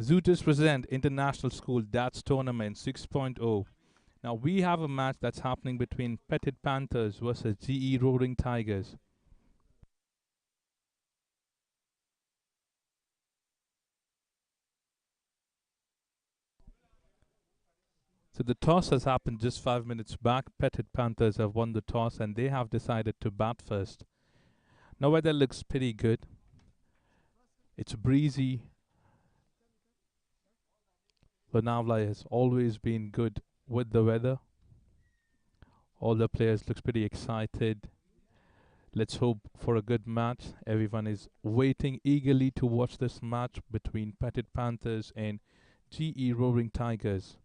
Zooters present International School Darts Tournament 6.0. Now we have a match that's happening between Petit Panthers versus GE Roaring Tigers. So the toss has happened just 5 minutes back. Petit Panthers have won the toss and they have decided to bat first. Now weather looks pretty good. It's breezy. Lonavla has always been good with the weather. All the players looks pretty excited. Let's hope for a good match. Everyone is waiting eagerly to watch this match between Petit Panthers and GE Roaring Tigers.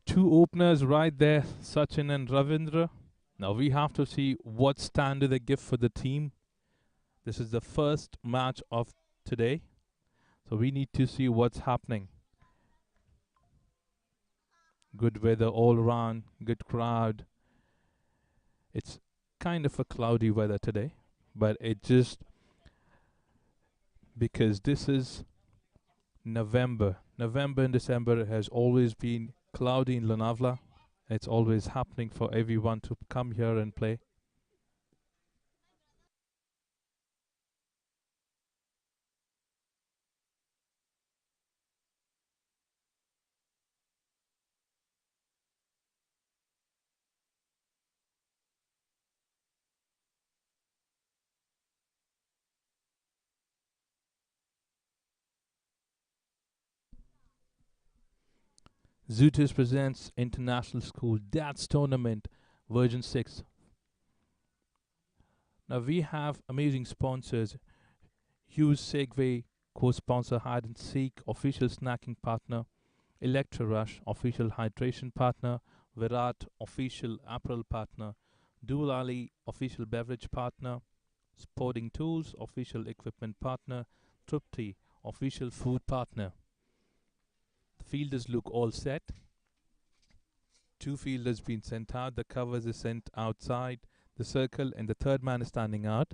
Two openers right there, Sachin and Ravindra. Now we have to see what stand do they give for the team. This is the first match of today, so we need to see what's happening. Good weather all around, good crowd. It's kind of a cloudy weather today, but it just because this is November. November and December has always been cloudy in Lonavla. It's always happening for everyone to come here and play. Zooters presents International School Darts Tournament version 6. Now we have amazing sponsors. Hughes Segway, co-sponsor Hide and Seek, official snacking partner. Electro Rush, official hydration partner. Virat, official apparel partner. Doolali, official beverage partner. Sporting Tools, official equipment partner. Trupti, official food partner. The fielders look all set. Two fielders been sent out. The covers is sent outside the circle, and the third man is standing out.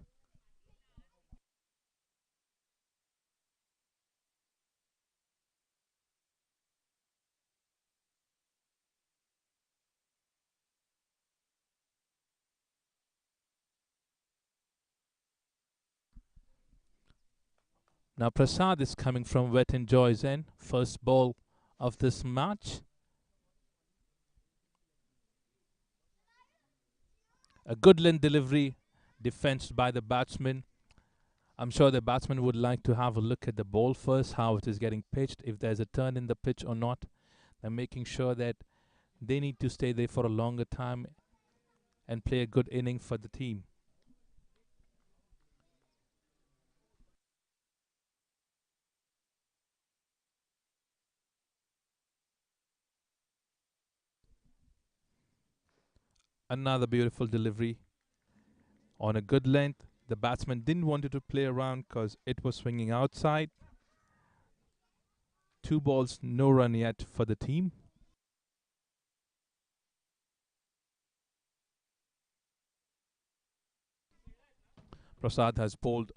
Now Prasad is coming from Wet and Joy's end. First ball of this match. A good length delivery, defensed by the batsman. I'm sure the batsman would like to have a look at the ball first, how it is getting pitched, if there's a turn in the pitch or not. They're making sure that they need to stay there for a longer time and play a good inning for the team. Another beautiful delivery on a good length. The batsman didn't want it to play around because it was swinging outside. Two balls, no run yet for the team. Prasad has bowled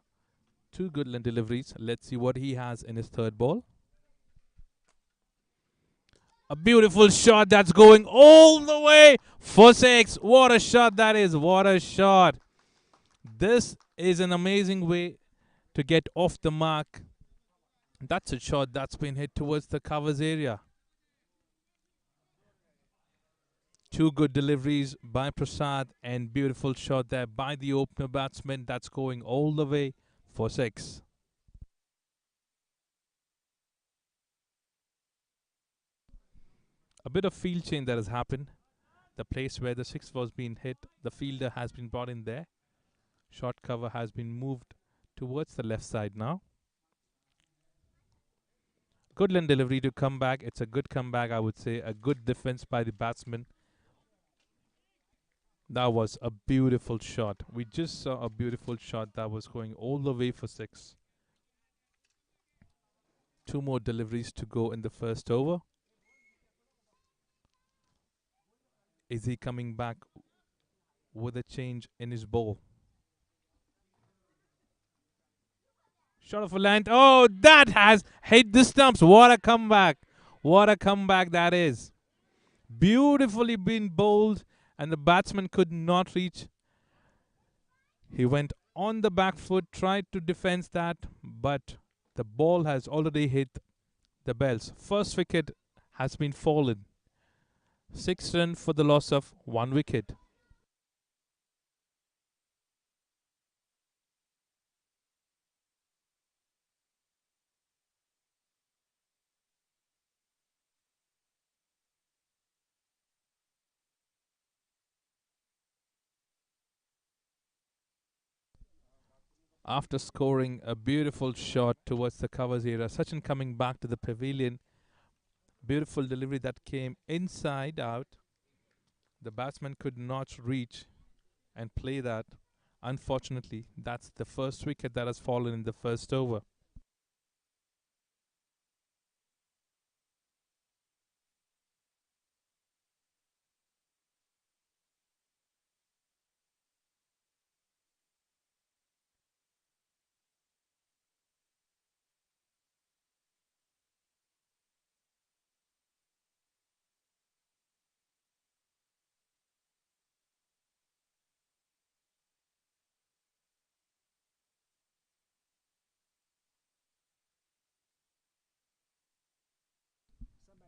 two good length deliveries. Let's see what he has in his third ball. A beautiful shot that's going all the way for six. What a shot that is. What a shot. This is an amazing way to get off the mark. That's a shot that's been hit towards the covers area. Two good deliveries by Prasad and beautiful shot there by the opener batsman. That's going all the way for six. A bit of field change that has happened. The place where the six was being hit, the fielder has been brought in there. Short cover has been moved towards the left side now. Good line delivery to come back. It's a good comeback, I would say. A good defense by the batsman. That was a beautiful shot. We just saw a beautiful shot that was going all the way for six. Two more deliveries to go in the first over. Is he coming back with a change in his ball? Shot of a length. Oh, that has hit the stumps. What a comeback. What a comeback that is. Beautifully been bowled, and the batsman could not reach. He went on the back foot, tried to defend that, but the ball has already hit the bells. First wicket has been fallen. 6 runs for the loss of 1 wicket. After scoring a beautiful shot towards the covers area, Sachin coming back to the pavilion. Beautiful delivery that came inside out. The batsman could not reach and play that. Unfortunately, that's the first wicket that has fallen in the first over.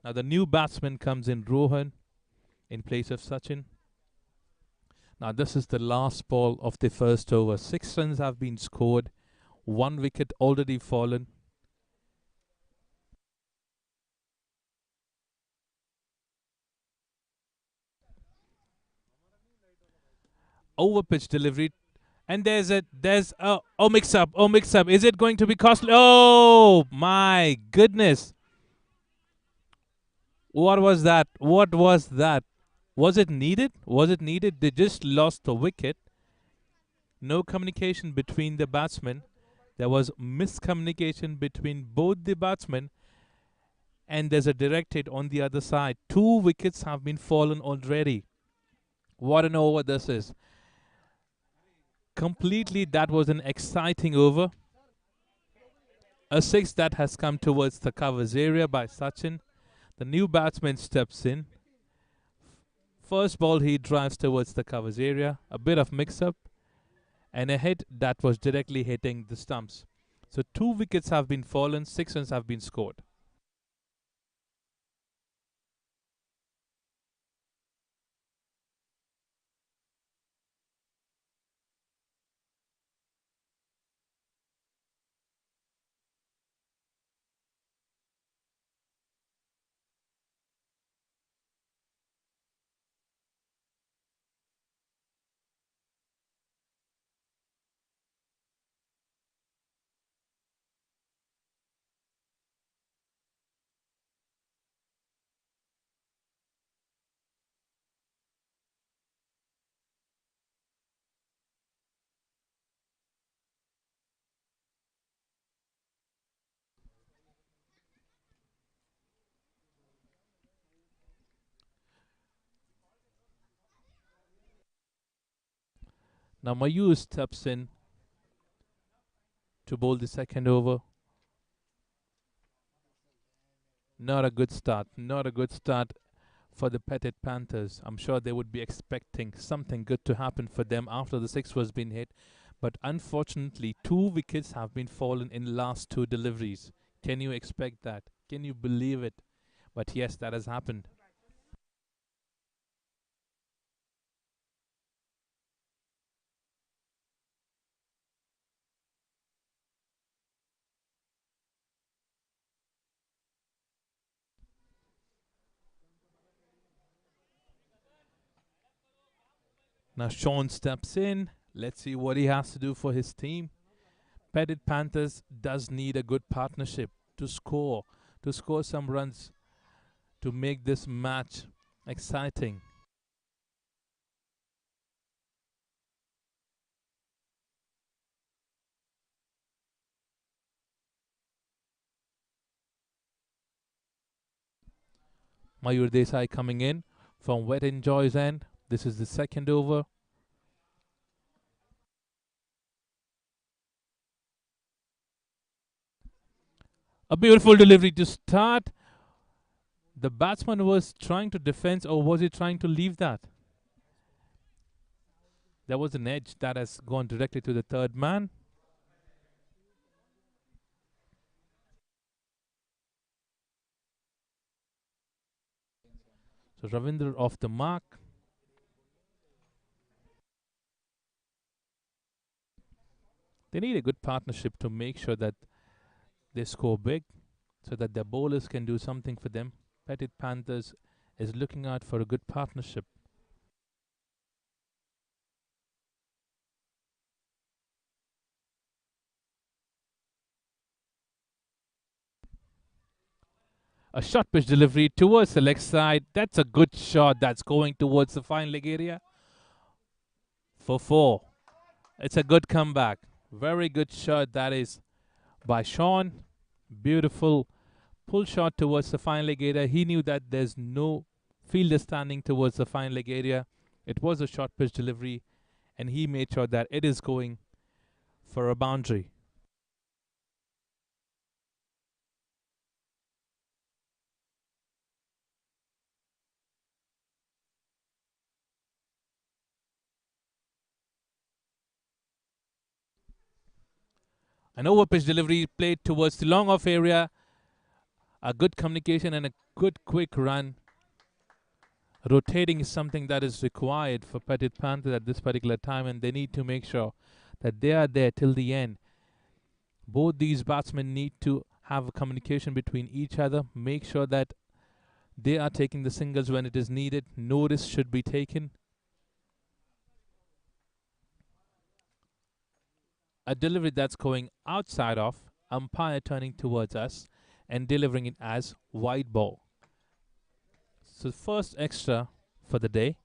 Now the new batsman comes in, Rohan, in place of Sachin. Now this is the last ball of the first over. 6 runs have been scored. 1 wicket already fallen. Over pitch delivery. And mix up. Is it going to be costly? Oh my goodness. What was that? What was that? Was it needed? Was it needed? They just lost the wicket. No communication between the batsmen. There was miscommunication between both the batsmen, and there's a direct hit on the other side. 2 wickets have been fallen already. What an over this is. Completely, that was an exciting over. A six that has come towards the covers area by Sachin. The new batsman steps in. First ball, he drives towards the covers area. A bit of mix-up and a hit that was directly hitting the stumps. So 2 wickets have been fallen, 6 runs have been scored. Now Mayur steps in to bowl the second over. Not a good start. Not a good start for the Petit Panthers. I'm sure they would be expecting something good to happen for them after the six was being hit. But unfortunately, 2 wickets have been fallen in last 2 deliveries. Can you expect that? Can you believe it? But yes, that has happened. Now Sean steps in. Let's see what he has to do for his team. Petit Panthers does need a good partnership to score some runs to make this match exciting. Mayur Desai coming in from Wet Enjoy's end. This is the second over. A beautiful delivery to start. The batsman was trying to defend, or was he trying to leave that? There was an edge that has gone directly to the third man. So Ravinder off the mark. They need a good partnership to make sure that they score big so that their bowlers can do something for them. Petit Panthers is looking out for a good partnership. A short pitch delivery towards the leg side. That's a good shot that's going towards the fine leg area for four. It's a good comeback. Very good shot that is by Sean. Beautiful pull shot towards the fine leg area. He knew that there's no fielder standing towards the fine leg area. It was a short pitch delivery, and he made sure that it is going for a boundary. An over pitch delivery played towards the long off area. A good communication and a good quick run. Rotating is something that is required for Petit Panthers at this particular time, and they need to make sure that they are there till the end. Both these batsmen need to have a communication between each other, make sure that they are taking the singles when it is needed. Notice should be taken. A delivery that's going outside of, umpire turning towards us and delivering it as wide ball. So first extra for the day.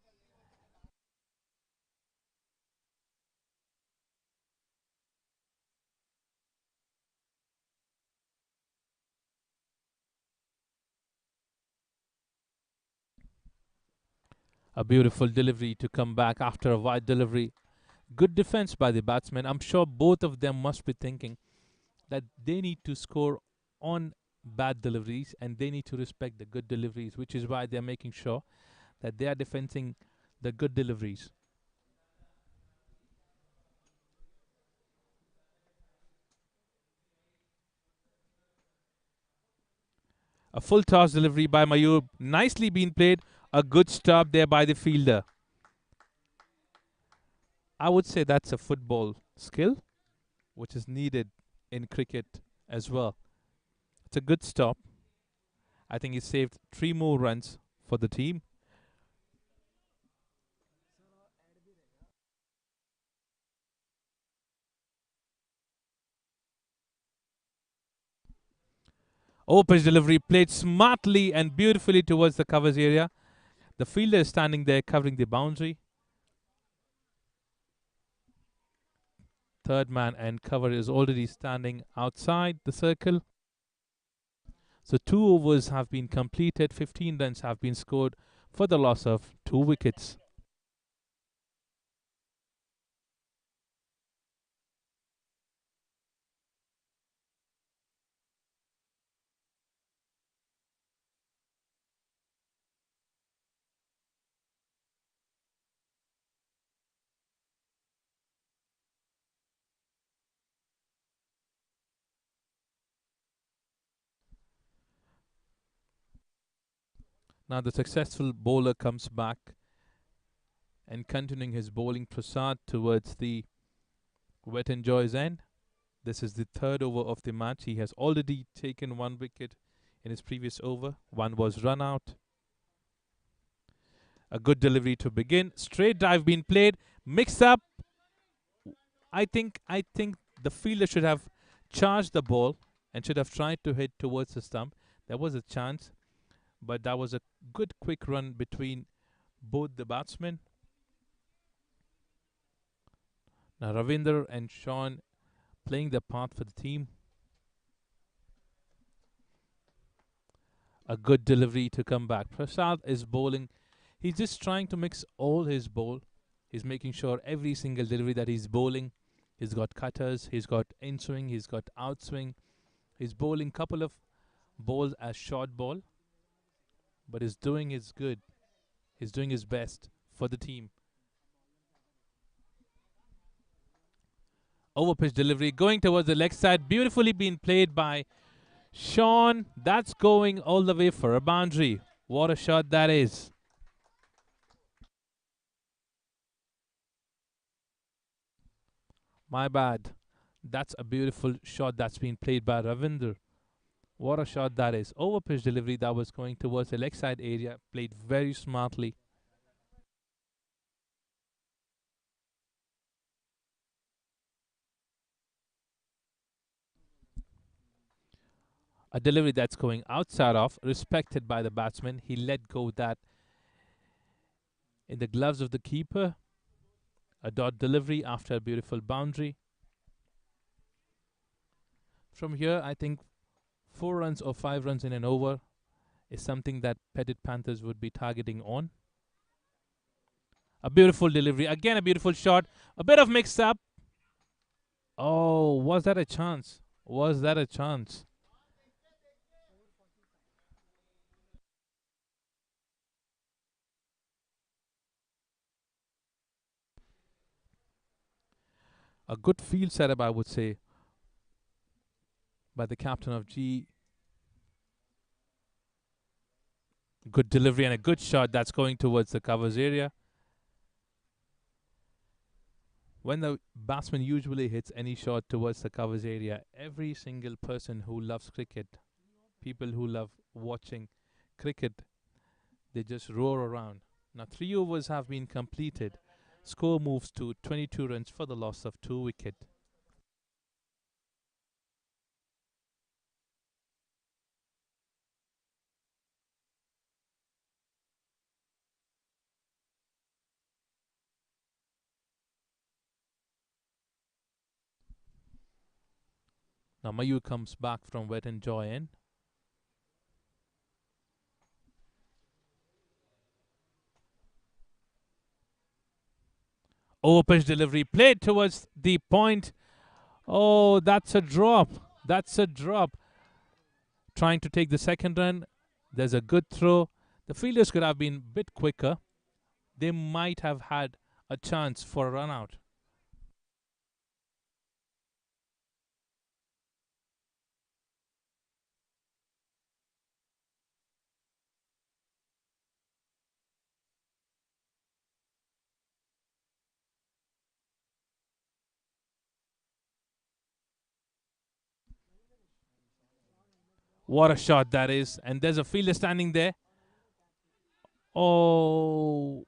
A beautiful delivery to come back after a wide delivery. Good defense by the batsman. I'm sure both of them must be thinking that they need to score on bad deliveries and they need to respect the good deliveries, which is why they're making sure that they are defending the good deliveries. A full toss delivery by Mayur. Nicely been played. A good stop there by the fielder. I would say that's a football skill, which is needed in cricket as well. It's a good stop. I think he saved 3 more runs for the team. Over delivery played smartly and beautifully towards the covers area. The fielder is standing there covering the boundary. Third man and cover is already standing outside the circle. So 2 overs have been completed. 15 runs have been scored for the loss of 2 wickets. Now the successful bowler comes back and continuing his bowling Prasad towards the Wet Enjoy's end. This is the third over of the match. He has already taken 1 wicket in his previous over. One was run out. A good delivery to begin. Straight drive being played. Mix up. I think the fielder should have charged the ball and should have tried to hit towards the stump. There was a chance, but that was a good quick run between both the batsmen. Now Ravinder and Sean playing the path for the team. A good delivery to come back. Prasad is bowling. He's just trying to mix all his bowl. He's making sure every single delivery that he's bowling, he's got cutters, he's got in swing, he's got out swing. He's bowling couple of balls as short ball, but he's doing his good. He's doing his best for the team. Over pitch delivery going towards the leg side. Beautifully being played by Sean. That's going all the way for a boundary. What a shot that is. My bad. That's a beautiful shot that's been played by Ravinder. What a shot that is. Over pitch delivery that was going towards the leg side area. Played very smartly. A delivery that's going outside of, respected by the batsman. He let go that in the gloves of the keeper. A dot delivery after a beautiful boundary. From here, I think 4 runs or 5 runs in an over is something that Petit Panthers would be targeting on. A beautiful delivery. Again, a beautiful shot. A bit of mix up. Oh, was that a chance? Was that a chance? A good field setup, I would say, by the captain of G. Good delivery and a good shot that's going towards the covers area. When the batsman usually hits any shot towards the covers area, every single person who loves cricket, people who love watching cricket, they just roar around. Now, 3 overs have been completed. Score moves to 22 runs for the loss of 2 wickets. Now, Mayur comes back from wet and joy in. Over pitch delivery played towards the point. Oh, that's a drop. That's a drop. Trying to take the second run. There's a good throw. The fielders could have been a bit quicker. They might have had a chance for a run out. What a shot that is. And there's a fielder standing there. Oh,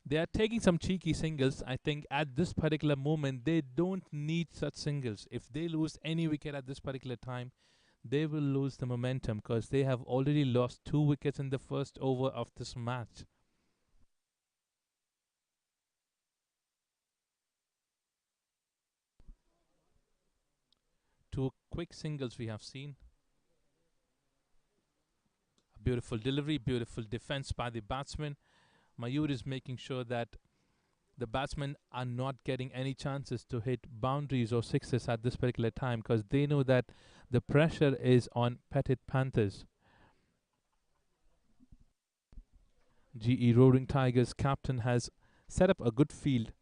they are taking some cheeky singles. I think at this particular moment, they don't need such singles. If they lose any wicket at this particular time, they will lose the momentum because they have already lost 2 wickets in the first over of this match. Two quick singles we have seen. A beautiful delivery, beautiful defense by the batsman. Mayur is making sure that the batsmen are not getting any chances to hit boundaries or sixes at this particular time because they know that the pressure is on Petit Panthers. GE Roaring Tigers captain has set up a good field.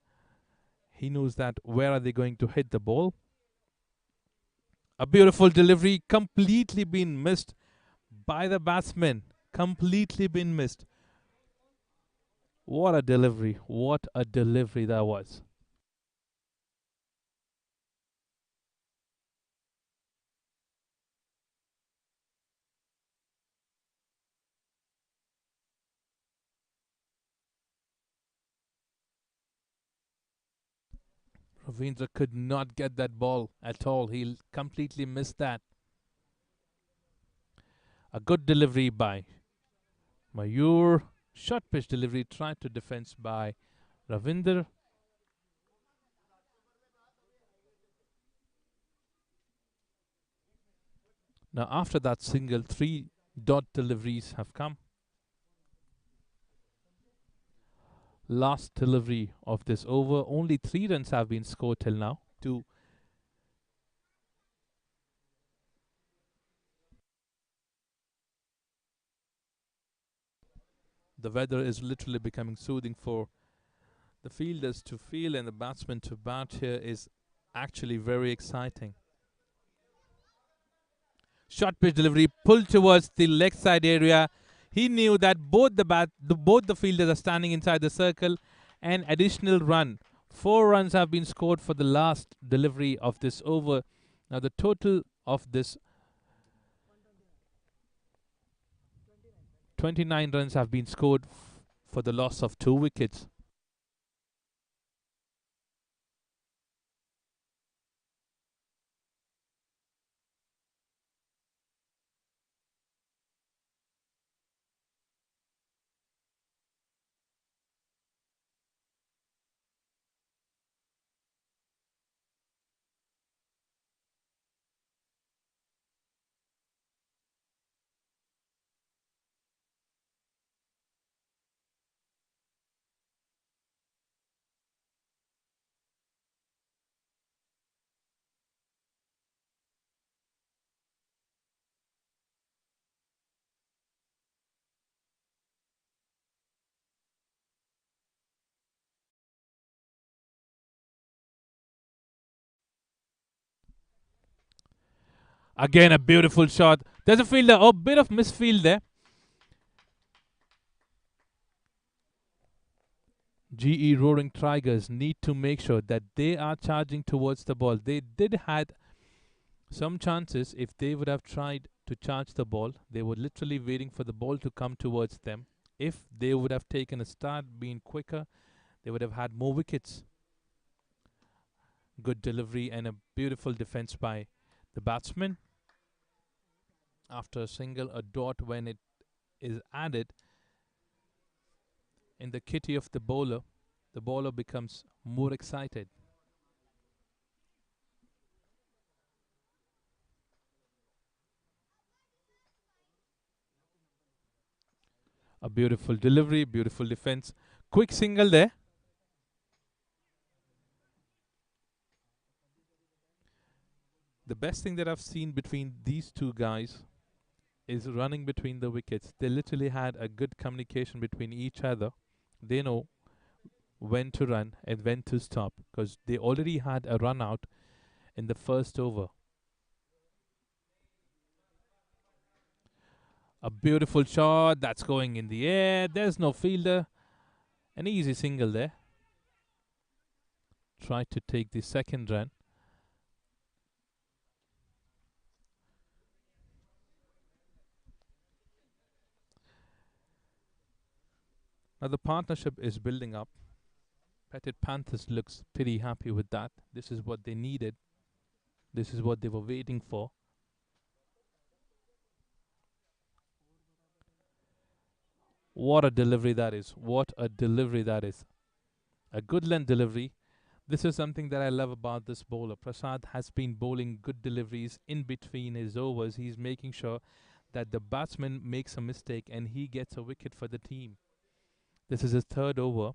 He knows that where are they going to hit the ball. A beautiful delivery, completely been missed by the batsman. Completely been missed. What a delivery. What a delivery that was. Ravindra could not get that ball at all. He completely missed that. A good delivery by Mayur. Short pitch delivery tried to defense by Ravinder. Now after that single, three dot deliveries have come. Last delivery of this over. Only 3 runs have been scored till now. Two. The weather is literally becoming soothing for the fielders to feel and the batsmen to bat here is actually very exciting. Short pitch delivery pulled towards the leg side area. He knew that both the fielders are standing inside the circle. An additional run. 4 runs have been scored for the last delivery of this over. Now the total of this 29 runs have been scored for the loss of 2 wickets. Again, a beautiful shot. There's a fielder. Oh, bit of misfield there. GE Roaring Tigers need to make sure that they are charging towards the ball. They did had some chances. If they would have tried to charge the ball, they were literally waiting for the ball to come towards them. If they would have taken a start, been quicker, they would have had more wickets. Good delivery and a beautiful defense by the batsman. After a single, a dot when it is added in the kitty of the bowler becomes more excited. A beautiful delivery, beautiful defense. Quick single there. The best thing that I've seen between these two guys is running between the wickets. They literally had a good communication between each other. They know when to run and when to stop because they already had a run out in the first over. A beautiful shot that's going in the air. There's no fielder. An easy single there. Try to take the second run. Now the partnership is building up. Petit Panthers looks pretty happy with that. This is what they needed. This is what they were waiting for. What a delivery that is. What a delivery that is. A good length delivery. This is something that I love about this bowler. Prasad has been bowling good deliveries in between his overs. He's making sure that the batsman makes a mistake and he gets a wicket for the team. This is his third over.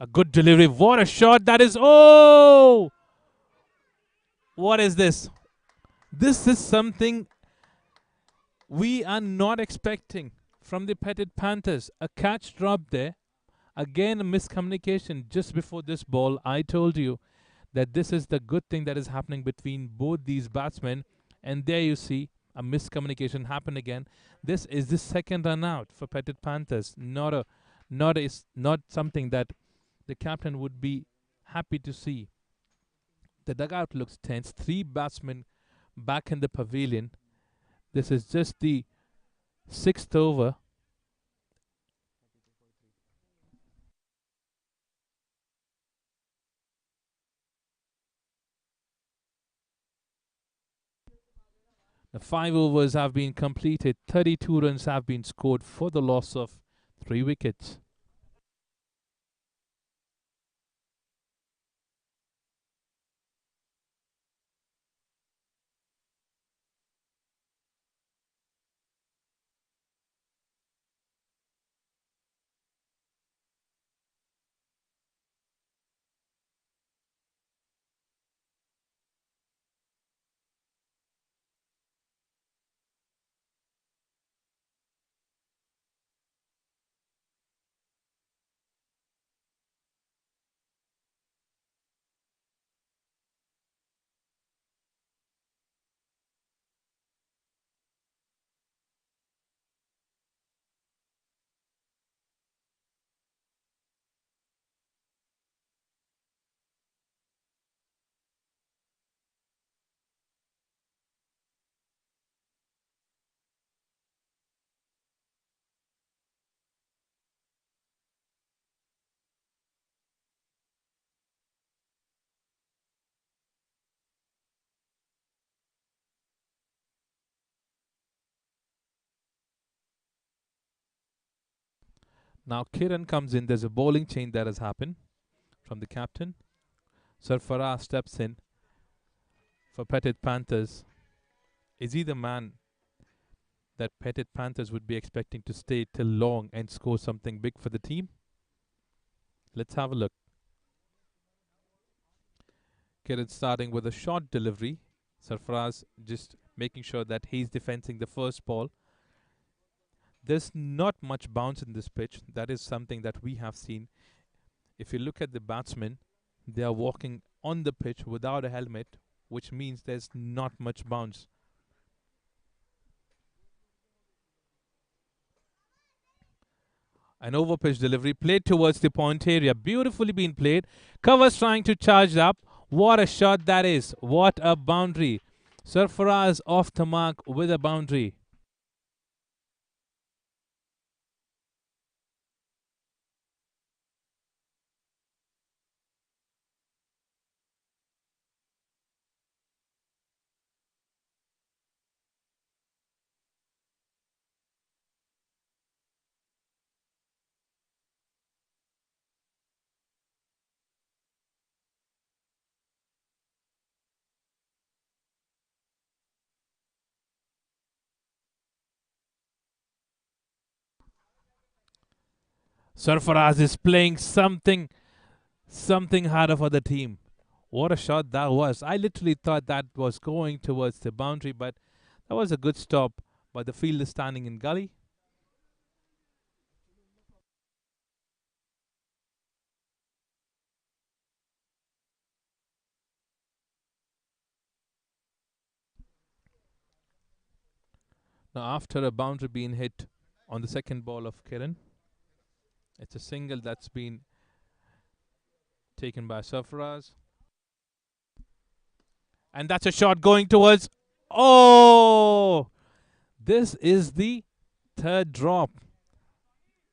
A good delivery. What a shot that is. Oh! What is this? This is something we are not expecting from the Petit Panthers. A catch drop there. Again, a miscommunication just before this ball. I told you that this is the good thing that is happening between both these batsmen. And there you see a miscommunication happen again. This is the second run out for Petit Panthers. Not something that the captain would be happy to see. The dugout looks tense. 3 batsmen back in the pavilion. This is just the sixth over. The 5 overs have been completed. 32 runs have been scored for the loss of 3 wickets. Now Kiran comes in. There's a bowling change that has happened from the captain. Sarfaraz steps in for Petit Panthers. Is he the man that Petit Panthers would be expecting to stay till long and score something big for the team? Let's have a look. Kiran starting with a short delivery. Sarfaraz just making sure that he's defending the first ball. There's not much bounce in this pitch. That is something that we have seen. If you look at the batsmen, they are walking on the pitch without a helmet, which means there's not much bounce. An over pitch delivery played towards the point area. Beautifully been played. Covers trying to charge up. What a shot that is. What a boundary. Sarfaraz off the mark with a boundary. Sarfaraz is playing something harder for the team. What a shot that was. I literally thought that was going towards the boundary, but that was a good stop by the fielder standing in gully. Now, after a boundary being hit on the second ball of Kiran, it's a single that's been taken by Sarfaraz. And that's a shot going towards. Oh! This is the third drop.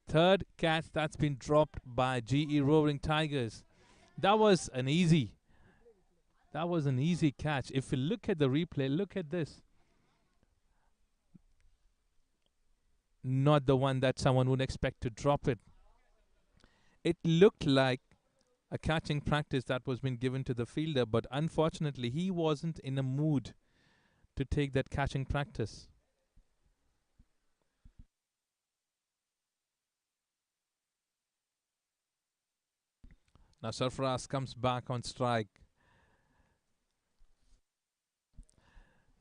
Third catch that's been dropped by GE Roaring Tigers. That was an easy. That was an easy catch. If you look at the replay, look at this. Not the one that someone would expect to drop it. It looked like a catching practice that was being given to the fielder, but unfortunately, he wasn't in a mood to take that catching practice. Now Sarfaraz comes back on strike.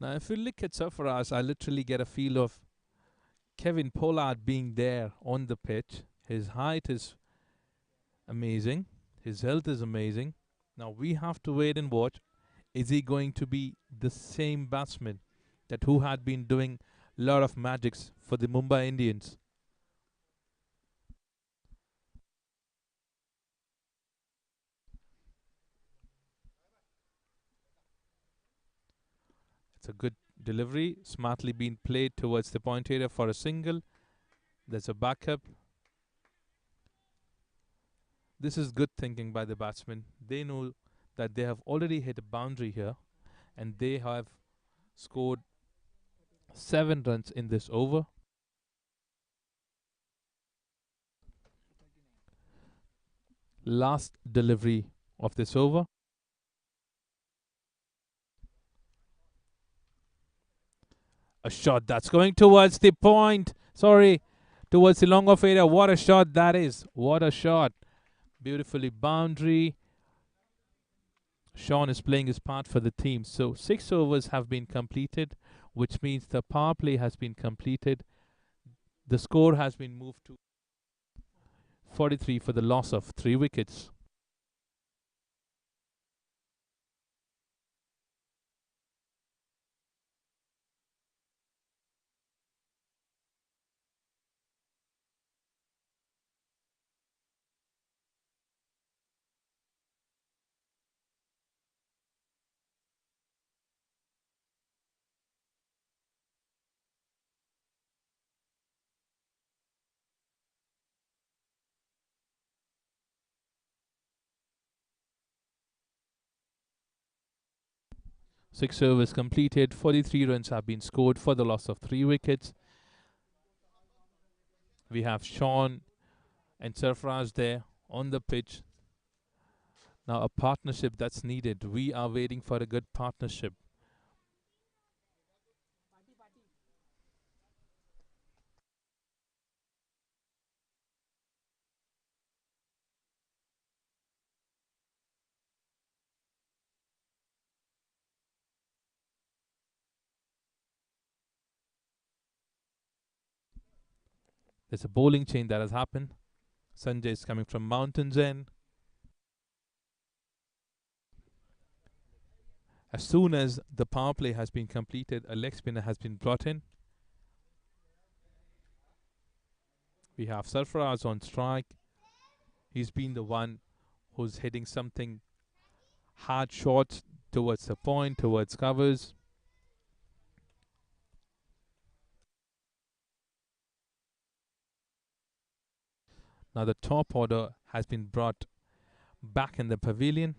Now, if you look at Sarfaraz, I literally get a feel of Kevin Pollard being there on the pitch. His height is amazing. His health is amazing. Now we have to wait and watch. Is he going to be the same batsman that who had been doing a lot of magics for the Mumbai Indians? It's That's a good delivery, smartly being played towards the point area for a single. There's a backup. This is good thinking by the batsman. They know that they have already hit a boundary here and they have scored 7 runs in this over. Last delivery of this over. A shot that's going towards the point. Sorry, towards the long off area. What a shot that is. What a shot. Beautifully boundary. Sean is playing his part for the team. So 6 overs have been completed, which means the power play has been completed. The score has been moved to 43 for the loss of 3 wickets. Six overs completed, 43 runs have been scored for the loss of 3 wickets. We have Sean and Sarfraz there on the pitch. Now a partnership that's needed. We are waiting for a good partnership. There's a bowling change that has happened. Sanjay is coming from Mountains End. As soon as the power play has been completed, a leg spinner has been brought in. We have Sarfaraz on strike. He's been the one who's hitting something hard shots towards the point, towards covers. Now the top order has been brought back in the pavilion.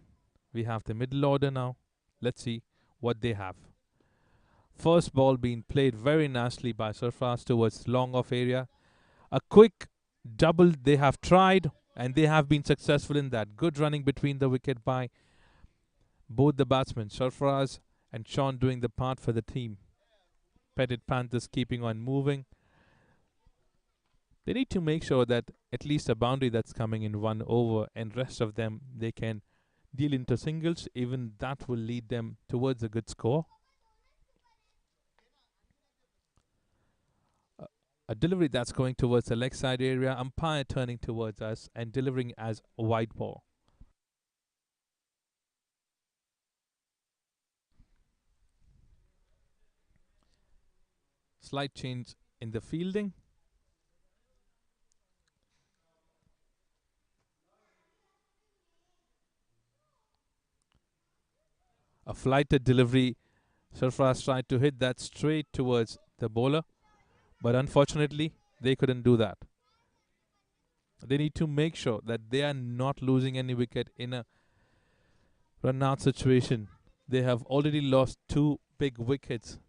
We have the middle order now. Let's see what they have. First ball being played very nicely by Sarfraz towards long off area. A quick double they have tried and they have been successful in that. Good running between the wicket by both the batsmen, Sarfraz and Sean, doing the part for the team. Petit Panthers keeping on moving. They need to make sure that at least a boundary that's coming in 1 over and rest of them they can deal into singles. Even that will lead them towards a good score. A delivery that's going towards the leg side area. Umpire turning towards us and delivering as a wide ball. Slight change in the fielding. A flighted delivery. Sarfraz tried to hit that straight towards the bowler, but unfortunately, they couldn't do that. They need to make sure that they are not losing any wicket in a run out situation. They have already lost 2 big wickets.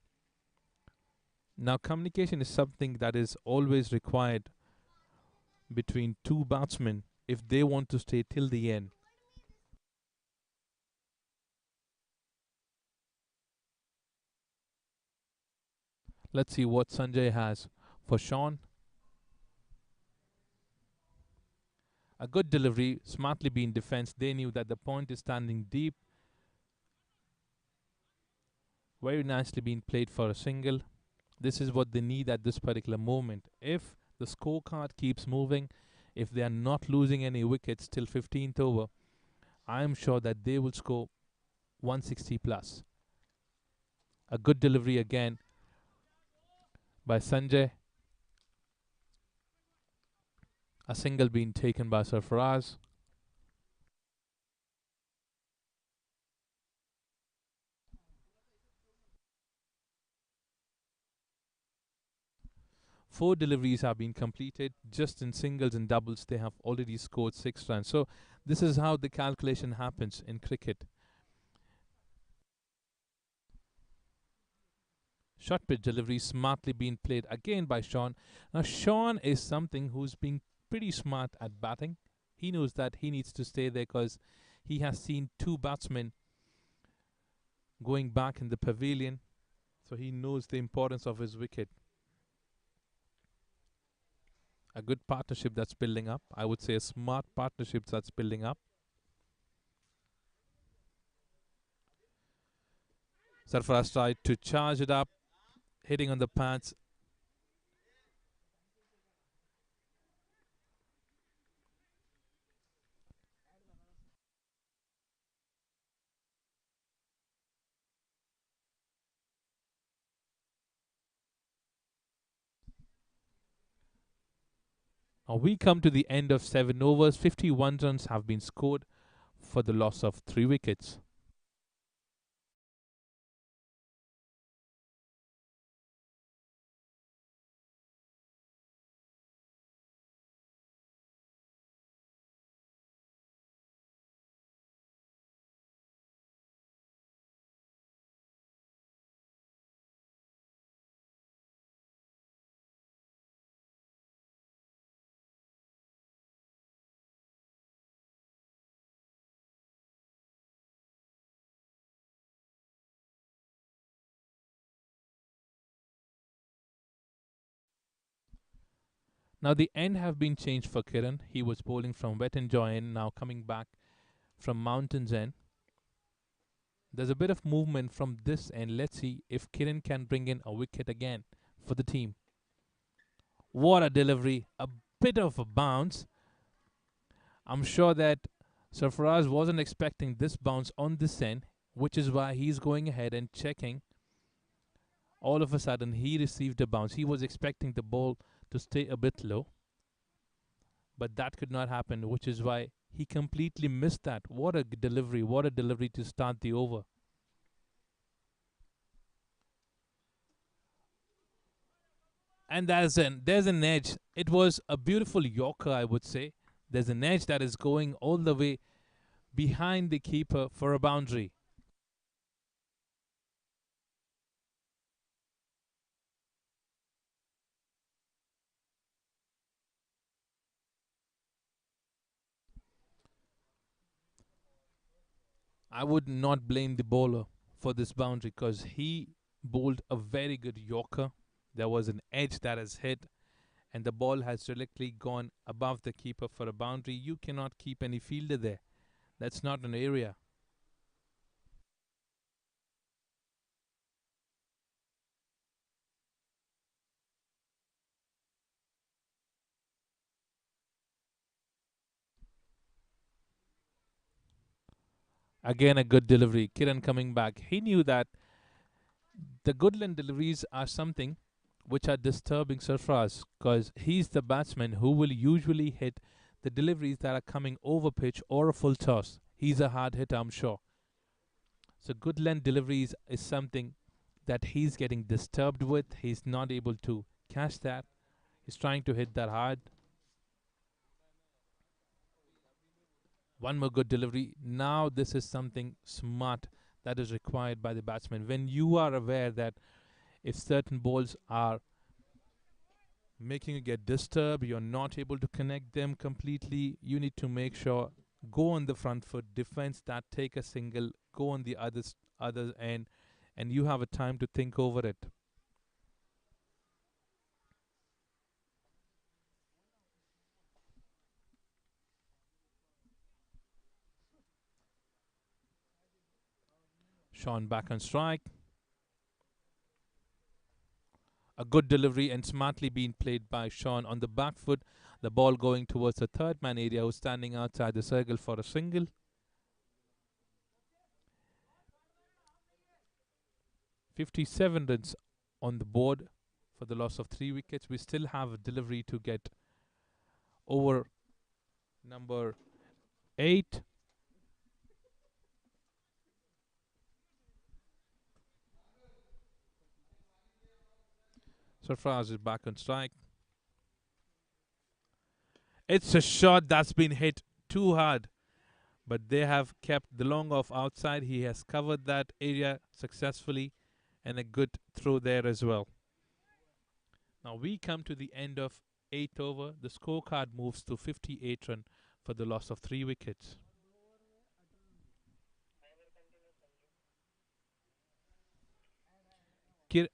Now, communication is something that is always required between 2 batsmen if they want to stay till the end. Let's see what Sanjay has for Sean. A good delivery, smartly being defensed. They knew that the point is standing deep. Very nicely being played for a single. This is what they need at this particular moment. If the scorecard keeps moving, if they are not losing any wickets till 15th over, I am sure that they will score 160 plus. A good delivery again by Sanjay. A single being taken by Sarfaraz. 4 deliveries have been completed. Just in singles and doubles, they have already scored 6 runs. So this is how the calculation happens in cricket. Short pitch delivery smartly being played again by Sean. Now Sean is something who's being pretty smart at batting. He knows that he needs to stay there because he has seen 2 batsmen going back in the pavilion. So he knows the importance of his wicket. A good partnership that's building up. I would say a smart partnership that's building up. Sarfaraz tried to charge it up, hitting on the pads. Now we come to the end of 7 overs. 51 runs have been scored for the loss of 3 wickets. Now the end have been changed for Kiran. He was bowling from Wet and Joy End, now coming back from Mountains End. There's a bit of movement from this end. Let's see if Kiran can bring in a wicket again for the team. What a delivery. A bit of a bounce. I'm sure that Sarfaraz wasn't expecting this bounce on this end, which is why he's going ahead and checking. All of a sudden, he received a bounce. He was expecting the ball to stay a bit low, but that could not happen, which is why he completely missed that. What a delivery. What a delivery to start the over. And there's an edge. It was a beautiful Yorker, I would say. There's an edge that is going all the way behind the keeper for a boundary. I would not blame the bowler for this boundary because he bowled a very good Yorker. There was an edge that is hit, and the ball has directly gone above the keeper for a boundary. You cannot keep any fielder there. That's not an area. Again, a good delivery. Kiran coming back. He knew that the Goodland deliveries are something which are disturbing Sarfraz because he's the batsman who will usually hit the deliveries that are coming over pitch or a full toss. He's a hard hitter, I'm sure. So Goodland deliveries is something that he's getting disturbed with. He's not able to catch that. He's trying to hit that hard. One more good delivery. Now this is something smart that is required by the batsman. When you are aware that if certain balls are making you get disturbed, you're not able to connect them completely, you need to make sure go on the front foot, defense that, take a single, go on the other end, and you have a time to think over it. Sean back on strike. A good delivery and smartly being played by Sean on the back foot. The ball going towards the third man area who's standing outside the circle for a single. 57 runs on the board for the loss of 3 wickets. We still have a delivery to get over number 8. Sarfraz is back on strike. It's a shot that's been hit too hard, but they have kept the long off outside. He has covered that area successfully, and a good throw there as well. Now we come to the end of 8th over. The scorecard moves to 58 run for the loss of 3 wickets. Kir-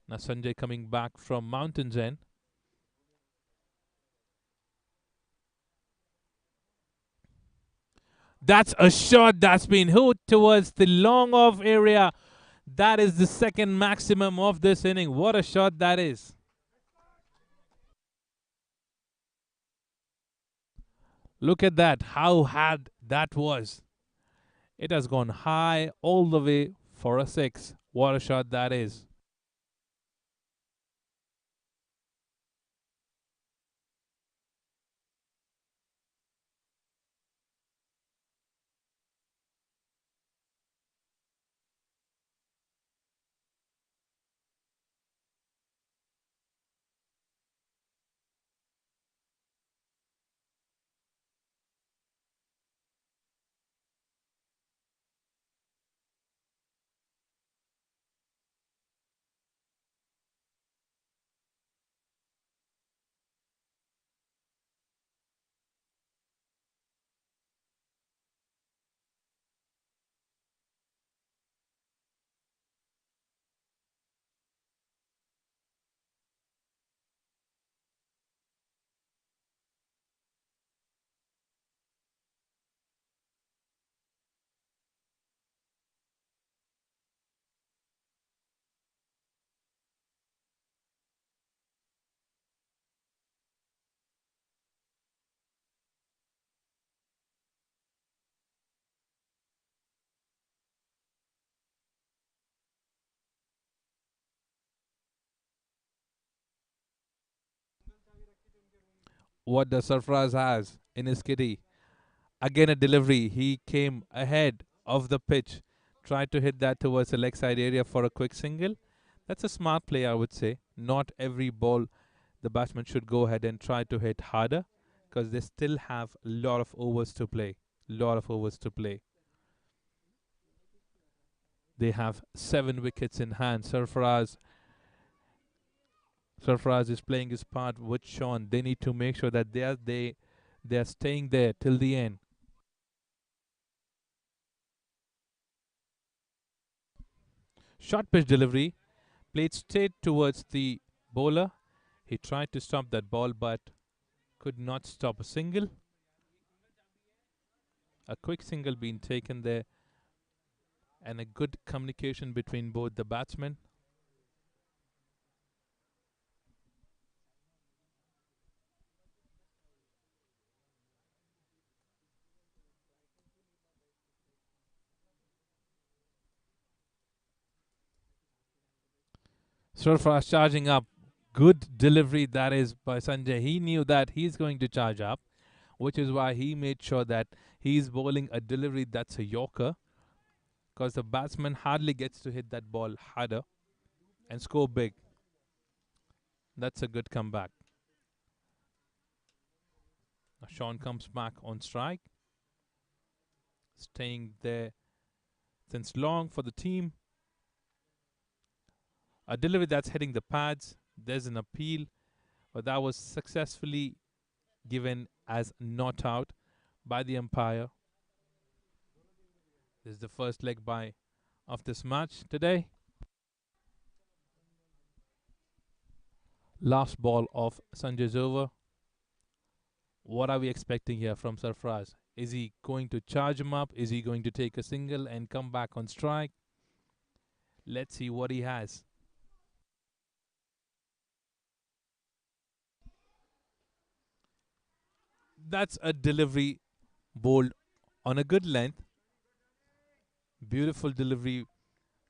Now Sanjay coming back from Mountains End. That's a shot that's been hit towards the long off area. That is the second maximum of this inning. What a shot that is. Look at that, how hard that was. It has gone high all the way for a 6. What a shot that is. What the Sarfraz has in his kitty. Again a delivery. He came ahead of the pitch. Tried to hit that towards the leg side area for a quick single. That's a smart play, I would say. Not every ball the batsman should go ahead and try to hit harder because they still have a lot of overs to play. Lot of overs to play. They have 7 wickets in hand. Sarfaraz is playing his part with Sean. They need to make sure that they are staying there till the end. Short pitch delivery played straight towards the bowler. He tried to stop that ball but could not stop a single. A quick single being taken there and a good communication between both the batsmen. Sarfaraz charging up. Good delivery that is by Sanjay. He knew that he's going to charge up, which is why he made sure that he's bowling a delivery that's a Yorker because the batsman hardly gets to hit that ball harder and score big. That's a good comeback. Now Sean comes back on strike, staying there since long for the team. A delivery that's hitting the pads. There's an appeal, but that was successfully given as not out by the umpire. This is the first leg bye of this match today. Last ball of Sanjay's over. What are we expecting here from Sarfraz? Is he going to charge him up? Is he going to take a single and come back on strike? Let's see what he has. That's a delivery bowled on a good length. Beautiful delivery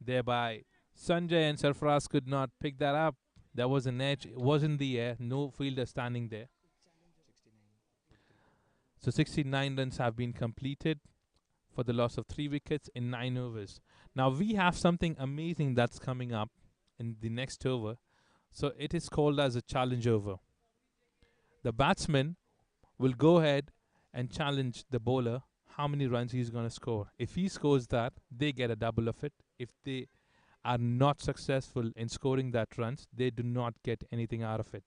thereby. Sanjay and Sarfaraz could not pick that up. There was an edge. It was in the air. No fielder standing there. So 69 runs have been completed for the loss of 3 wickets in 9 overs. Now we have something amazing that's coming up in the next over. So it is called as a challenge over. The batsman will go ahead and challenge the bowler how many runs he's going to score. If he scores that, they get a double of it. If they are not successful in scoring that runs, they do not get anything out of it.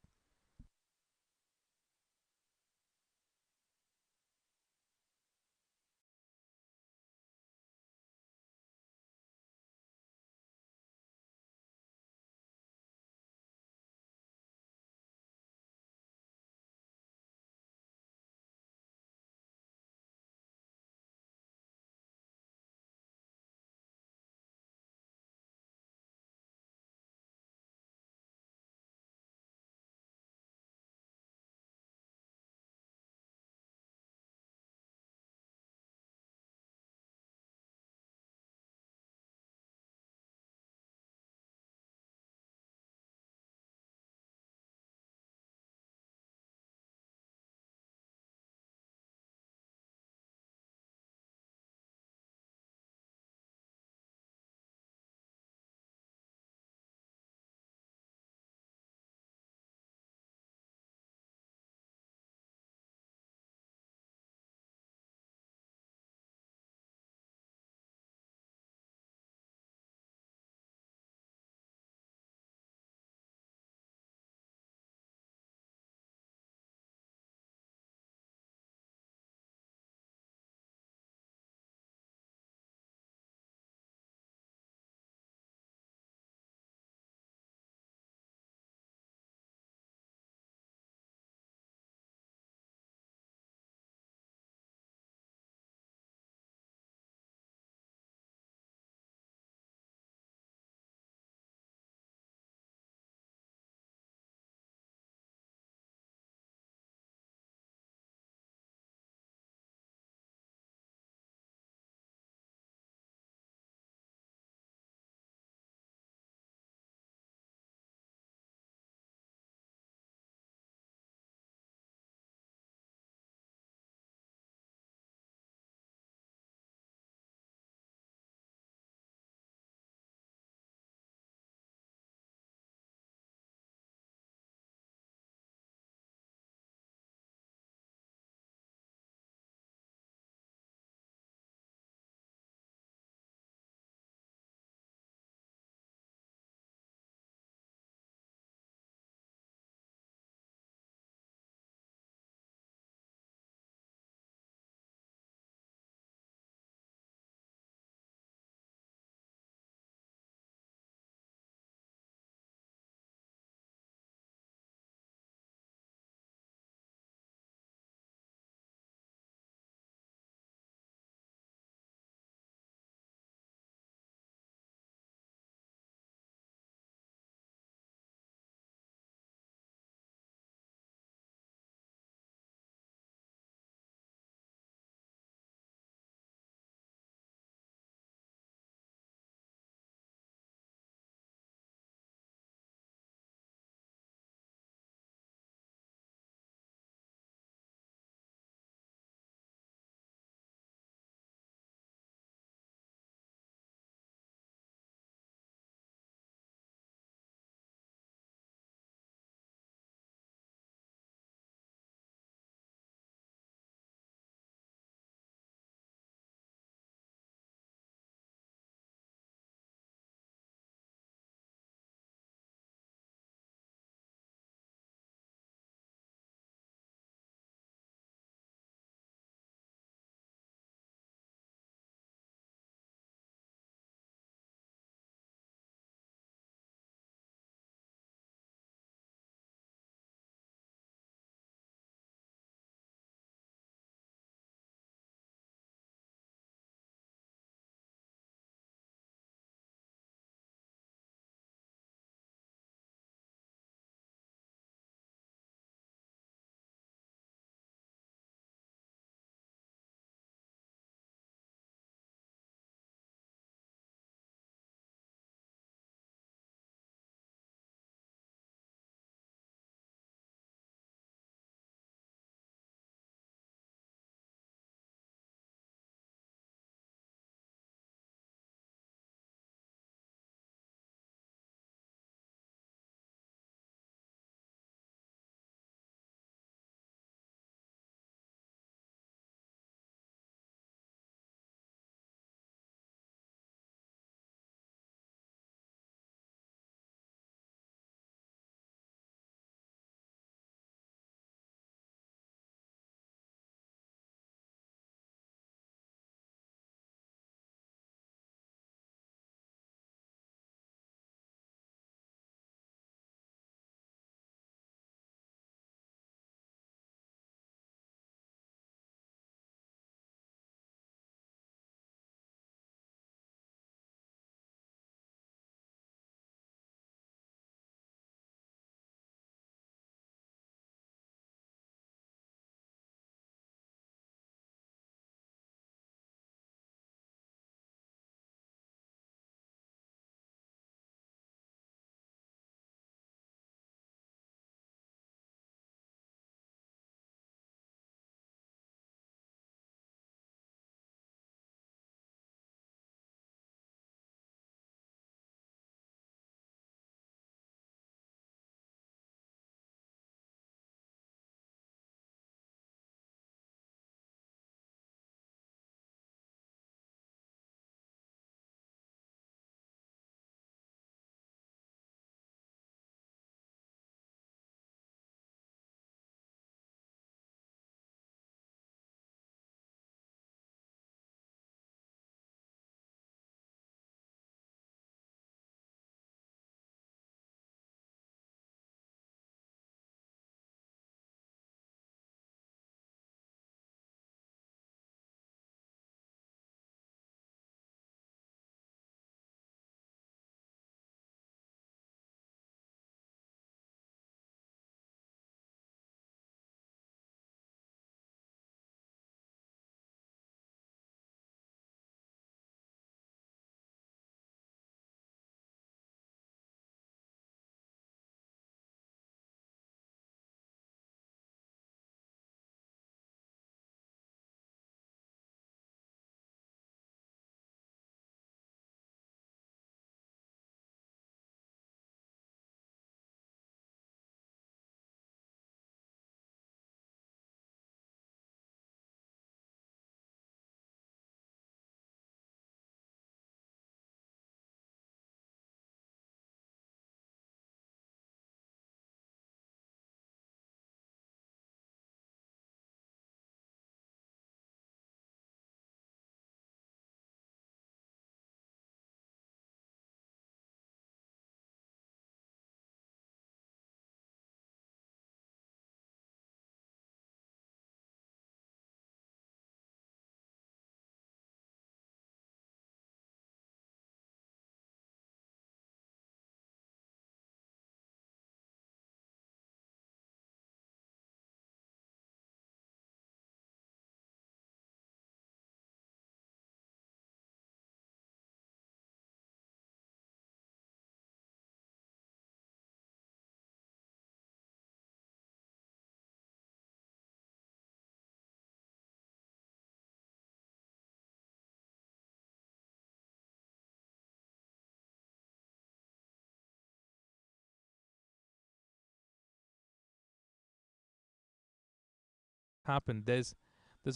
happened. There's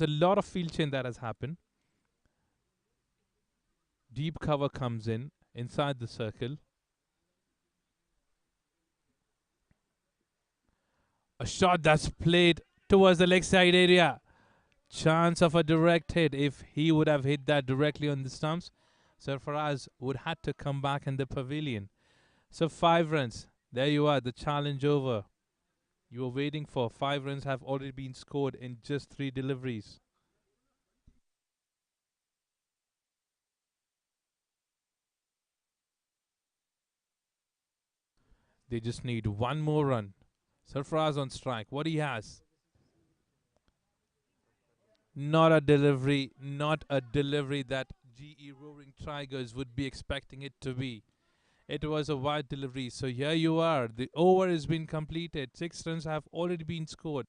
a lot of field change that has happened. Deep cover comes in inside the circle. A shot that's played towards the leg side area. Chance of a direct hit. If he would have hit that directly on the stumps, Sarfaraz would had to come back in the pavilion. So 5 runs. There you are, the challenge over. You were waiting for 5 runs have already been scored in just 3 deliveries. They just need one more run. Sarfaraz on strike. What he has? Not a delivery, not a delivery that GE Roaring Tigers would be expecting it to be. It was a wide delivery. So here you are. The over has been completed. 6 runs have already been scored.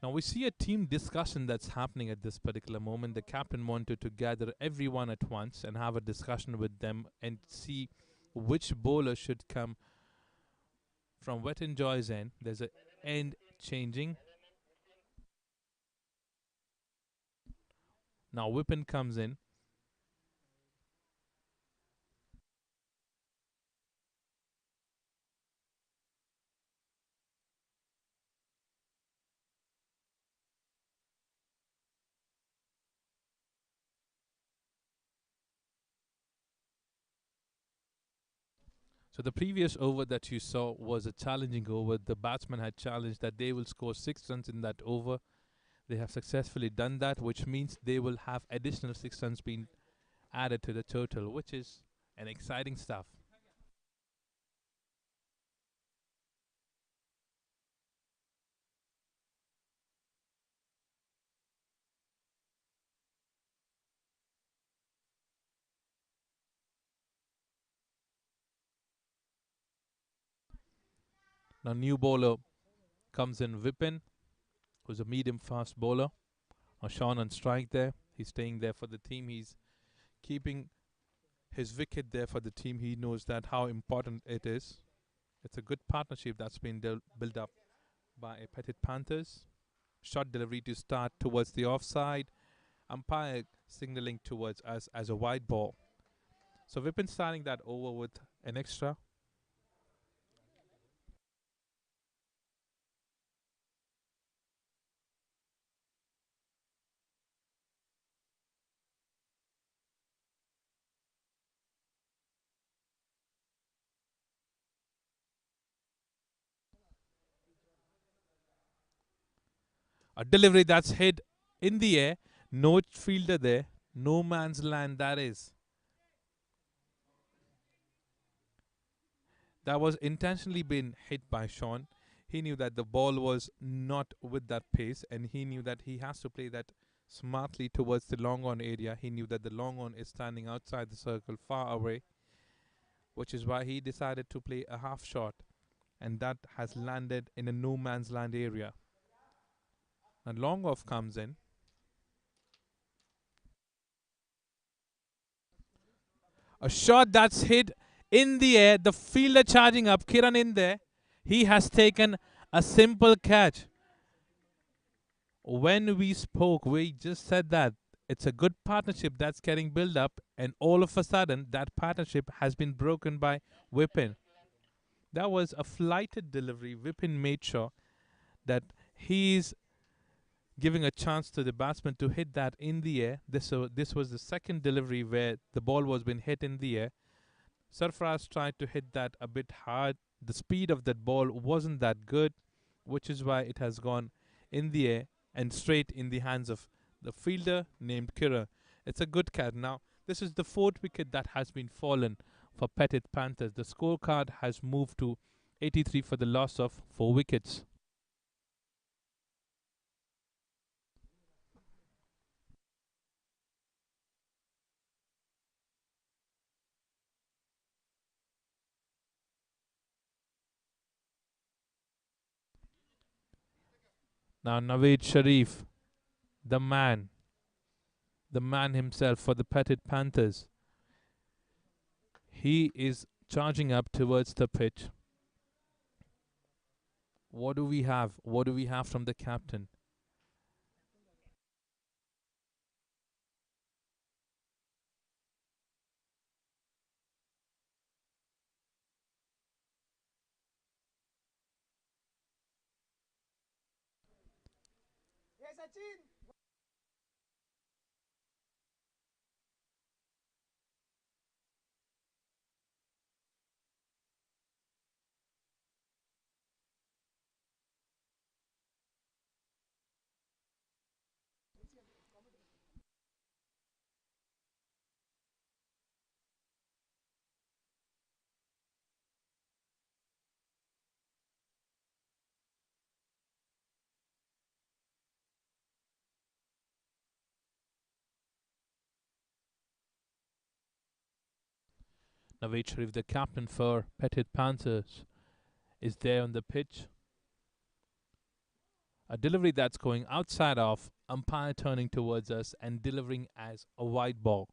Now we see a team discussion that's happening at this particular moment. The captain wanted to gather everyone at once and have a discussion with them and see which bowler should come from Wet and Joy's end. There's a end changing. Now Whippen comes in. So the previous over that you saw was a challenging over. The batsman had challenged that they will score 6 runs in that over. They have successfully done that, which means they will have additional 6 runs being added to the total, which is an exciting stuff. Now new bowler comes in Vipin, who's a medium fast bowler. Sean on strike there. He's staying there for the team. He's keeping his wicket there for the team. He knows that how important it is. It's a good partnership that's been built up by a Petit Panthers. Short delivery to start towards the offside. Umpire signaling towards us as a wide ball. So we've been starting that over with an extra. A delivery that's hit in the air. No fielder there. No man's land that is. That was intentionally been hit by Sean. He knew that the ball was not with that pace, and he knew that he has to play that smartly towards the long on area. He knew that the long on is standing outside the circle, far away, which is why he decided to play a half shot, and that has landed in a no man's land area. And long off comes in. A shot that's hit in the air. The fielder charging up, Kiran in there. He has taken a simple catch. When we spoke, we just said that it's a good partnership that's getting built up, and all of a sudden, that partnership has been broken by Whippin. That was a flighted delivery. Whippin made sure that he's giving a chance to the batsman to hit that in the air. This was the second delivery where the ball was being hit in the air. Sarfraz tried to hit that a bit hard. The speed of that ball wasn't that good, which is why it has gone in the air and straight in the hands of the fielder named Kira. It's a good catch. Now, this is the fourth wicket that has been fallen for Petit Panthers. The scorecard has moved to 83 for the loss of 4 wickets. Now Naveed Sharif, the man, the man himself for the Petit Panthers. He is charging up towards the pitch. What do we have? What do we have from the captain? Naveed Sharif, the captain for Petit Panthers, is there on the pitch. A delivery that's going outside of umpire turning towards us and delivering as a wide ball.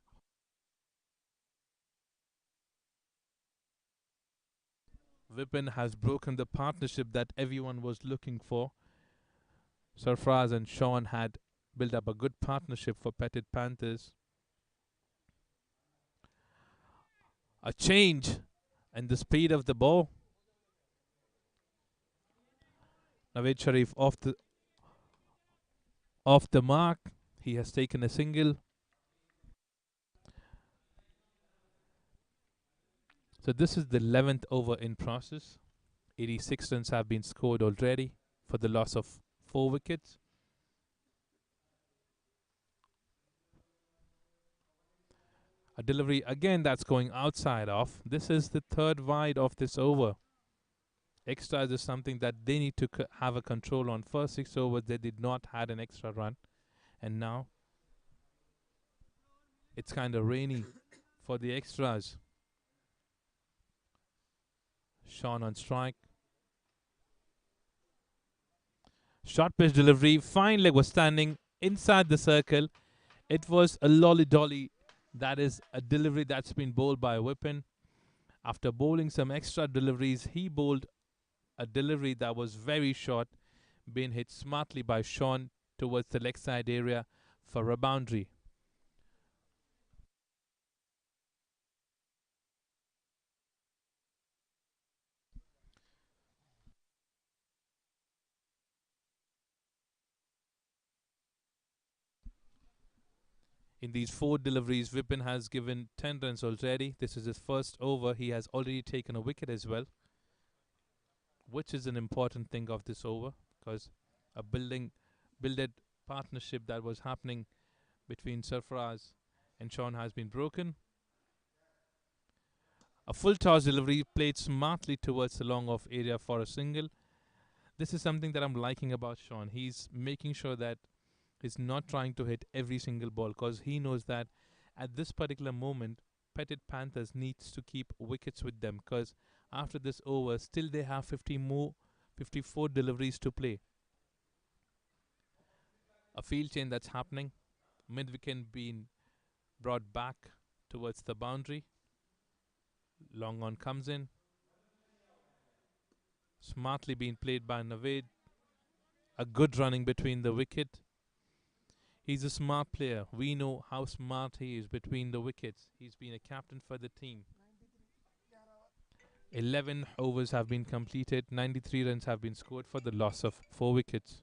Vipin has broken the partnership that everyone was looking for. Sarfraz and Sean had built up a good partnership for Petit Panthers. A change in the speed of the ball. Naveed Sharif off the mark. He has taken a single. So this is the 11th over in process. 86 runs have been scored already for the loss of 4 wickets. A delivery again that's going outside off. This is the third wide of this over. Extras is something that they need to have a control on. First 6 overs they did not had an extra run, and now it's kind of rainy for the extras. Sean on strike. Short pitch delivery. Fine leg was standing inside the circle. It was a lolly dolly. That is a delivery that's been bowled by Whippen. After bowling some extra deliveries, he bowled a delivery that was very short, being hit smartly by Sean towards the leg side area for a boundary. In these 4 deliveries, Vipin has given 10 runs already. This is his first over. He has already taken a wicket as well, which is an important thing of this over because a builded partnership that was happening between Sarfaraz and Sean has been broken. A full toss delivery played smartly towards the long off area for a single. This is something that I'm liking about Sean. He's making sure that he's not trying to hit every single ball because he knows that at this particular moment, Petit Panthers needs to keep wickets with them because after this over, still they have 54 deliveries to play. A field change that's happening. Mid wicket being brought back towards the boundary. Long on comes in. Smartly being played by Naveed. A good running between the wicket. He's a smart player. We know how smart he is between the wickets. He's been a captain for the team. 11 overs have been completed. 93 runs have been scored for the loss of 4 wickets.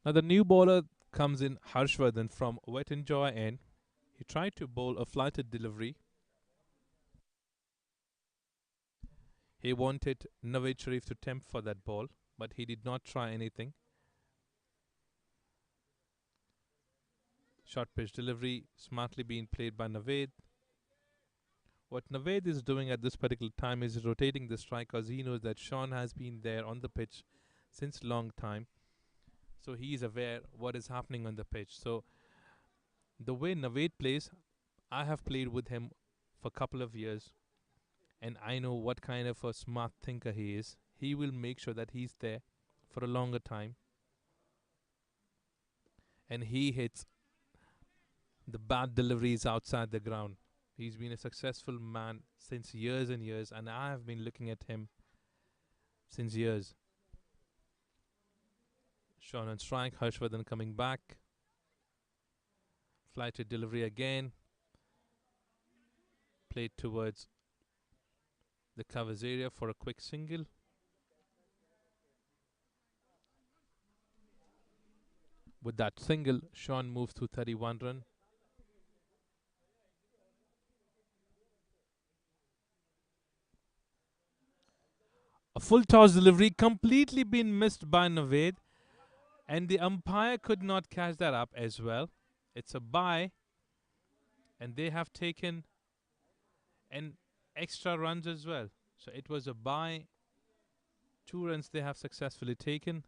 Now the new bowler comes in, Harshvardhan from Wet and Joy end. He tried to bowl a flighted delivery. He wanted Nawaz Sharif to tempt for that ball, but he did not try anything. Short pitch delivery smartly being played by Naved. What Naved is doing at this particular time is rotating the strike because he knows that Sean has been there on the pitch since long time. So he is aware what is happening on the pitch. So the way Naved plays, I have played with him for a couple of years and I know what kind of a smart thinker he is. He will make sure that he's there for a longer time and he hits the bad deliveries outside the ground. He's been a successful man since years and years, and I have been looking at him since years. Sean on strike, Harshvardhan coming back. Flighted delivery again. Played towards the covers area for a quick single. With that single, Sean moves to 31 run. A full toss delivery completely been missed by Naved, and the umpire could not catch that up as well. It's a bye, and they have taken an extra runs as well. So it was a bye. 2 runs they have successfully taken.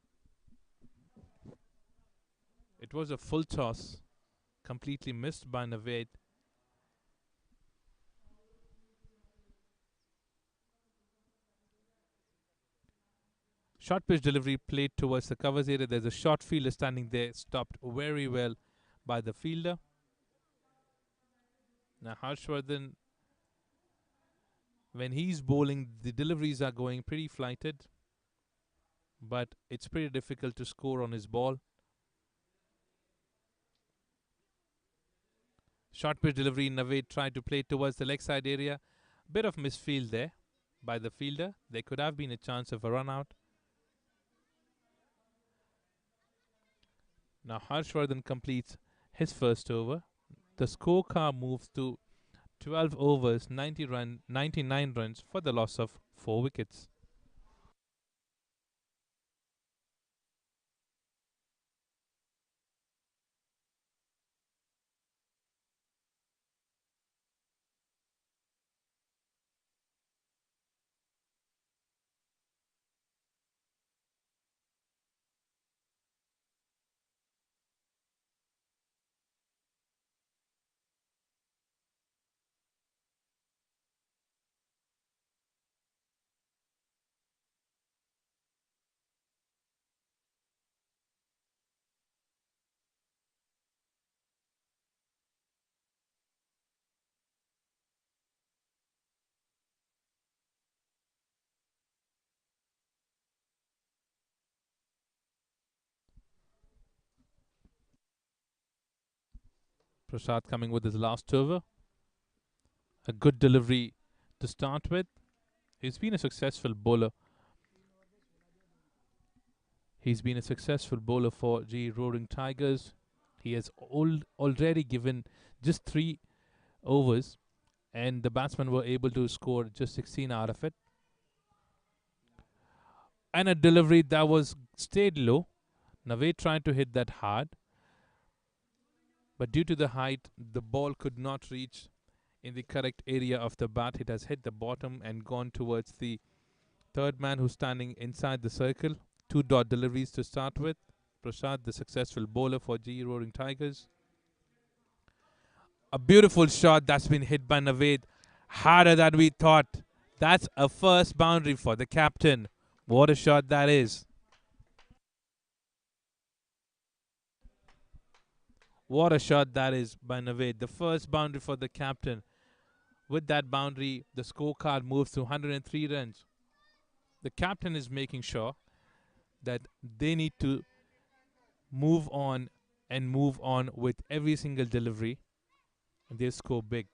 It was a full toss, completely missed by Naved. Short pitch delivery played towards the covers area. There's a short fielder standing there, stopped very well by the fielder. Now Harshvardhan, when he's bowling, the deliveries are going pretty flighted, but it's pretty difficult to score on his ball. Short pitch delivery, Naved tried to play towards the leg side area. Bit of misfield there by the fielder. There could have been a chance of a run out. Now Harshvardhan completes his first over. The scorecard moves to 12 overs, 99 runs for the loss of 4 wickets. Prasad coming with his last over. A good delivery to start with. He's been a successful bowler. He's been a successful bowler for G Roaring Tigers. He has already given just 3 overs, and the batsmen were able to score just 16 out of it. And a delivery that was stayed low. Naved tried to hit that hard, but due to the height, the ball could not reach in the correct area of the bat. It has hit the bottom and gone towards the third man who's standing inside the circle. 2 dot deliveries to start with. Prasad, the successful bowler for GE Roaring Tigers. A beautiful shot that's been hit by Naved. Harder than we thought. That's a first boundary for the captain. What a shot that is. What a shot that is by Naved. The first boundary for the captain. With that boundary, the scorecard moves to 103 runs. The captain is making sure that they need to move on and move on with every single delivery, and they score big.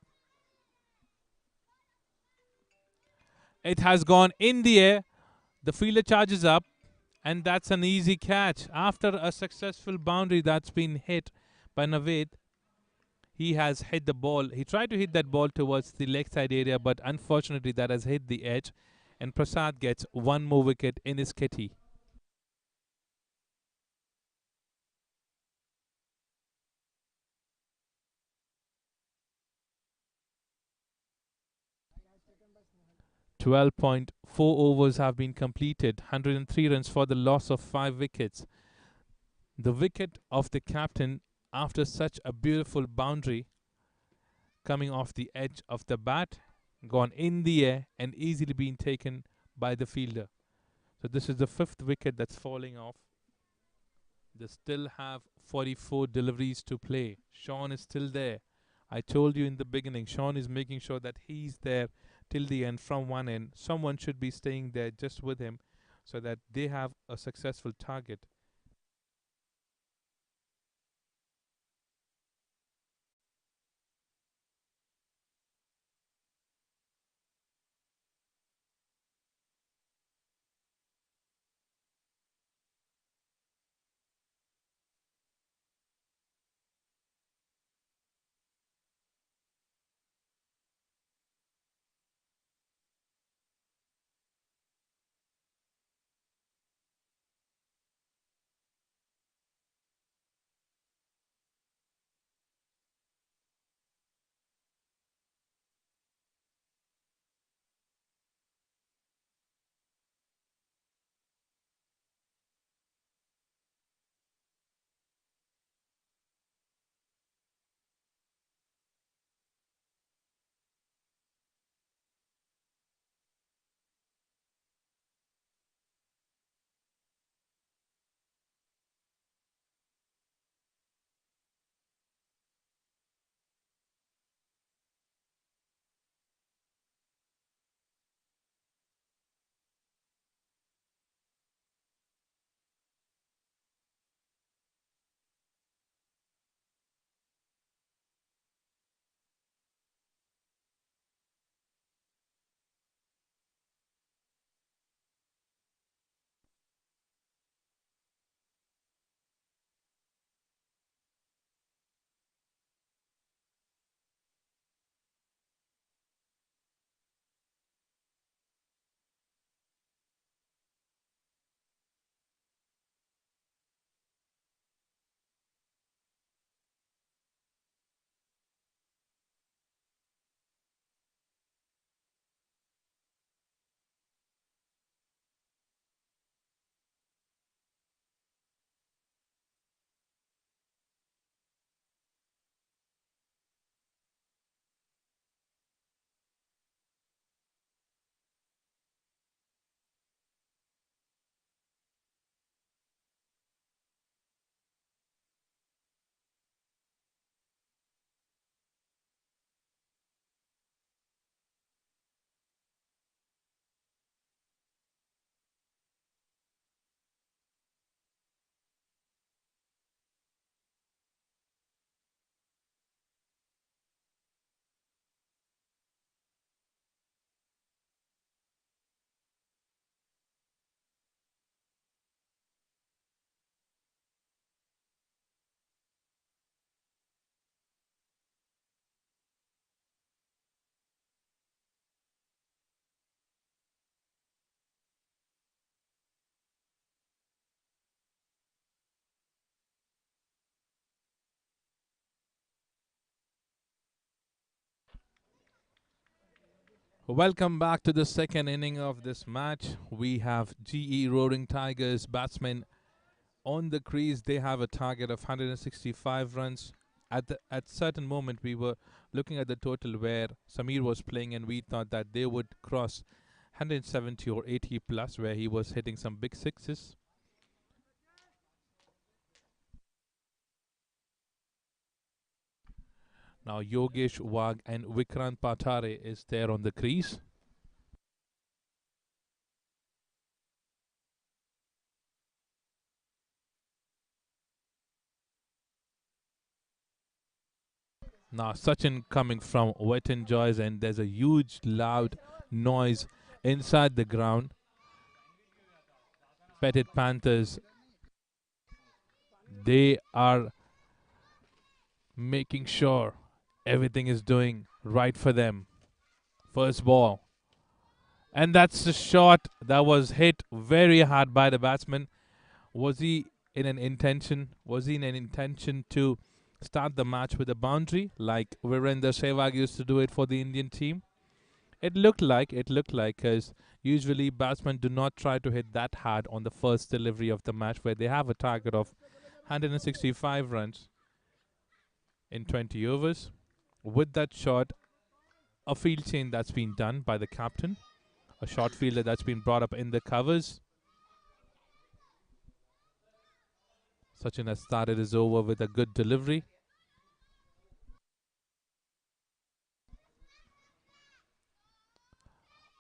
It has gone in the air. The fielder charges up, And that's an easy catch. After a successful boundary that's been hit by Naveed, he has hit the ball. He tried to hit that ball towards the leg side area, but unfortunately that has hit the edge. And Prasad gets one more wicket in his kitty. 12.4 overs have been completed, 103 runs for the loss of 5 wickets. The wicket of the captain after such a beautiful boundary coming off the edge of the bat, gone in the air and easily being taken by the fielder. So this is the fifth wicket that's falling off. They still have 44 deliveries to play. Sean is still there. I told you in the beginning, Sean is making sure that he's there till the end from one end. Someone should be staying there just with him so that they have a successful target. Welcome back to the second inning of this match. We have GE Roaring Tigers batsmen on the crease. They have a target of 165 runs. At certain moment, we were looking at the total where Samir was playing, and we thought that they would cross 170 or 80 plus, where he was hitting some big sixes. Now Yogesh Wagh and Vikrant Patare is there on the crease. Now Sachin coming from Wet and Joyce, and there's a huge loud noise inside the ground. Petit Panthers, they are making sure everything is doing right for them. First ball. And that's a shot that was hit very hard by the batsman. Was he in an intention? Was he in an intention to start the match with a boundary like Virender Sehwag used to do it for the Indian team? It looked like, because usually batsmen do not try to hit that hard on the first delivery of the match where they have a target of 165 runs in 20 overs. With that shot, a field change that's been done by the captain, a short fielder that's been brought up in the covers. Sachin has started his over with a good delivery.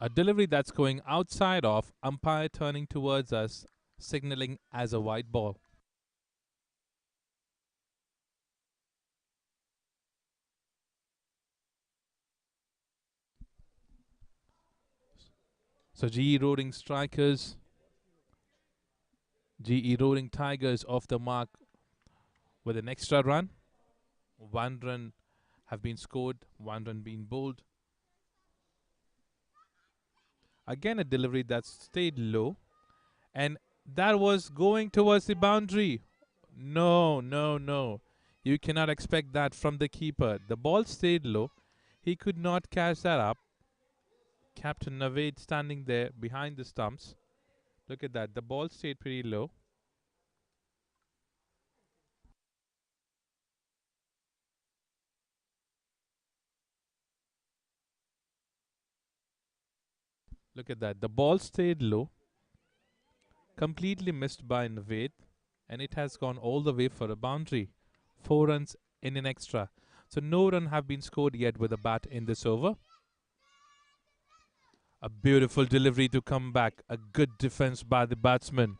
A delivery that's going outside of, umpire turning towards us, signaling as a white ball. So GE Roaring Tigers off the mark with an extra run. 1 run have been scored, 1 run being bowled. Again, a delivery that stayed low, and that was going towards the boundary. No, no, no. You cannot expect that from the keeper. The ball stayed low. He could not catch that up. Captain Naved standing there behind the stumps. Look at that. The ball stayed pretty low. Look at that. The ball stayed low. Completely missed by Naved. And it has gone all the way for a boundary. 4 runs in an extra. So no run have been scored yet with a bat in this over. A beautiful delivery to come back. A good defense by the batsman.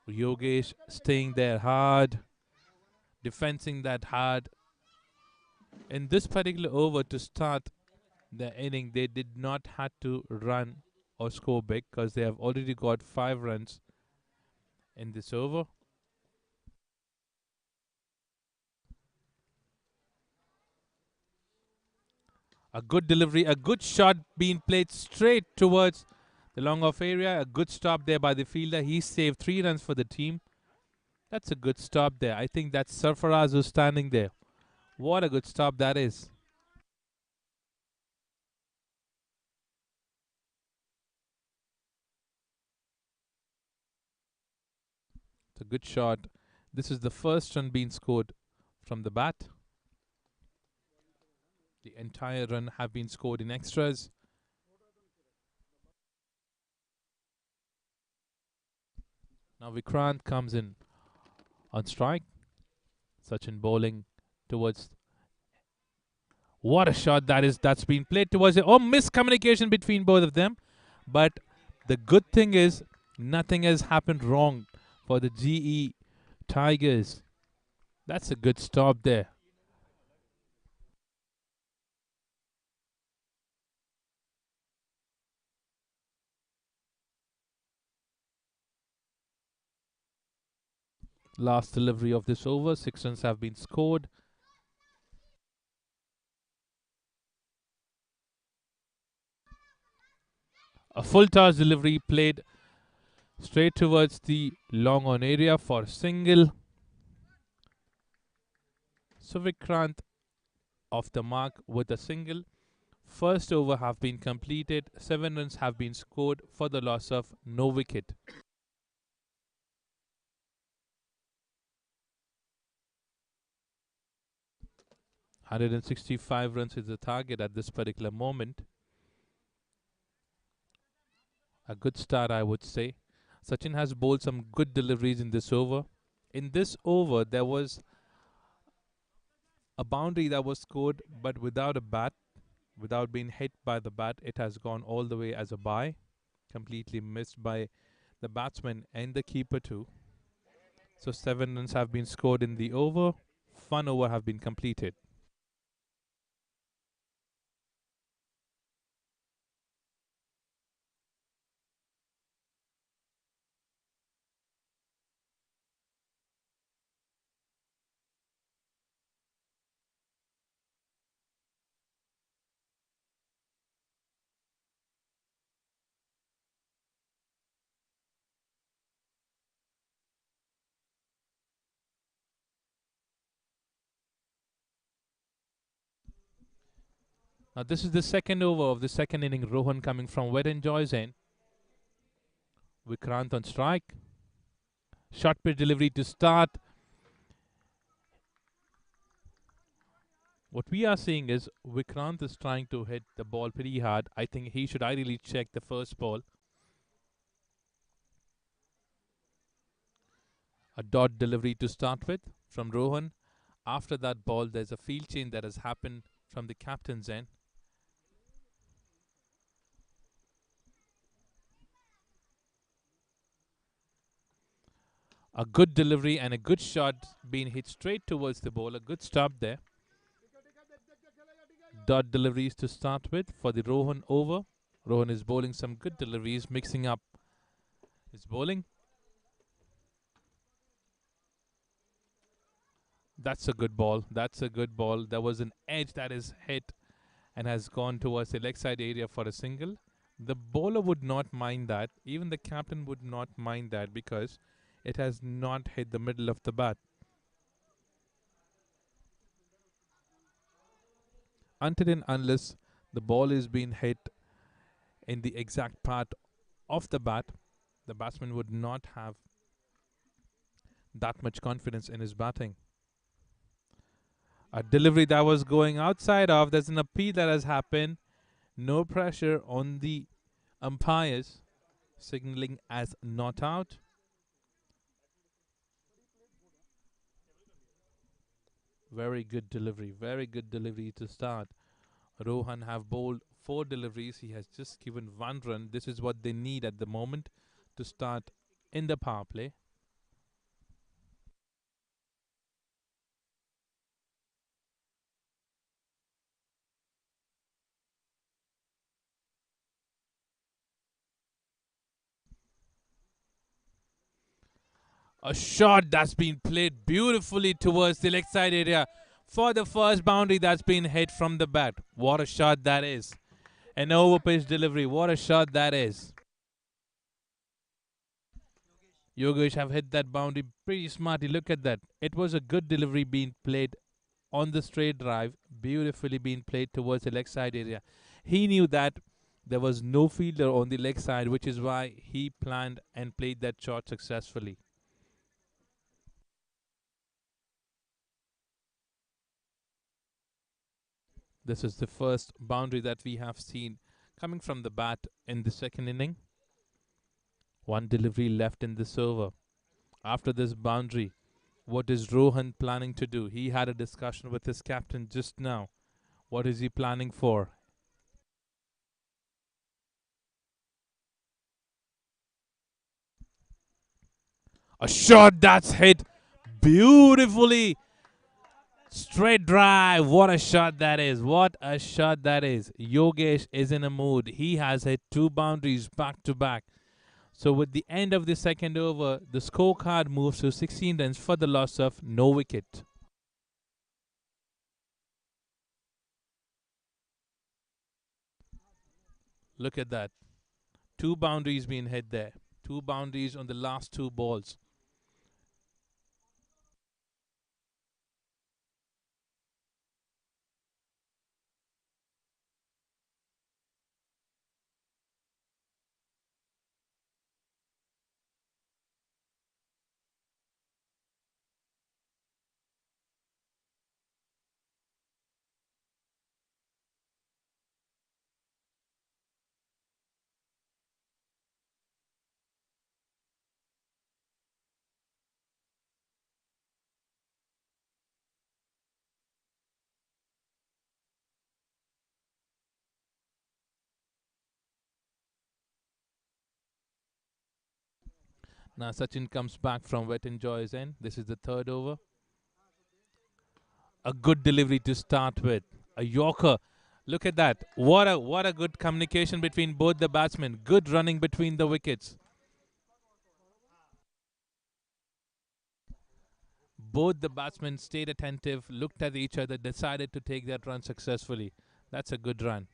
Yogesh staying there hard, defending that hard. In this particular over to start the inning, they did not have to run or score big because they have already got 5 runs in this over. A good delivery, a good shot being played straight towards the long off area. A good stop there by the fielder. He saved 3 runs for the team. That's a good stop there. I think that's Sarfaraz who's standing there. What a good stop that is. It's a good shot. This is the first run being scored from the bat. The entire run have been scored in extras. Now Vikrant comes in on strike. Sachin bowling towards. What a shot that is. That's been played towards it. Oh, miscommunication between both of them. But the good thing is nothing has happened wrong for the GE Tigers. That's a good stop there. Last delivery of this over. 6 runs have been scored. A full toss delivery played straight towards the long on area for single. So Vikrant off the mark with a single. First over have been completed. 7 runs have been scored for the loss of no wicket. ₹165 is the target at this particular moment. A good start, I would say. Sachin has bowled some good deliveries in this over. In this over, there was a boundary that was scored, but without a bat, without being hit by the bat. It has gone all the way as a bye. Completely missed by the batsman and the keeper too. So 7 runs have been scored in the over. Fun over have been completed. Now this is the second over of the second inning. Rohan coming from wet and Joy's end. Vikrant on strike. Short pitch delivery to start. What we are seeing is Vikrant is trying to hit the ball pretty hard. I think he should ideally check the first ball. A dot delivery to start with from Rohan. After that ball, there's a field change that has happened from the captain's end. A good delivery and a good shot being hit straight towards the ball. A good stop there. Dot deliveries to start with for the Rohan over. Rohan is bowling some good deliveries, mixing up his bowling. That's a good ball. That's a good ball. There was an edge that is hit and has gone towards the leg side area for a single. The bowler would not mind that. Even the captain would not mind that because it has not hit the middle of the bat. Until and unless the ball is being hit in the exact part of the bat, the batsman would not have that much confidence in his batting. A delivery that was going outside of, there's an appeal that has happened. No pressure on the umpires, signaling as not out. Very good delivery to start. Rohan have bowled 4 deliveries. He has just given 1 run. This is what they need at the moment to start in the power play. A shot that's been played beautifully towards the leg side area for the first boundary that's been hit from the bat. What a shot that is. An over pitch delivery. What a shot that is. Yogesh have hit that boundary pretty smartly. Look at that. It was a good delivery being played on the straight drive. Beautifully being played towards the leg side area. He knew that there was no fielder on the leg side, which is why he planned and played that shot successfully. This is the first boundary that we have seen coming from the bat in the second inning. 1 delivery left in this over. After this boundary, what is Rohan planning to do? He had a discussion with his captain just now. What is he planning for? A shot that's hit beautifully. Straight drive. What a shot that is. What a shot that is. Yogesh is in a mood. He has hit 2 boundaries back to back. So with the end of the second over, the scorecard moves to 16 runs for the loss of no wicket. Look at that. 2 boundaries being hit there. 2 boundaries on the last 2 balls. Now Sachin comes back from wet and Joy's end. This is the third over. A good delivery to start with. A Yorker. Look at that. What a good communication between both the batsmen. Good running between the wickets. Both the batsmen stayed attentive, looked at each other, decided to take that run successfully. That's a good run.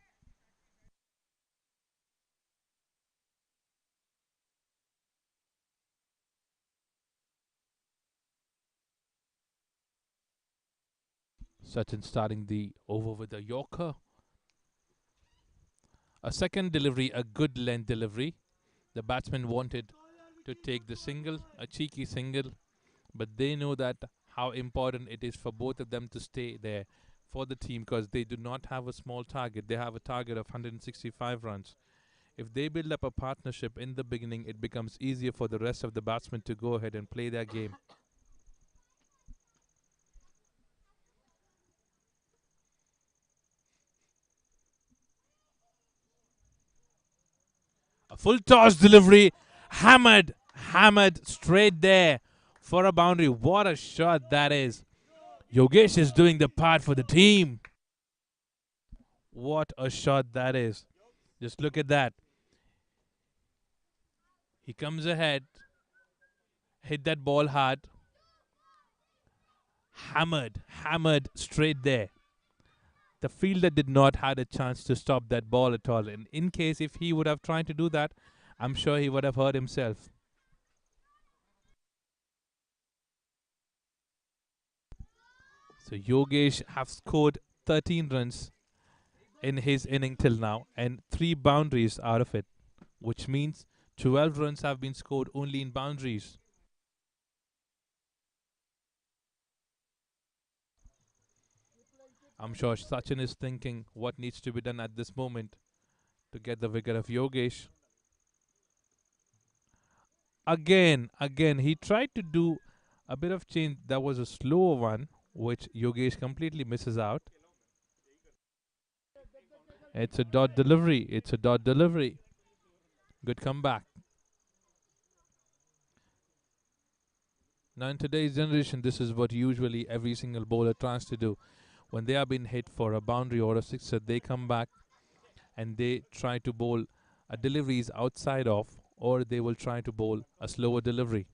Sachin starting the over with a Yorker. A second delivery, a good length delivery. The batsman wanted to take the single, a cheeky single, but they know that how important it is for both of them to stay there for the team because they do not have a small target. They have a target of 165 runs. If they build up a partnership in the beginning, it becomes easier for the rest of the batsmen to go ahead and play their game. A full toss delivery, hammered straight there for a boundary. What a shot that is. Yogesh is doing the part for the team. What a shot that is. Just look at that. He comes ahead, hit that ball hard, hammered straight there. The fielder did not had a chance to stop that ball at all. And in case if he would have tried to do that, I'm sure he would have hurt himself. So Yogesh have scored 13 runs in his inning till now and 3 boundaries out of it, which means 12 runs have been scored only in boundaries. I'm sure Sachin is thinking what needs to be done at this moment to get the wicket of Yogesh. Again, he tried to do a bit of change. That was a slower one, which Yogesh completely misses out. It's a dot delivery. It's a dot delivery. Good comeback. Now, in today's generation, this is what usually every single bowler tries to do. When they are being hit for a boundary or a sixer, they come back and they try to bowl a deliveries outside of, or they will try to bowl a slower delivery.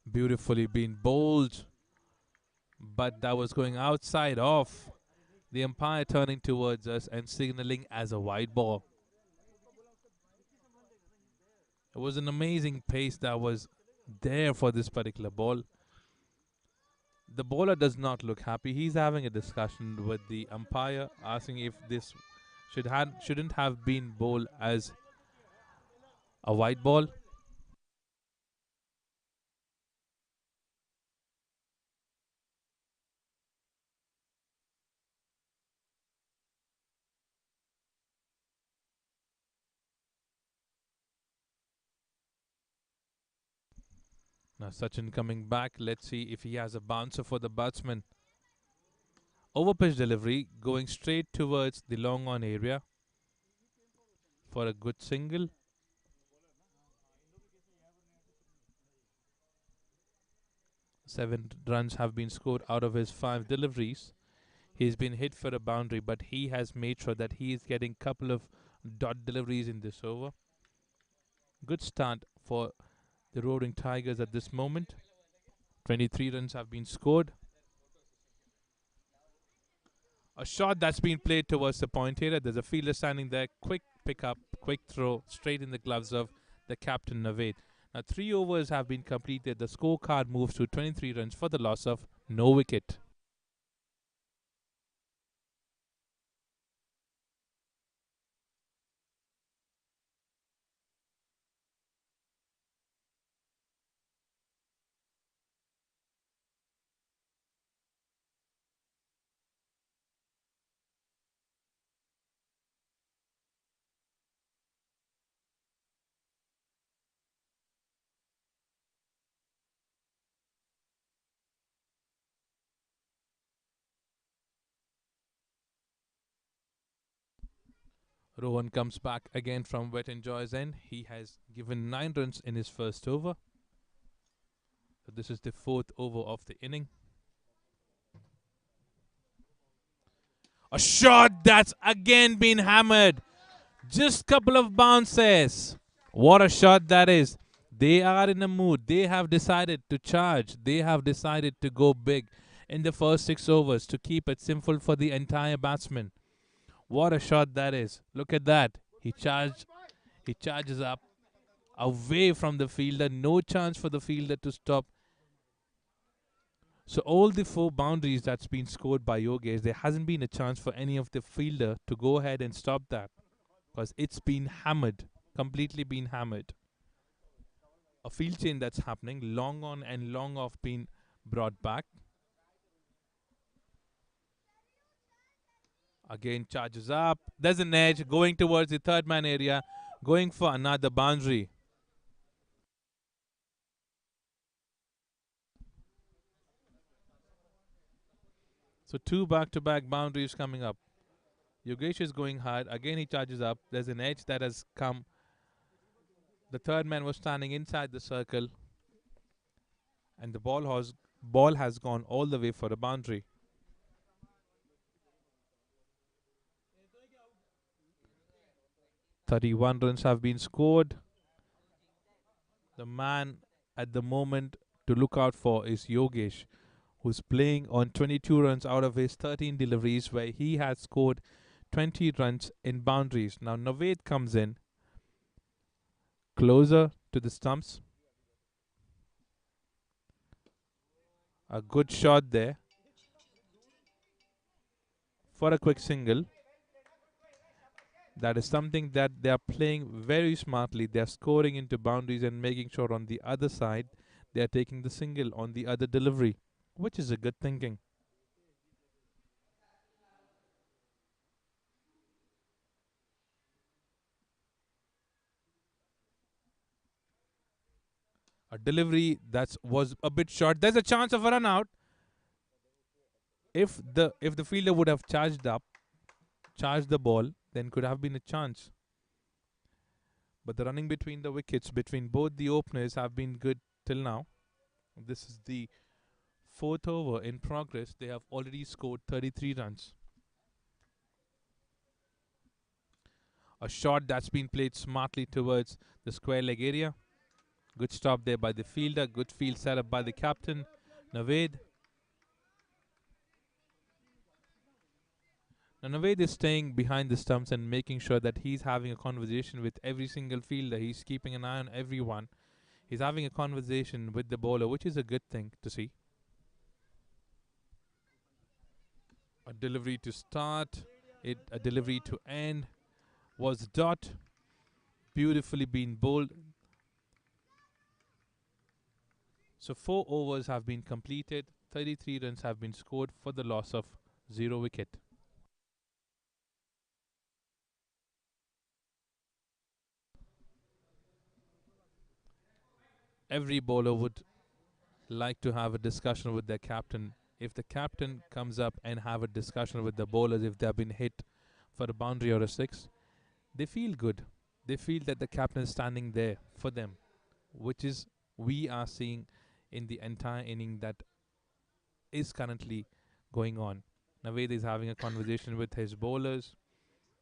Beautifully been bowled, but that was going outside off. The umpire turning towards us and signaling as a wide ball. It was an amazing pace that was there for this particular ball. The bowler does not look happy. He's having a discussion with the umpire, asking if this shouldn't have been bowled as a white ball. Now Sachin coming back. Let's see if he has a bouncer for the batsman. Over pitch delivery going straight towards the long on area for a good single. 7 runs have been scored out of his 5 deliveries. He's been hit for a boundary, but he has made sure that he is getting a couple of dot deliveries in this over. Good start for the Roaring Tigers at this moment. 23 runs have been scored. A shot that's been played towards the point area. There's a fielder standing there. Quick pick up, quick throw, straight in the gloves of the captain Naved. Now 3 overs have been completed. The scorecard moves to 23 runs for the loss of no wicket. Rohan comes back again from Wet and Joy's end. He has given 9 runs in his first over. So this is the 4th over of the inning. A shot that's again been hammered. Just couple of bounces. What a shot that is. They are in a mood. They have decided to charge. They have decided to go big in the first 6 overs to keep it simple for the entire batsman. What a shot that is. Look at that. He charges up away from the fielder. No chance for the fielder to stop. So all the four boundaries that's been scored by Yogesh, there hasn't been a chance for any of the fielder to go ahead and stop that because it's been hammered, completely been hammered. A field change that's happening, long on and long off being brought back. Again, charges up. There's an edge going towards the third man area, going for another boundary. So two back-to-back boundaries coming up. Yogesh is going hard. Again, he charges up. There's an edge that has come. The third man was standing inside the circle, and the ball has gone all the way for a boundary. 31 runs have been scored. The man at the moment to look out for is Yogesh, who's playing on 22 runs out of his 13 deliveries, where he has scored 20 runs in boundaries. Now Naved comes in closer to the stumps. A good shot there for a quick single. That is something that they are playing very smartly. They are scoring into boundaries and making sure on the other side they are taking the single on the other delivery, which is a good thinking. A delivery that was a bit short. There's a chance of a run out. If the fielder would have charged the ball, then could have been a chance. But the running between the wickets between both the openers have been good till now. This is the fourth over in progress. They have already scored 33 runs. A shot that's been played smartly towards the square leg area. Good stop there by the fielder. Good field set up by the captain, Naved. Now Naved is staying behind the stumps and making sure that he's having a conversation with every single fielder. He's keeping an eye on everyone. He's having a conversation with the bowler, which is a good thing to see. A delivery to start, a delivery to end was dot. Beautifully been bowled. So 4 overs have been completed. 33 runs have been scored for the loss of 0 wicket. Every bowler would like to have a discussion with their captain. If the captain comes up and have a discussion with the bowlers, if they have been hit for a boundary or a six, they feel good. They feel that the captain is standing there for them, which is we are seeing in the entire inning that is currently going on. Naved is having a conversation with his bowlers,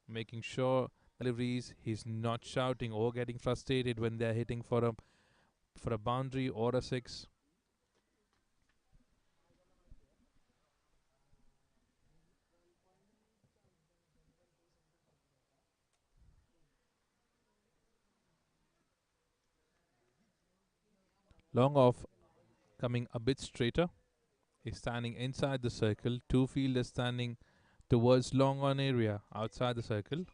making sure deliveries he's not shouting or getting frustrated when they're hitting for a boundary or a six. Long off coming a bit straighter. He's standing inside the circle. Two fielders standing towards long on area outside the circle.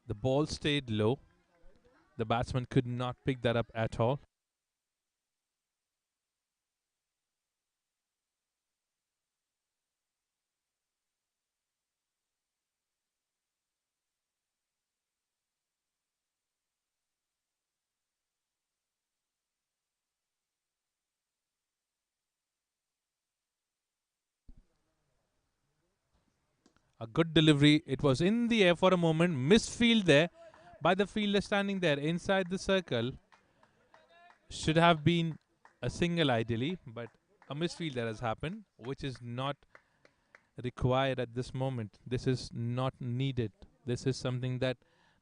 The ball stayed low. The batsman could not pick that up at all. A good delivery. It was in the air for a moment. Misfield there by the fielder standing there inside the circle. Should have been a single ideally, but a misfield that has happened, which is not required at this moment. This is not needed. This is something that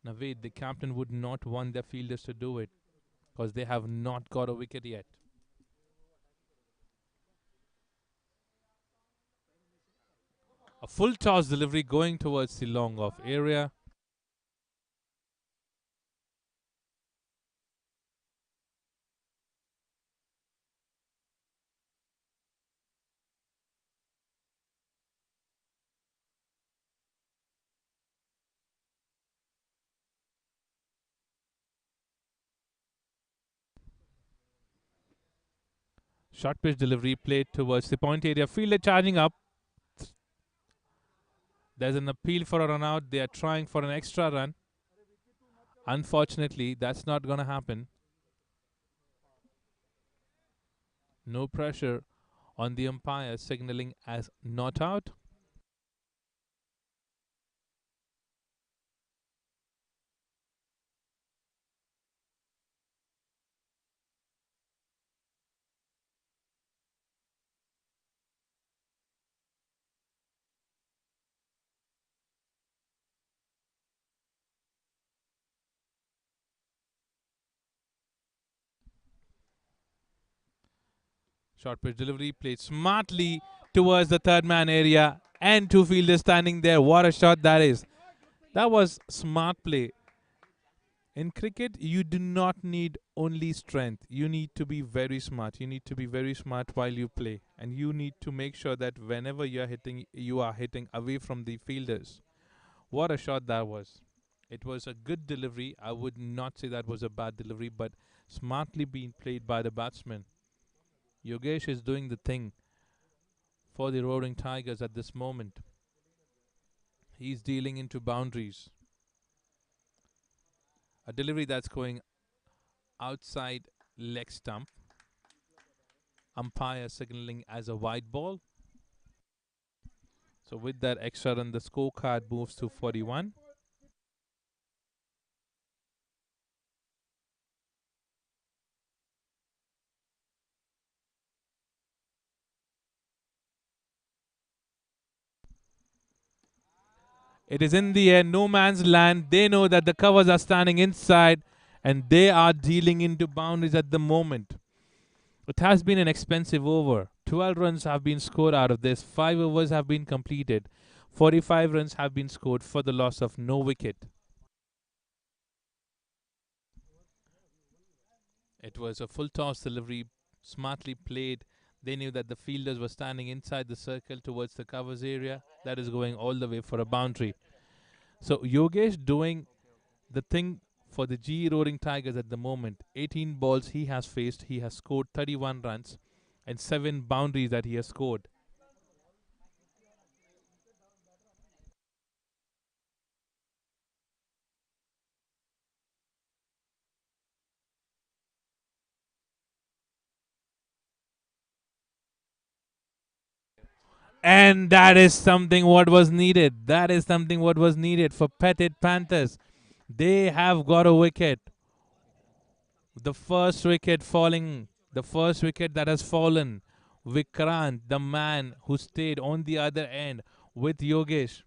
Naveed, the captain, would not want their fielders to do it because they have not got a wicket yet. A full toss delivery going towards the long off area. Short pitch delivery played towards the point area. Fielder charging up. There's an appeal for a run out. They are trying for an extra run. Unfortunately, that's not going to happen. No pressure on the umpire, signaling as not out. Short pitch delivery played smartly towards the third man area, and two fielders standing there. What a shot that is! That was smart play. In cricket, you do not need only strength. You need to be very smart. You need to be very smart while you play. And you need to make sure that whenever you are hitting away from the fielders. What a shot that was. It was a good delivery. I would not say that was a bad delivery, but smartly being played by the batsman. Yogesh is doing the thing for the Roaring Tigers at this moment. He's dealing into boundaries. A delivery that's going outside leg stump. Umpire signaling as a wide ball. So with that extra run, the scorecard moves to 41. It is in the air, no man's land. They know that the covers are standing inside and they are dealing into boundaries at the moment. It has been an expensive over. 12 runs have been scored out of this. 5 overs have been completed. 45 runs have been scored for the loss of no wicket. It was a full toss delivery, smartly played. They knew that the fielders were standing inside the circle towards the covers area. That is going all the way for a boundary. So Yogesh doing the thing for the GE Roaring Tigers at the moment. 18 balls he has faced. He has scored 31 runs and 7 boundaries that he has scored. And that is something what was needed. That is something what was needed for Petit Panthers. They have got a wicket. The first wicket falling, the first wicket that has fallen. Vikrant, the man who stayed on the other end with Yogesh.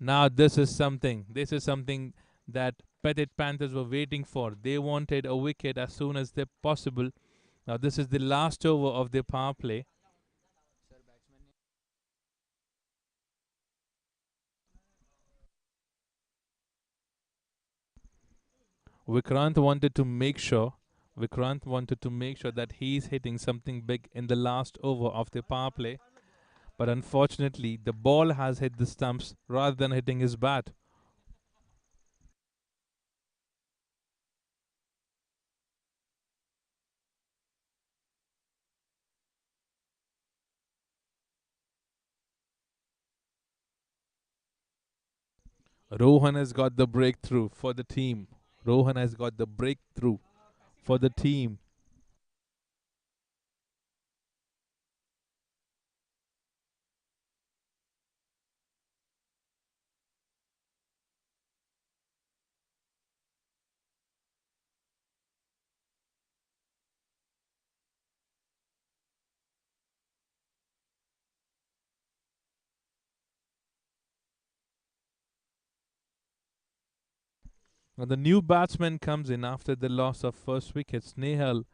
Now this is something. This is something that Petit Panthers were waiting for. They wanted a wicket as soon as they possible. Now this is the last over of their power play. Vikrant wanted to make sure Vikrant wanted to make sure that he's hitting something big in the last over of the power play. But unfortunately, the ball has hit the stumps rather than hitting his bat. Rohan has got the breakthrough for the team. Rohan has got the breakthrough for the team. Now the new batsman comes in after the loss of first wicket. Snehal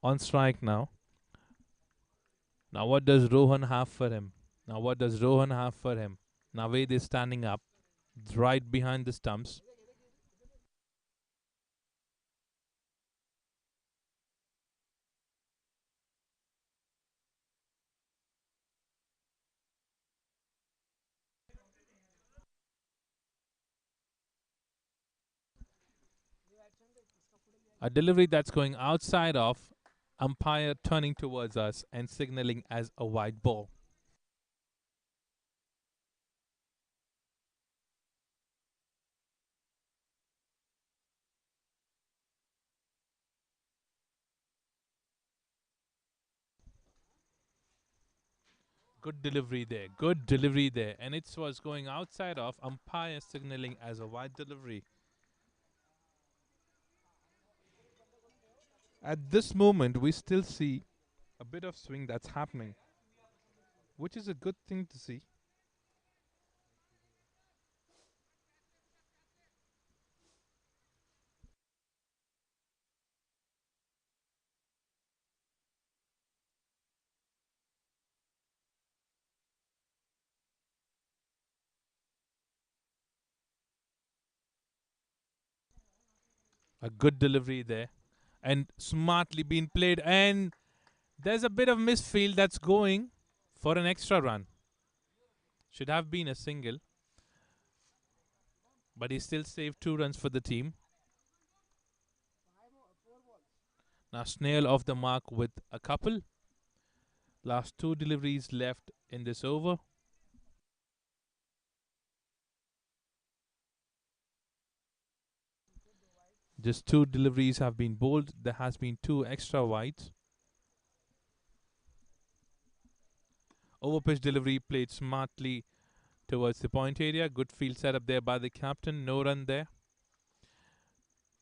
on strike now. Now what does Rohan have for him? Now what does Rohan have for him? Naved is standing up, right behind the stumps. A delivery that's going outside of, umpire turning towards us and signaling as a white ball. Good delivery there. Good delivery there. And it was going outside of, umpire signaling as a wide delivery. At this moment, we still see a bit of swing that's happening, which is a good thing to see. A good delivery there. And smartly being played. And there's a bit of misfield that's going for an extra run. Should have been a single, but he still saved 2 runs for the team. Now Snail off the mark with a couple. Last 2 deliveries left in this over. Just 2 deliveries have been bowled. There has been 2 extra wides. Overpitch delivery played smartly towards the point area. Good field setup there by the captain. No run there.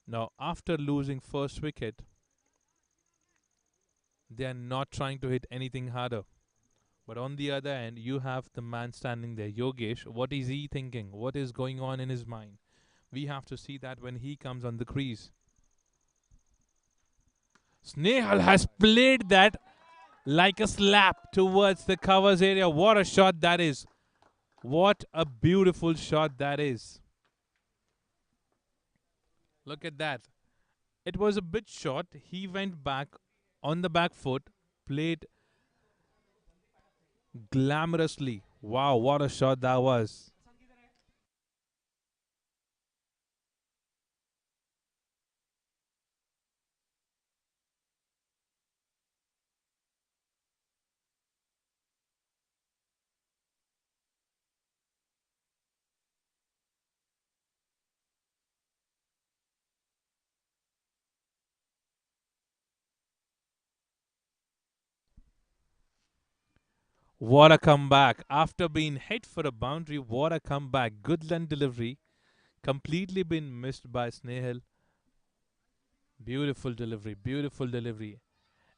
Now, after losing first wicket, they are not trying to hit anything harder. But on the other end, you have the man standing there, Yogesh. What is he thinking? What is going on in his mind? We have to see that when he comes on the crease. Snehal has played that like a slap towards the covers area. What a shot that is. What a beautiful shot that is. Look at that. It was a bit short. He went back on the back foot, played glamorously. Wow, what a shot that was. What a comeback. After being hit for a boundary, what a comeback. Good land delivery. Completely been missed by Snehal. Beautiful delivery, beautiful delivery.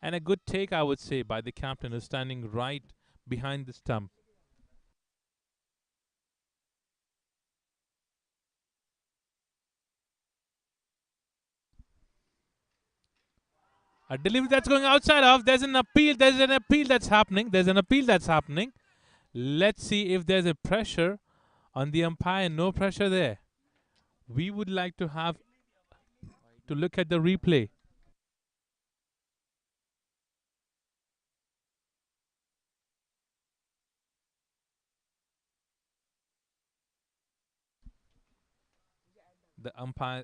And a good take, I would say, by the captain who's standing right behind the stump. A delivery that's going outside of. There's an appeal. There's an appeal that's happening. There's an appeal that's happening. Let's see if there's a pressure on the umpire. No pressure there. We would like to have to look at the replay. The umpire.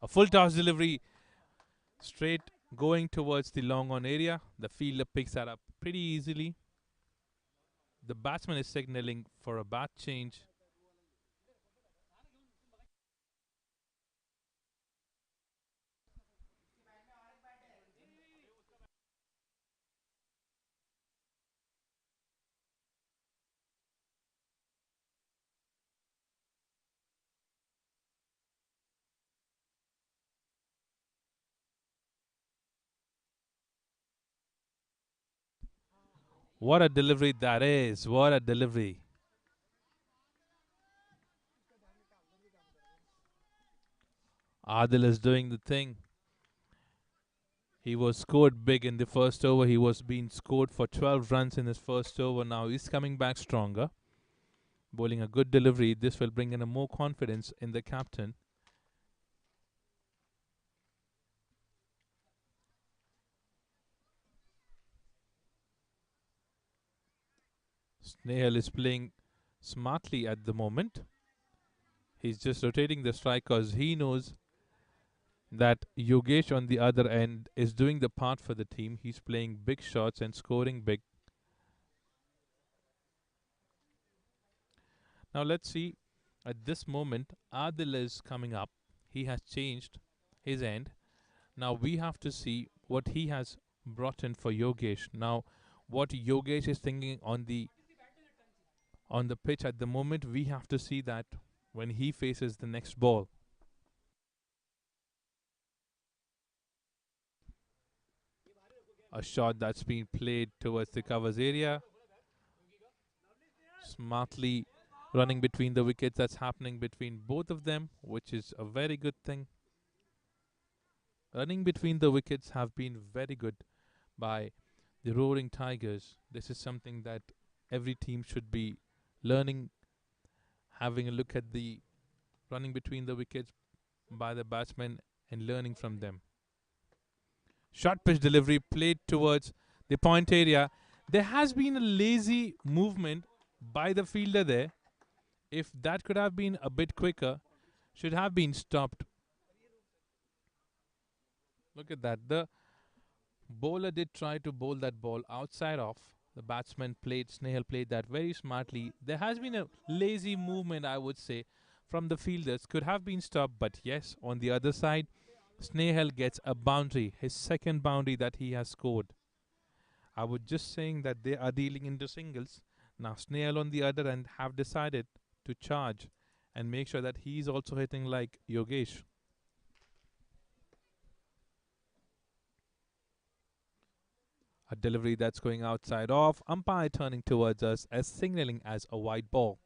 A full toss delivery straight going towards the long on area. The fielder picks that up pretty easily. The batsman is signaling for a bat change. What a delivery that is. What a delivery. Adil is doing the thing. He was scored big in the first over. He was being scored for 12 runs in his first over. Now he's coming back stronger, bowling a good delivery. This will bring in a more confidence in the captain. Snehal is playing smartly at the moment. He's just rotating the strike because he knows that Yogesh on the other end is doing the part for the team. He's playing big shots and scoring big. Now let's see. At this moment, Adil is coming up. He has changed his end. Now we have to see what he has brought in for Yogesh. Now, what Yogesh is thinking on the pitch at the moment, we have to see that when he faces the next ball. A shot that's been played towards the covers area, smartly running between the wickets. That's happening between both of them, which is a very good thing. Running between the wickets have been very good by the Roaring Tigers. This is something that every team should be learning, having a look at the running between the wickets by the batsmen and learning from them. Short pitch delivery played towards the point area. There has been a lazy movement by the fielder there. If that could have been a bit quicker, should have been stopped. Look at that. The bowler did try to bowl that ball outside off. The batsman Snehal played that very smartly. There has been a lazy movement, I would say, from the fielders. Could have been stopped, but yes, on the other side, Snehal gets a boundary, his second boundary that he has scored. I was just saying that they are dealing into singles. Now Snehal on the other end have decided to charge and make sure that he's also hitting like Yogesh. A delivery that's going outside off. Umpire turning towards us as signaling as a white ball.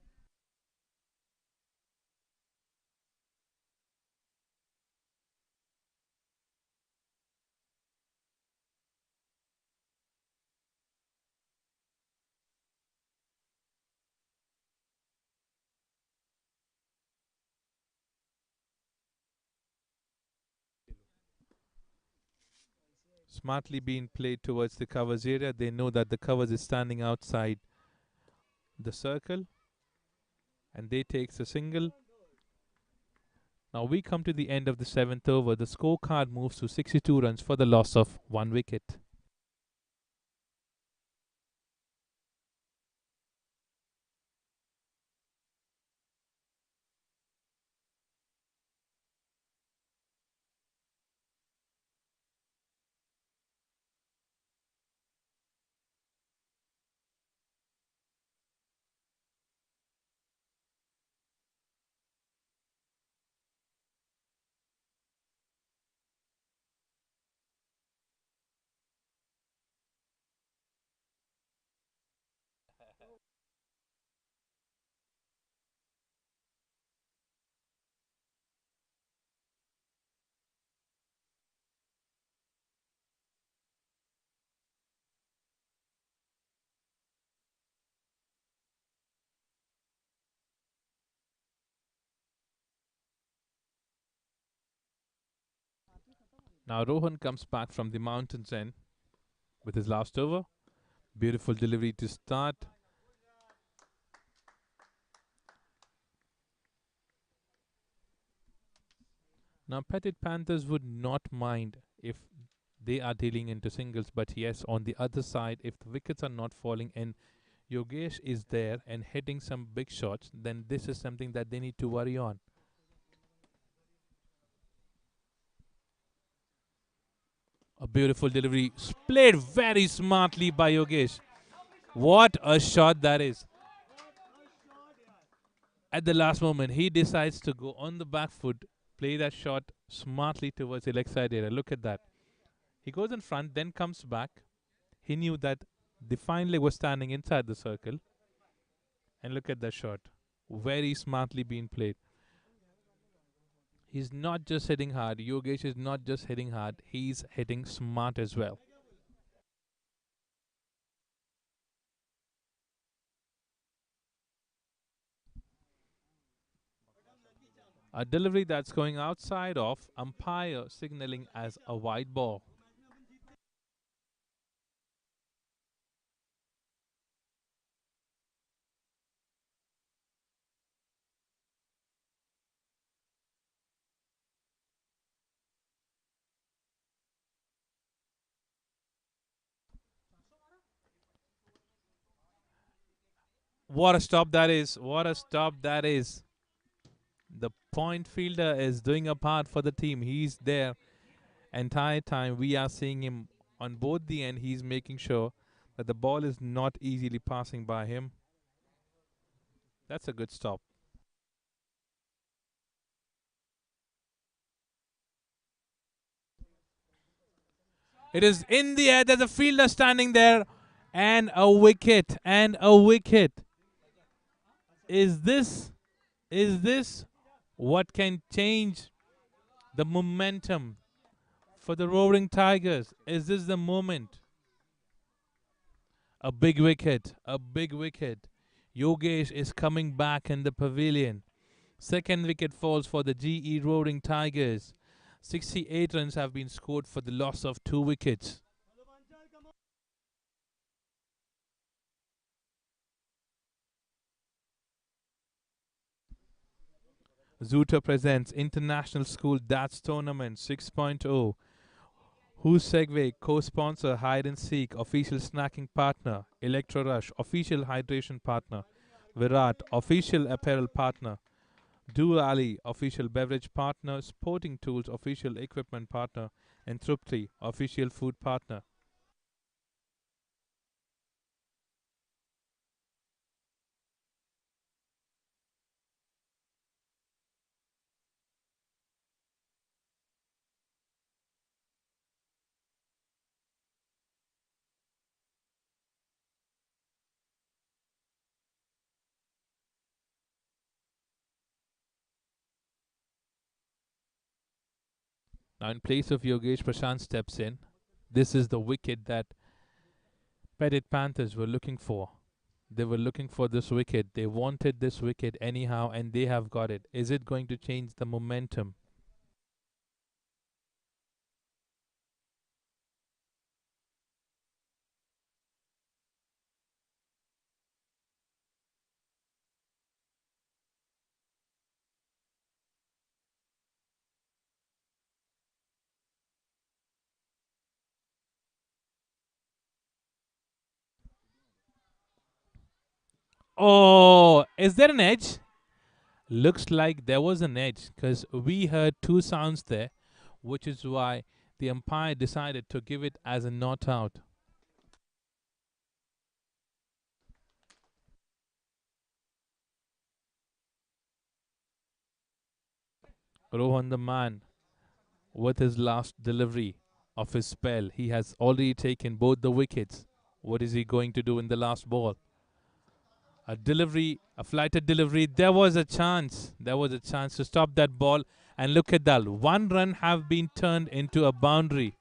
Smartly being played towards the covers area. They know that the covers is standing outside the circle and they takes a single. Now we come to the end of the seventh over. The scorecard moves to 62 runs for the loss of one wicket. Now Rohan comes back from the mountains end with his last over. Beautiful delivery to start. Now Petit Panthers would not mind if they are dealing into singles, but yes, on the other side, if the wickets are not falling and Yogesh is there and hitting some big shots, then this is something that they need to worry on. A beautiful delivery, played very smartly by Yogesh. What a shot that is. At the last moment, he decides to go on the back foot, play that shot smartly towards the leg side area. Look at that. He goes in front, then comes back. He knew that The fine leg was standing inside the circle, and look at that shot. Very smartly being played. He's not just hitting hard. Yogesh is not just hitting hard. He's hitting smart as well. A delivery that's going outside of umpire signaling as a wide ball. What a stop that is. What a stop that is. The point fielder is doing a part for the team. He's there entire time. We are seeing him on both the end. He's making sure that the ball is not easily passing by him. That's a good stop. It is in the air. There's a fielder standing there, and a wicket. And a wicket. Is this is this what can change the momentum for the Roaring Tigers? Is this the moment? A big wicket. A big wicket. Yogesh is coming back in the pavilion. Second wicket falls for the GE Roaring Tigers. 68 runs have been scored for the loss of 2 wickets. Zoota presents International School Darts Tournament 6.0. Whose Segway, co-sponsor Hide and Seek, official snacking partner, Electro Rush, official hydration partner, Virat, official apparel partner, Do Ali, official beverage partner, Sporting Tools, official equipment partner, and Trupti, official food partner. Now, in place of Yogesh, Prashant steps in. This is the wicket that Petit Panthers were looking for. They were looking for this wicket. They wanted this wicket anyhow, and they have got it. Is it going to change the momentum? Oh, is there an edge? Looks like there was an edge because we heard two sounds there, which is why the umpire decided to give it as a not out. Rohan the man with his last delivery of his spell. He has already taken both the wickets. What is he going to do in the last ball? A delivery, a flighted delivery. There was a chance. There was a chance to stop that ball. And look at that. 1 run have been turned into a boundary.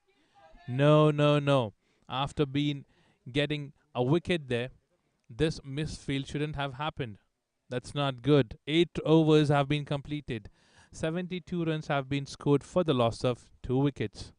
No, no, no. After being getting a wicket there, this misfield shouldn't have happened. That's not good. 8 overs have been completed. 72 runs have been scored for the loss of 2 wickets.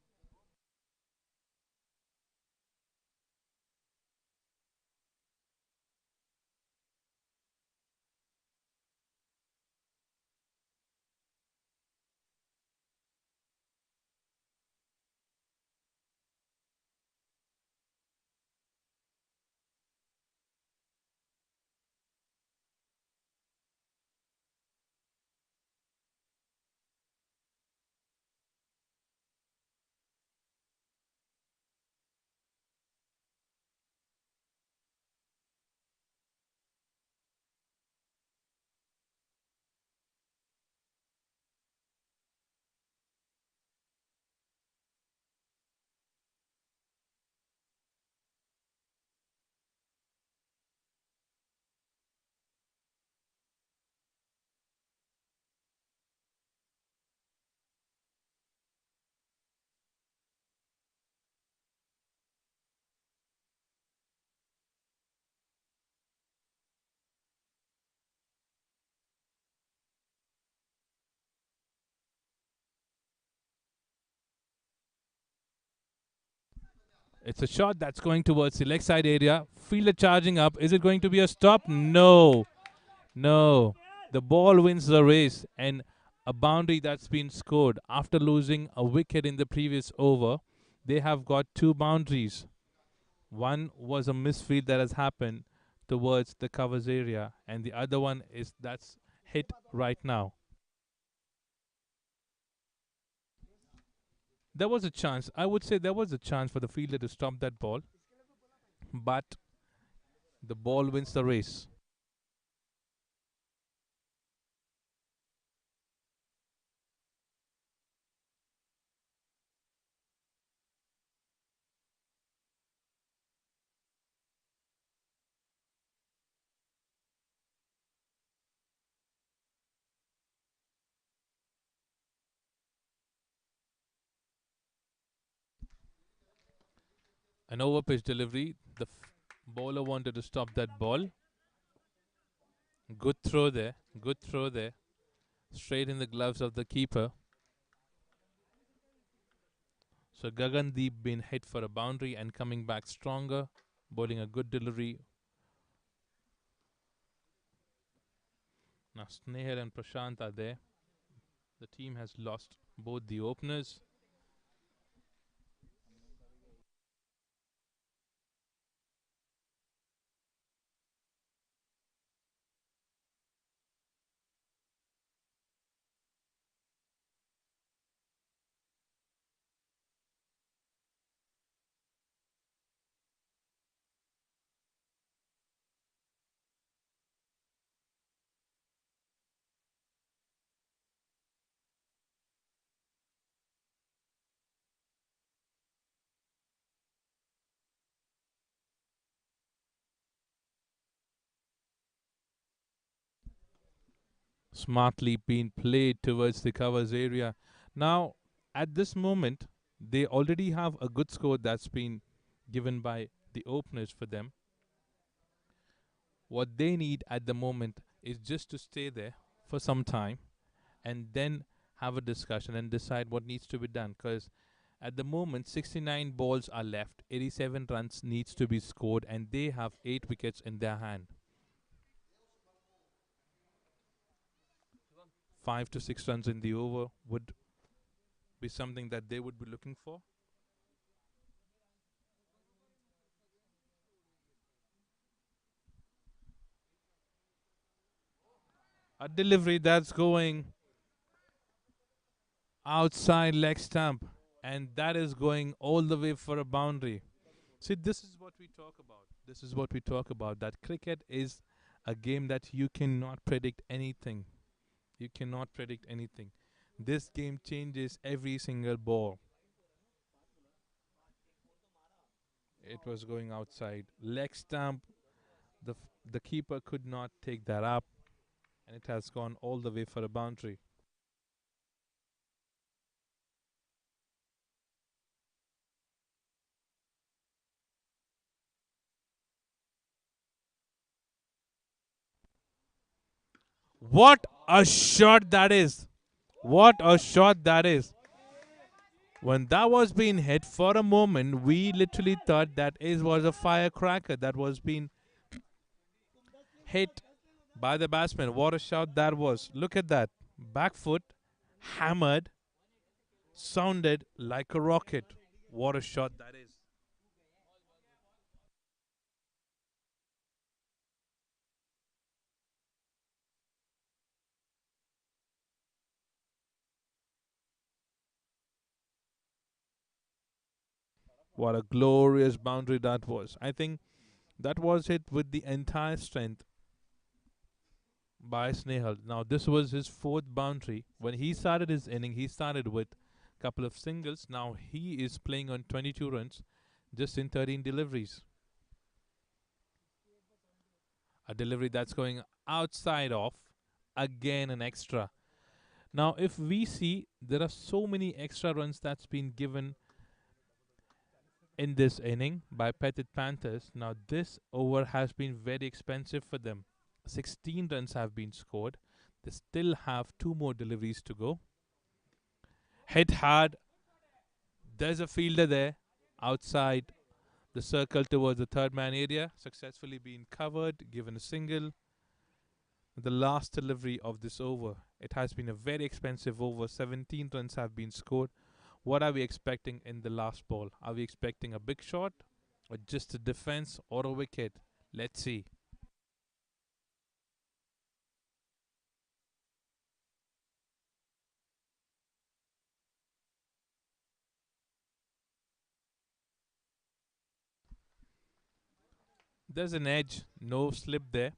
It's a shot that's going towards the leg side area. Fielder charging up. Is it going to be a stop? No. No. The ball wins the race, and a boundary that's been scored after losing a wicket in the previous over. They have got two boundaries. One was a misfield that has happened towards the covers area, and the other one is that's hit right now. There was a chance. I would say there was a chance for the fielder to stop that ball, but the ball wins the race. An over pitch delivery. The bowler wanted to stop that ball. Good throw there. Good throw there. Straight in the gloves of the keeper. So Gagandeep been hit for a boundary and coming back stronger, bowling a good delivery. Now Snehal and Prashant are there. The team has lost both the openers. Smartly being played towards the covers area. Now, at this moment, they already have a good score that's been given by the openers for them. What they need at the moment is just to stay there for some time and then have a discussion and decide what needs to be done. Because at the moment, 69 balls are left, 87 runs needs to be scored, and they have 8 wickets in their hand. 5 to 6 runs in the over would be something that they would be looking for. A delivery that's going outside leg stump, and that is going all the way for a boundary. See, this is what we talk about. This is what we talk about. That cricket is a game that you cannot predict anything. You cannot predict anything. This game changes every single ball. It was going outside leg stump. The keeper could not take that up, and it has gone all the way for a boundary. What a shot that is! What a shot that is! When that was being hit for a moment, we literally thought that it was a firecracker that was being hit by the batsman. What a shot that was. Look at that. Back foot, hammered, sounded like a rocket. What a shot that is. What a glorious boundary that was. I think that was hit with the entire strength by Snehal. Now, this was his fourth boundary. When he started his inning, he started with a couple of singles. Now, he is playing on 22 runs just in 13 deliveries. A delivery that's going outside off. Again, an extra. Now, if we see there are so many extra runs that's been given in this inning by Petit Panthers. Now, this over has been very expensive for them. 16 runs have been scored. They still have two more deliveries to go. Hit hard. There's a fielder there outside The circle towards the third man area successfully being covered, given a single. The last delivery of this over. It has been a very expensive over. 17 runs have been scored. What are we expecting in the last ball? Are we expecting a big shot, or just a defense, or a wicket? Let's see. There's an edge, no slip there.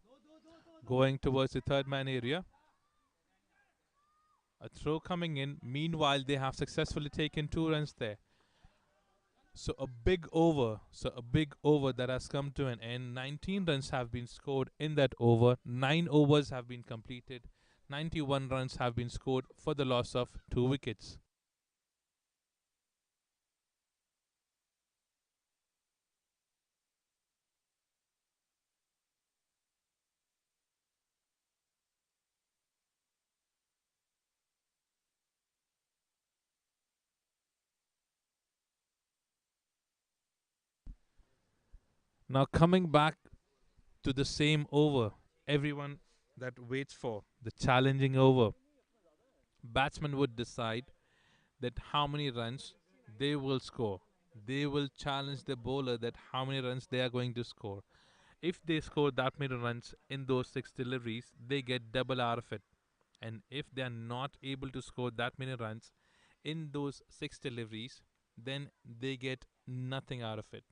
Going towards the third man area. A throw coming in. Meanwhile, they have successfully taken 2 runs there. So a big over. So a big over that has come to an end. 19 runs have been scored in that over. 9 overs have been completed. 91 runs have been scored for the loss of 2 wickets. Now coming back to the same over, everyone that waits for the challenging over, batsman would decide that how many runs they will score. They will challenge the bowler that how many runs they are going to score. If they score that many runs in those 6 deliveries, they get double out of it. And if they are not able to score that many runs in those 6 deliveries, then they get nothing out of it.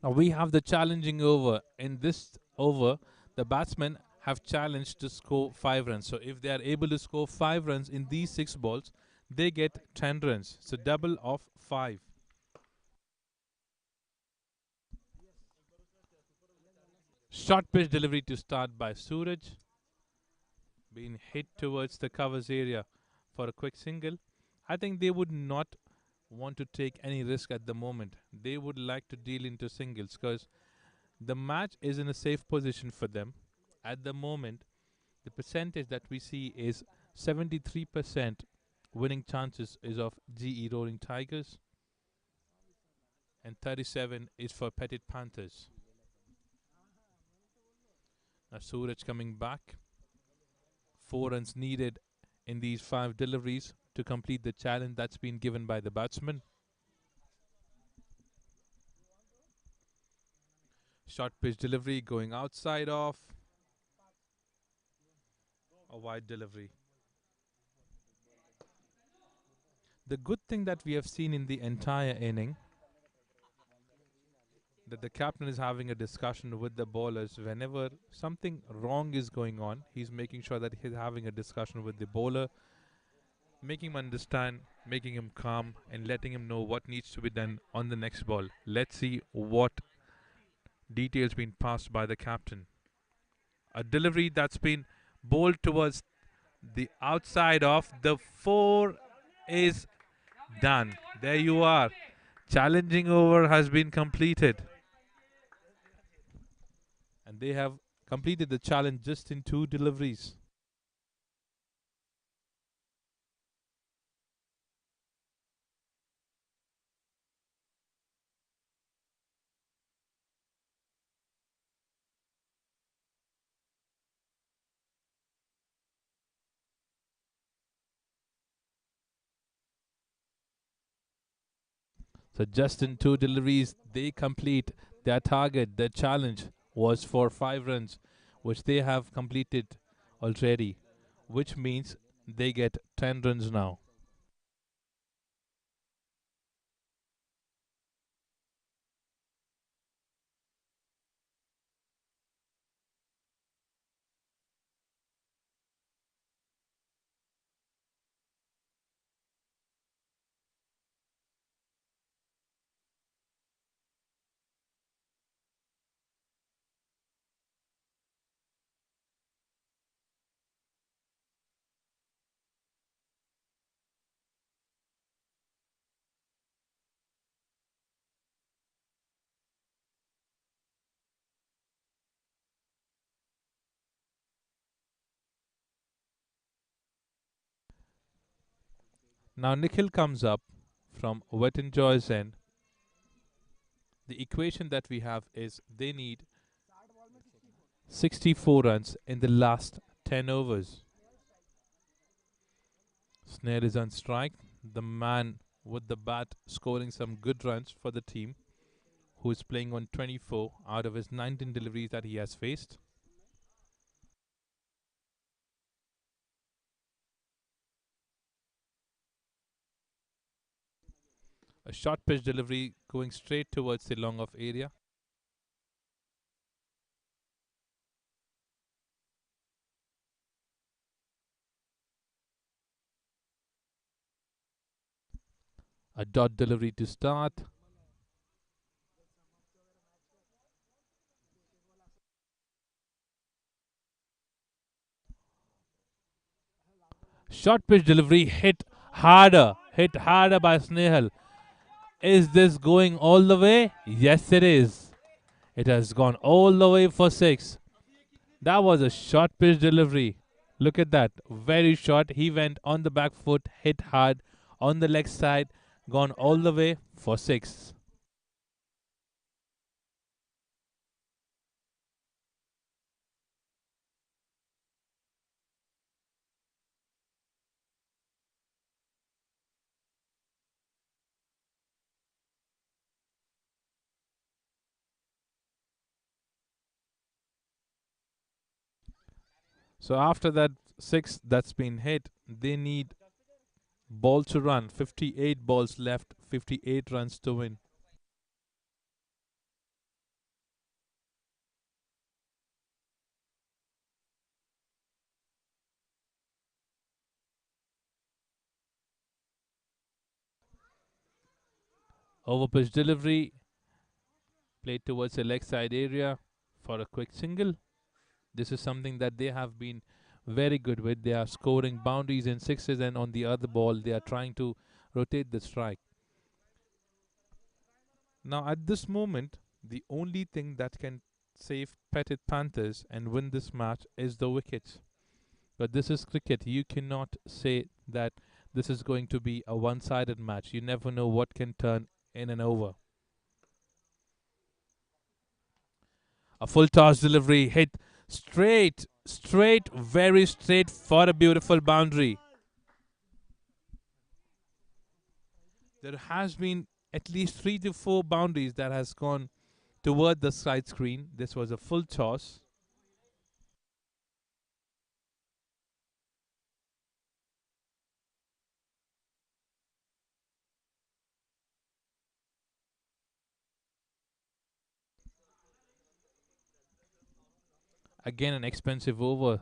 Now we have the challenging over. In this over, the batsmen have challenged to score 5 runs. So if they are able to score 5 runs in these 6 balls, they get 10 runs. So double of 5. Short pitch delivery to start by Suraj, being hit towards the covers area for a quick single. I think they would not want to take any risk at the moment. They would like to deal into singles because the match is in a safe position for them. At the moment, the percentage that we see is 73% winning chances is of GE Rolling Tigers and 37 is for Petit Panthers. Now Suraj coming back. 4 runs needed in these 5 deliveries to complete the challenge that's been given by the batsman. Short pitch delivery going outside off. A wide delivery. The good thing that we have seen in the entire inning that the captain is having a discussion with the bowlers whenever something wrong is going on. He's making sure that he's having a discussion with the bowler, making him understand, making him calm, and letting him know what needs to be done on the next ball. Let's see what details been passed by the captain. A delivery that's been bowled towards the outside of the 4 is done. There you are. Challenging over has been completed. And they have completed the challenge just in 2 deliveries. So just in 2 deliveries, they complete their target. Their challenge was for 5 runs, which they have completed already, which means they get 10 runs now. Now Nikhil comes up from Wet and Joy's end. The equation that we have is they need 64 runs in the last 10 overs. Snare is on strike. The man with the bat scoring some good runs for the team, who is playing on 24 out of his 19 deliveries that he has faced. A short pitch delivery going straight towards the long off area. A dot delivery to start. Short pitch delivery hit harder by Snehal. Is this going all the way? Yes, it is. It has gone all the way for 6. That was a short pitch delivery. Look at that. Very short. He went on the back foot, hit hard on the leg side, gone all the way for 6. So after that 6 that's been hit, they need ball to run. 58 balls left, 58 runs to win. Over pitch delivery played towards the leg side area for a quick single. This is something that they have been very good with. They are scoring boundaries and sixes, and on the other ball, they are trying to rotate the strike. Now, at this moment, the only thing that can save Petit Panthers and win this match is the wickets. But this is cricket. You cannot say that this is going to be a one sided match. You never know what can turn in and over. A full toss delivery hit straight, very straight for a beautiful boundary. There has been at least 3 to 4 boundaries that has gone toward the side screen. This was a full toss. Again, an expensive over.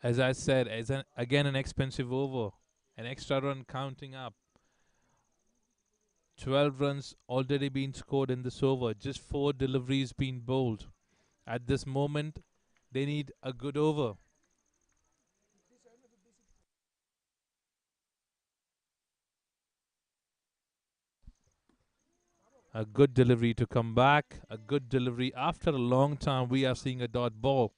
As I said, again an expensive over. An extra run counting up. 12 runs already been scored in this over. Just 4 deliveries been bowled. At this moment, they need a good over. A good delivery to come back. A good delivery. After a long time, we are seeing a dot ball.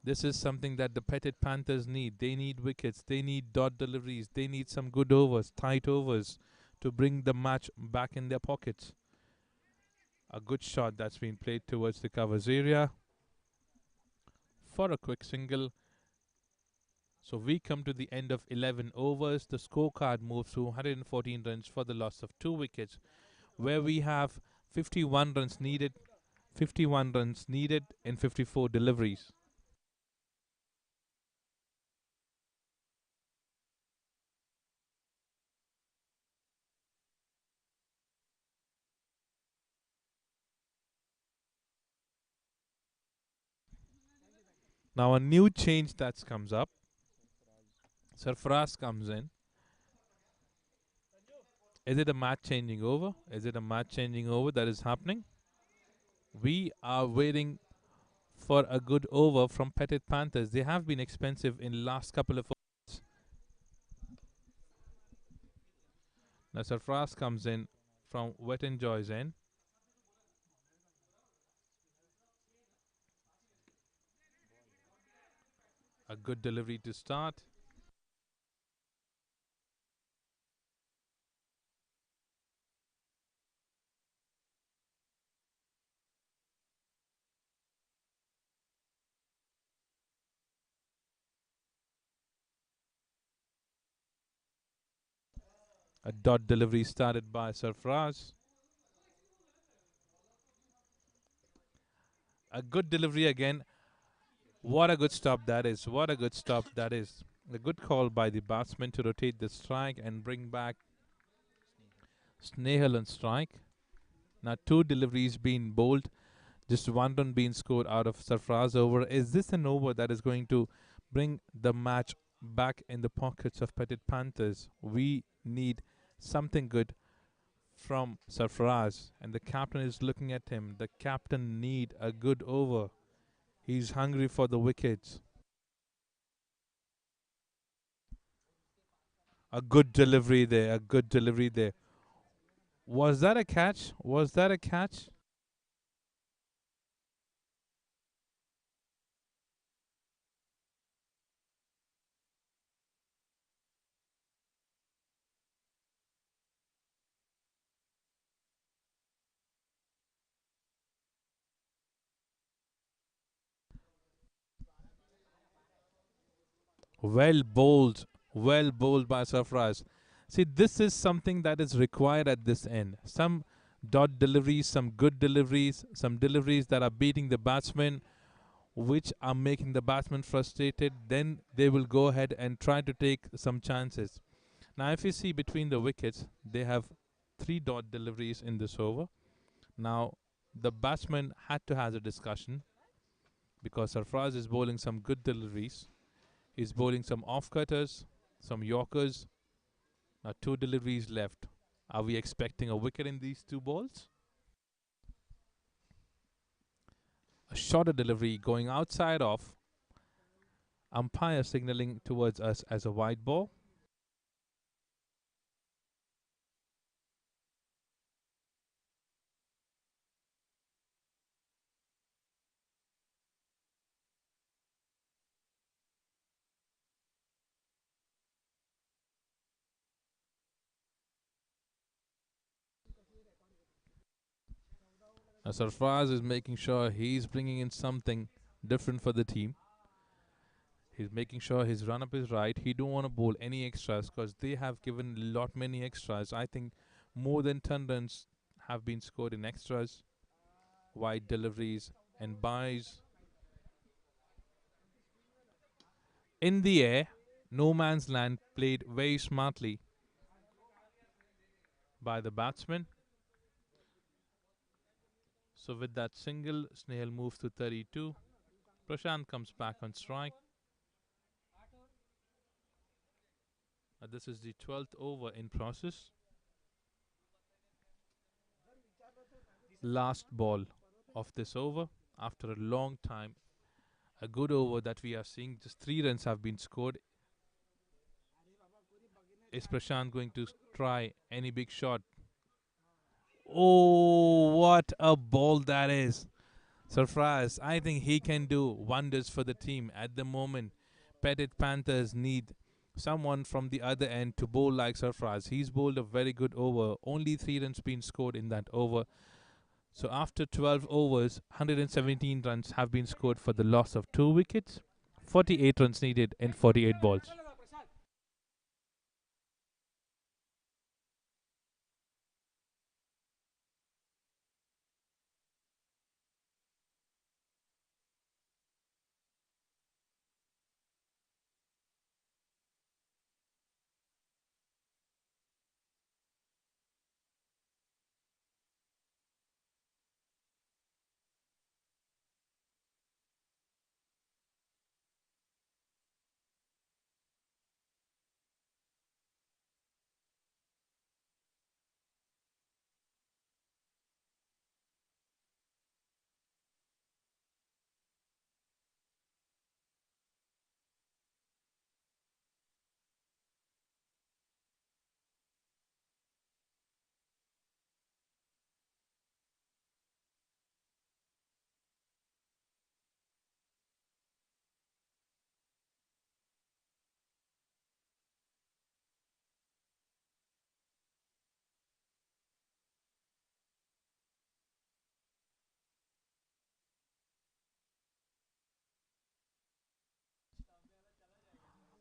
This is something that the Petit Panthers need. They need wickets. They need dot deliveries. They need some good overs, tight overs, to bring the match back in their pockets. A good shot that's been played towards the covers area for a quick single. So we come to the end of 11 overs. The scorecard moves to 114 runs for the loss of 2 wickets, where we have 51 runs needed, 51 runs needed in 54 deliveries. Now a new change that comes up. Sarfaraz comes in. Is it a match changing over? Is it a match changing over that is happening? We are waiting for a good over from Petit Panthers. They have been expensive in last couple of overs. Now Sarfaraz comes in from Wet and Joy's end. A good delivery to start. A dot delivery started by Sarfaraz. A good delivery again. What a good stop that is. What a good stop that is. A good call by the batsman to rotate the strike and bring back Snehal on strike. Now 2 deliveries being bowled. Just 1 run being scored out of Sarfaraz over. Is this an over that is going to bring the match back in the pockets of Petit Panthers? We need something good from Sarfaraz, and the captain is looking at him. The captain need a good over. He's hungry for the wickets. A good delivery there. A good delivery there. Was that a catch? Was that a catch? Well bowled. Well bowled by Sarfaraz. See, this is something that is required at this end. Some dot deliveries, some good deliveries, some deliveries that are beating the batsman, which are making the batsman frustrated. Then they will go ahead and try to take some chances. Now, if you see between the wickets, they have 3 dot deliveries in this over. Now, the batsman had to have a discussion because Sarfraz is bowling some good deliveries. He's bowling some off cutters, some yorkers. Two deliveries left. Are we expecting a wicket in these two balls? A shorter delivery going outside off. Umpire signaling towards us as a wide ball. Sarfraz is making sure he's bringing in something different for the team. He's making sure his run up is right. He don't want to bowl any extras because they have given a lot many extras. I think more than 10 runs have been scored in extras, wide deliveries, and buys. In the air, no man's land played very smartly by the batsman. So with that single, Snail moves to 32. Prashant comes back on strike. This is the 12th over in process. Last ball of this over. After a long time, a good over that we are seeing. Just 3 runs have been scored. Is Prashant going to try any big shot? Oh, what a ball that is. Surprise. I think he can do wonders for the team at the moment. Petit Panthers need someone from the other end to bowl like Surprise. He's bowled a very good over. Only 3 runs been scored in that over. So after 12 overs, 117 runs have been scored for the loss of 2 wickets. 48 runs needed in 48 balls.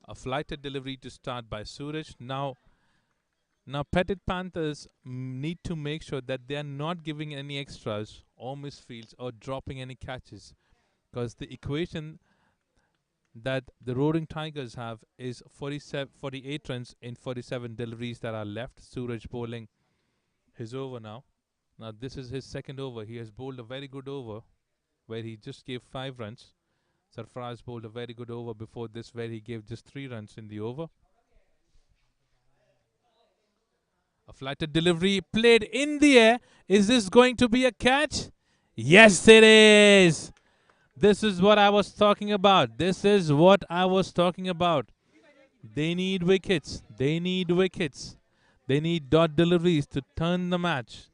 A flighted delivery to start by Suraj. Now Petit Panthers need to make sure that they are not giving any extras or misfields or dropping any catches because the equation that the Roaring Tigers have is 48 runs in 47 deliveries that are left. Suraj bowling his over now. Now this is his second over. He has bowled a very good over where he just gave 5 runs. Sarfraz bowled a very good over before this where he gave just 3 runs in the over. A flighted delivery played in the air. Is this going to be a catch? Yes, it is. This is what I was talking about. This is what I was talking about. They need wickets. They need wickets. They need dot deliveries to turn the match.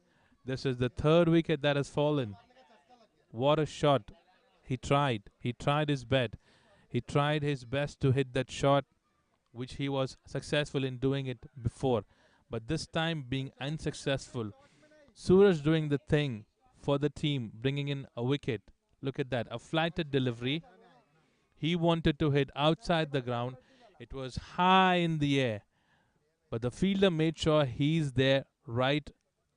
This is the third wicket that has fallen. What a shot. He tried. He tried his best. He tried his best to hit that shot, which he was successful in doing it before. But this time being unsuccessful. Suraj doing the thing for the team, bringing in a wicket. Look at that. A flighted delivery. He wanted to hit outside the ground. It was high in the air. But the fielder made sure he's there right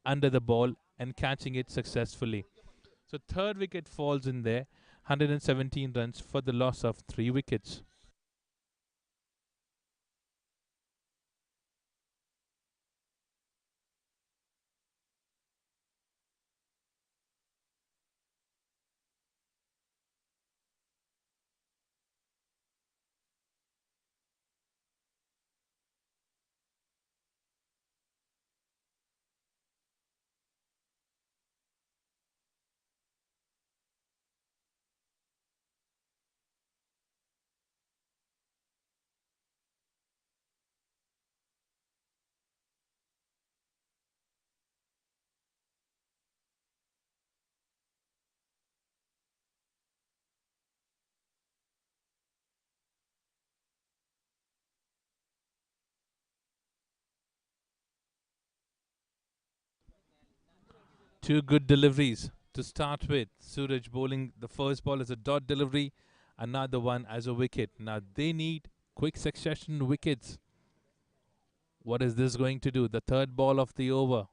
under the ball and catching it successfully. So third wicket falls in there. 117 runs for the loss of 3 wickets. Two good deliveries to start with. Suraj bowling the first ball as a dot delivery, another one as a wicket. Now they need quick succession wickets. What is this going to do? The third ball of the over.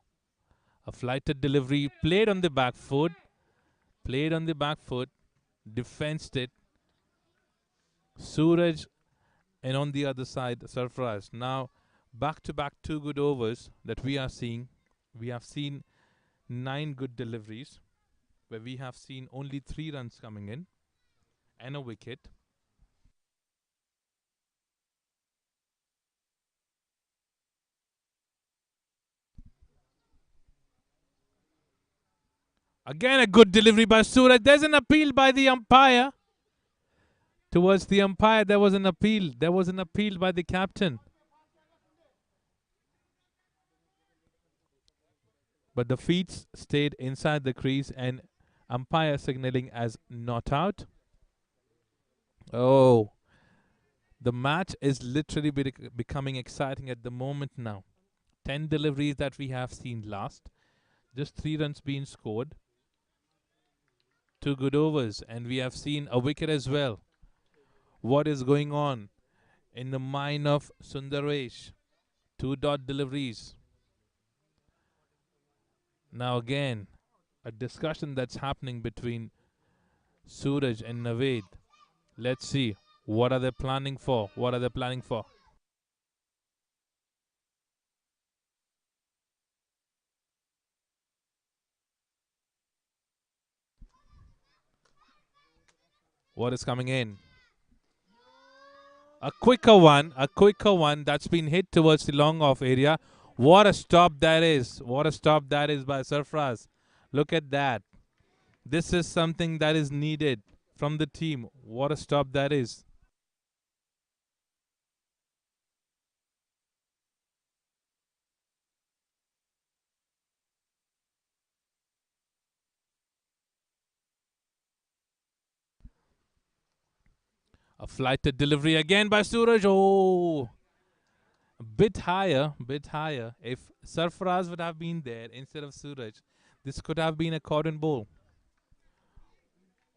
A flighted delivery played on the back foot, defensed it. Suraj, and on the other side, Sarfaraz. Now, back to back two good overs that we are seeing. We have seen 9 good deliveries, where we have seen only 3 runs coming in and a wicket. Again, a good delivery by Suraj. There's an appeal by the umpire. Towards the umpire, there was an appeal. There was an appeal by the captain. But the feet stayed inside the crease and umpire signaling as not out. Oh, the match is literally becoming exciting at the moment now. 10 deliveries that we have seen last. Just 3 runs being scored. 2 good overs, and we have seen a wicket as well. What is going on in the mind of Sundaresh? 2 dot deliveries. Now again, a discussion that's happening between Suraj and Naved. Let's see. What are they planning for? What are they planning for? What is coming in? A quicker one that's been hit towards the long off area. What a stop that is. What a stop that is by Sarfraz. Look at that. This is something that is needed from the team. What a stop that is. A flighted delivery again by Suraj. Oh, a bit higher, bit higher. If Sarfaraz would have been there instead of Suraj, this could have been a cordon bowl.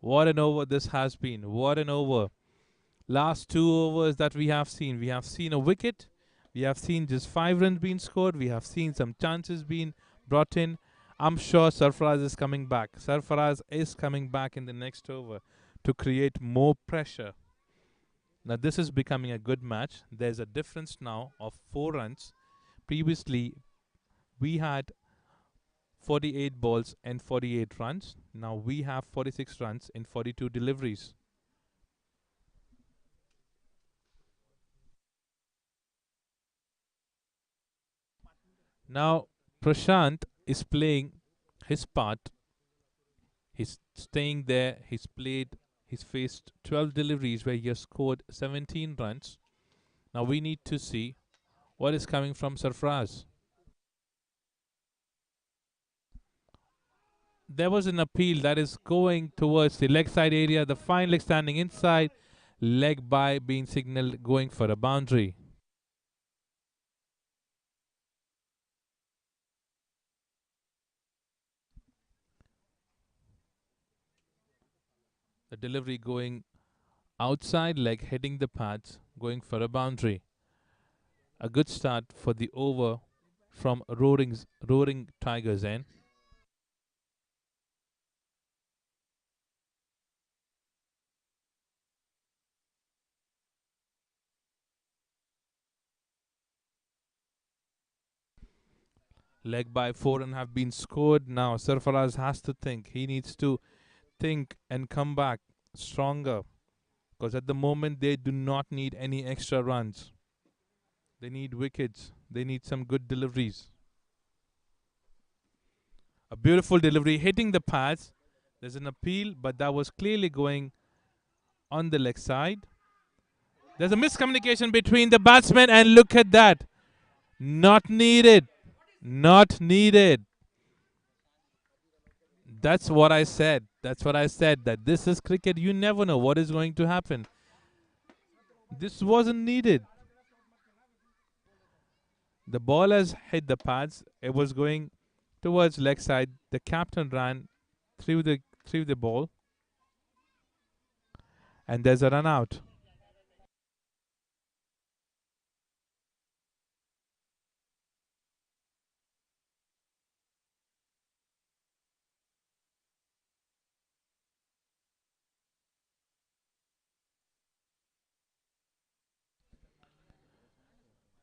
What an over this has been. What an over. Last 2 overs that we have seen a wicket. We have seen just 5 runs being scored. We have seen some chances being brought in. I'm sure Sarfaraz is coming back. Sarfaraz is coming back in the next over to create more pressure. Now this is becoming a good match. There's a difference now of 4 runs. Previously, we had 48 balls and 48 runs. Now we have 46 runs in 42 deliveries. Now Prashant is playing his part. He's staying there. He's faced 12 deliveries where he has scored 17 runs. Now we need to see what is coming from Sarfraz. There was an appeal that is going towards the leg side area. The fine leg standing inside. Leg by being signaled going for a boundary. The delivery going outside leg, hitting the pads, going for a boundary. A good start for the over from Roaring Tigers end. Leg by 4 and have been scored. Now Sarfaraz has to think. He needs to think and come back stronger. Because at the moment they do not need any extra runs. They need wickets. They need some good deliveries. A beautiful delivery hitting the pads. There's an appeal, but that was clearly going on the leg side. There's a miscommunication between the batsmen, and look at that. Not needed. Not needed. That's what I said. That's what I said. That this is cricket. You never know what is going to happen. This wasn't needed. The ball has hit the pads. It was going towards leg side. The captain ran through the ball, and there's a run out.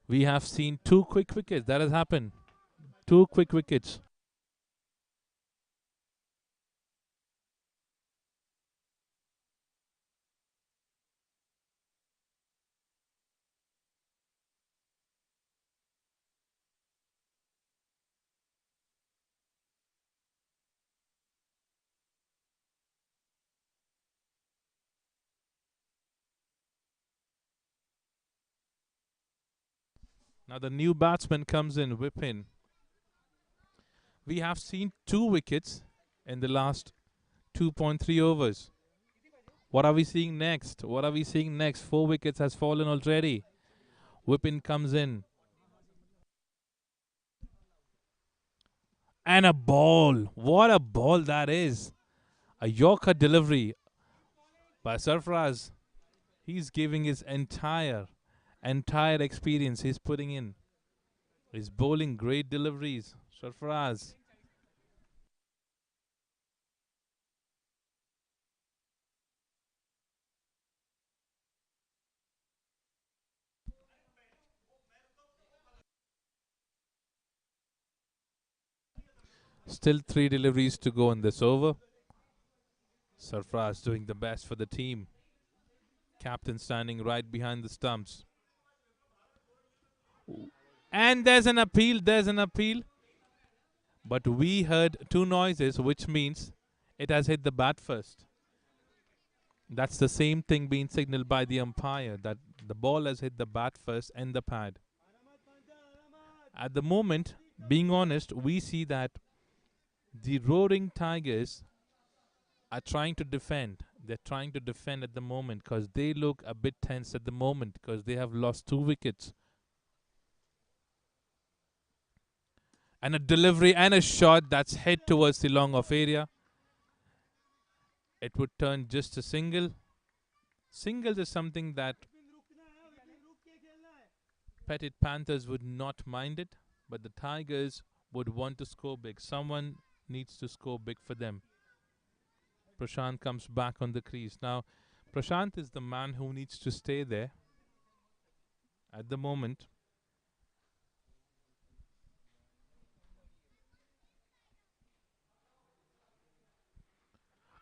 We have seen two quick wickets. That has happened. Two quick wickets. Now the new batsman comes in, Whippin. We have seen two wickets in the last 2.3 overs. What are we seeing next? What are we seeing next? Four wickets has fallen already. Whippin comes in. And a ball. What a ball that is. A Yorker delivery by Sarfraz. He's giving his entire experience he's putting in. He's bowling great deliveries. Sarfraz. Still three deliveries to go in this over. Sarfraz doing the best for the team. Captain standing right behind the stumps. And there's an appeal. There's an appeal. But we heard two noises, which means it has hit the bat first. That's the same thing being signaled by the umpire, that the ball has hit the bat first and the pad. At the moment, being honest, we see that the Roaring Tigers are trying to defend. They're trying to defend at the moment because they look a bit tense at the moment because they have lost two wickets. And a delivery and a shot that's hit towards the long off area. It would turn just a single. Singles is something that Petit Panthers would not mind it, but the Tigers would want to score big. Someone needs to score big for them. Prashant comes back on the crease. Now, Prashant is the man who needs to stay there at the moment.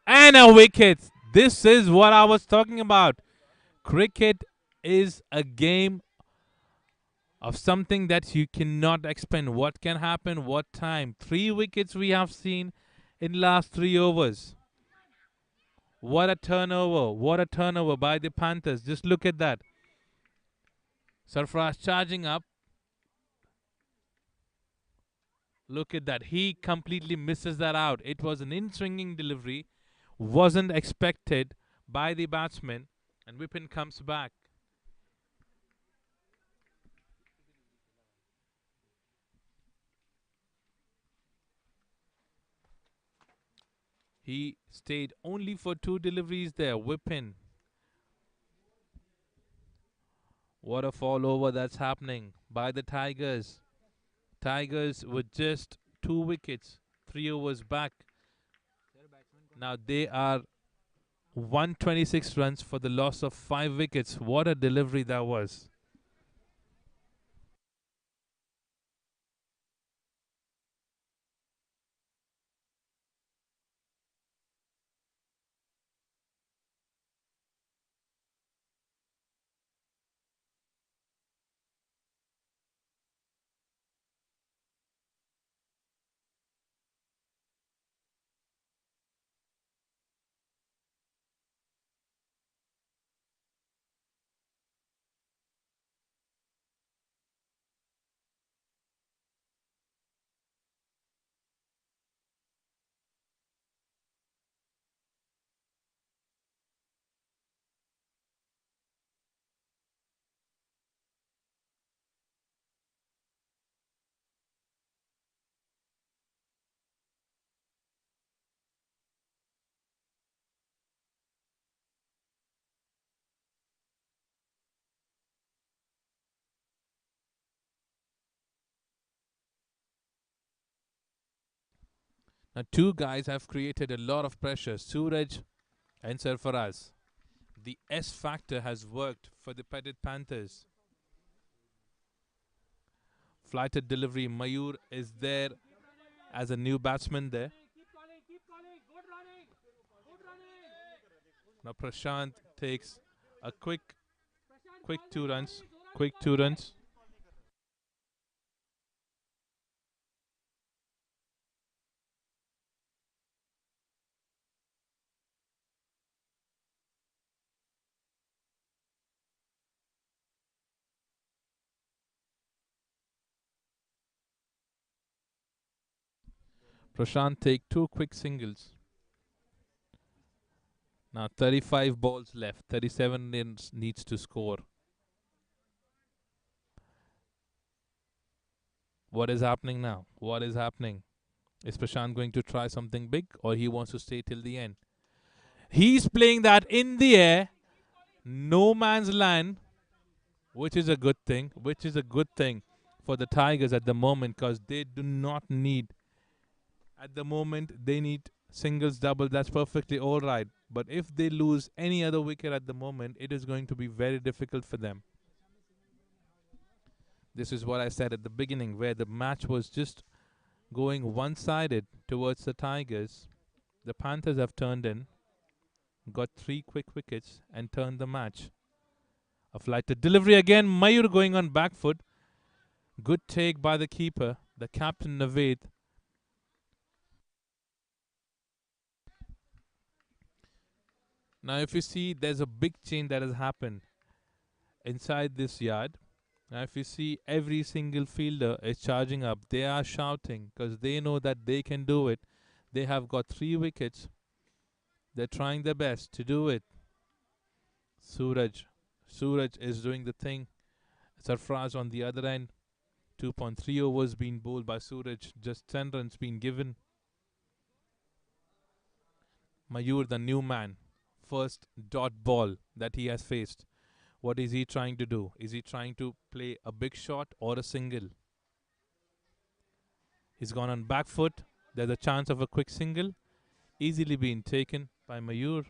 And a wicket. This is what I was talking about. Cricket is a game of something that you cannot expect. What can happen? What time? Three wickets we have seen in last 3 overs. What a turnover. What a turnover by the Panthers. Just look at that. Sarfraz charging up. Look at that. He completely misses that out. It was an in-swinging delivery. Wasn't expected by the batsman. And Whippen comes back. He stayed only for two deliveries there. Whippen. What a fall over that's happening by the Tigers. Tigers with just two wickets, 3 overs back. Now they are 126 runs for the loss of 5 wickets. What a delivery that was. Two guys have created a lot of pressure, Suraj and Sarfaraz. The S factor has worked for the Petit Panthers. Flighted delivery, Mayur is there as a new batsman there. Now Prashant takes a quick 2 runs. Quick 2 runs. Prashant take two quick singles. Now 35 balls left. 37 needs to score. What is happening now? What is happening? Is Prashant going to try something big or he wants to stay till the end? He's playing that in the air. No man's land, which is a good thing. Which is a good thing for the Tigers at the moment because they do not need, at the moment, they need singles, double. That's perfectly all right. But if they lose any other wicket at the moment, it is going to be very difficult for them. This is what I said at the beginning, where the match was just going one sided towards the Tigers. The Panthers have turned in, got three quick wickets, and turned the match. A flighted delivery again. Mayur going on back foot. Good take by the keeper, the captain Naved. Now, if you see, there's a big change that has happened inside this yard. Now, if you see, every single fielder is charging up. They are shouting because they know that they can do it. They have got three wickets. They're trying their best to do it. Suraj. Suraj is doing the thing. Sarfraz on the other end. 2.3 overs being bowled by Suraj. Just 10 runs being given. Mayur, the new man. First dot ball that he has faced. What is he trying to do? Is he trying to play a big shot or a single? He's gone on back foot. There's a chance of a quick single. Easily being taken by Mayur.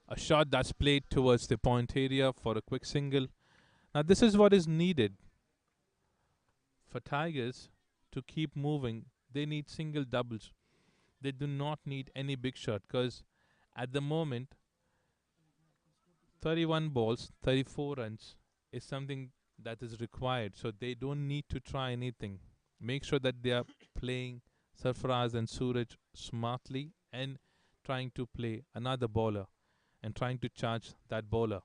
A shot that's played towards the point area for a quick single. Now this is what is needed for Tigers to keep moving. They need single doubles. They do not need any big shot because at the moment 31 balls, 34 runs is something that is required. So they don't need to try anything. Make sure that they are playing Sarfaraz and Suraj smartly and trying to play another bowler and trying to charge that bowler.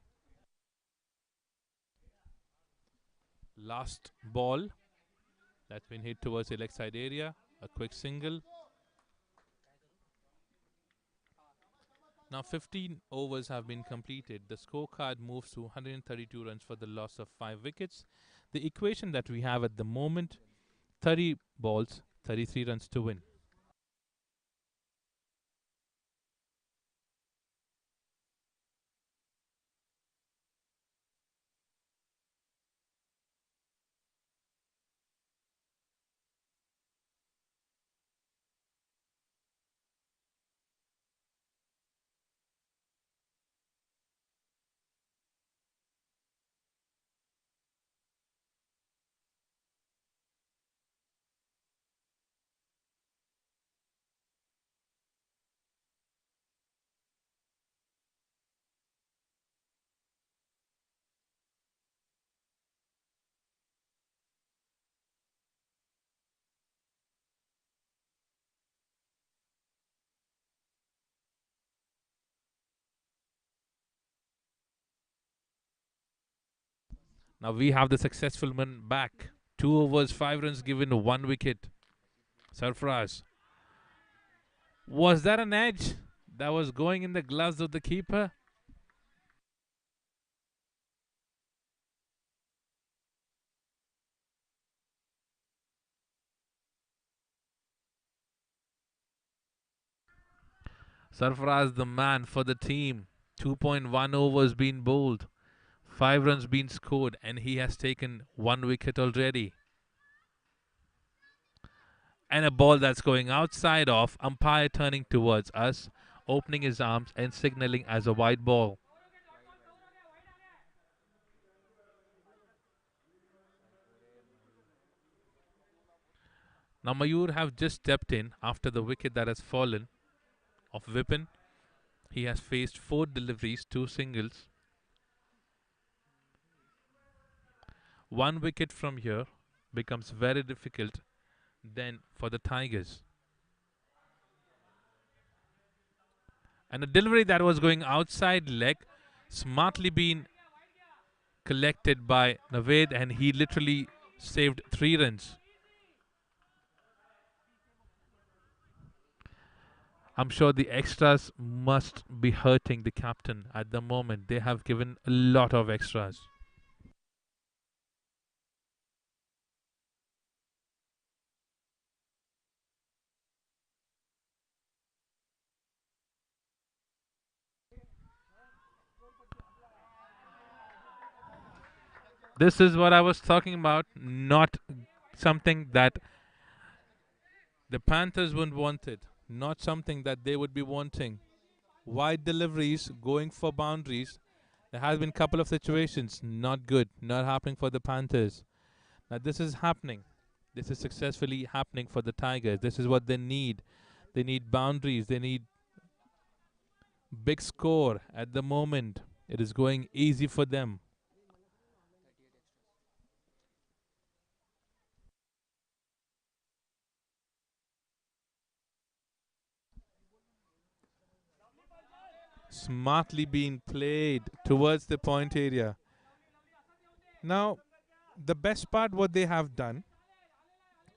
Last ball that's been hit towards the leg side area. A quick single. Now 15 overs have been completed. The scorecard moves to 132 runs for the loss of 5 wickets. The equation that we have at the moment, 30 balls, 33 runs to win. Now we have the successful man back. 2 overs, 5 runs given, 1 wicket. Sarfraz. Was that an edge that was going in the gloves of the keeper? Sarfaraz, the man for the team. 2.1 overs been bowled, 5 runs been scored, and he has taken 1 wicket already. And a ball that's going outside off, umpire turning towards us, opening his arms and signaling as a wide ball. Now Mayur have just stepped in after the wicket that has fallen of Vipin. He has faced 4 deliveries, 2 singles. 1 wicket from here becomes very difficult then for the Tigers. And a delivery that was going outside leg, smartly been collected by Naved, and he literally saved 3 runs. I'm sure the extras must be hurting the captain at the moment. They have given a lot of extras. This is what I was talking about, not something that the Panthers wouldn't want it, not something that they would be wanting. Wide deliveries, going for boundaries. There has been a couple of situations, not good, not happening for the Panthers. Now this is happening. This is successfully happening for the Tigers. This is what they need. They need boundaries. They need big score at the moment. It is going easy for them. Smartly being played towards the point area. Now, the best part what they have done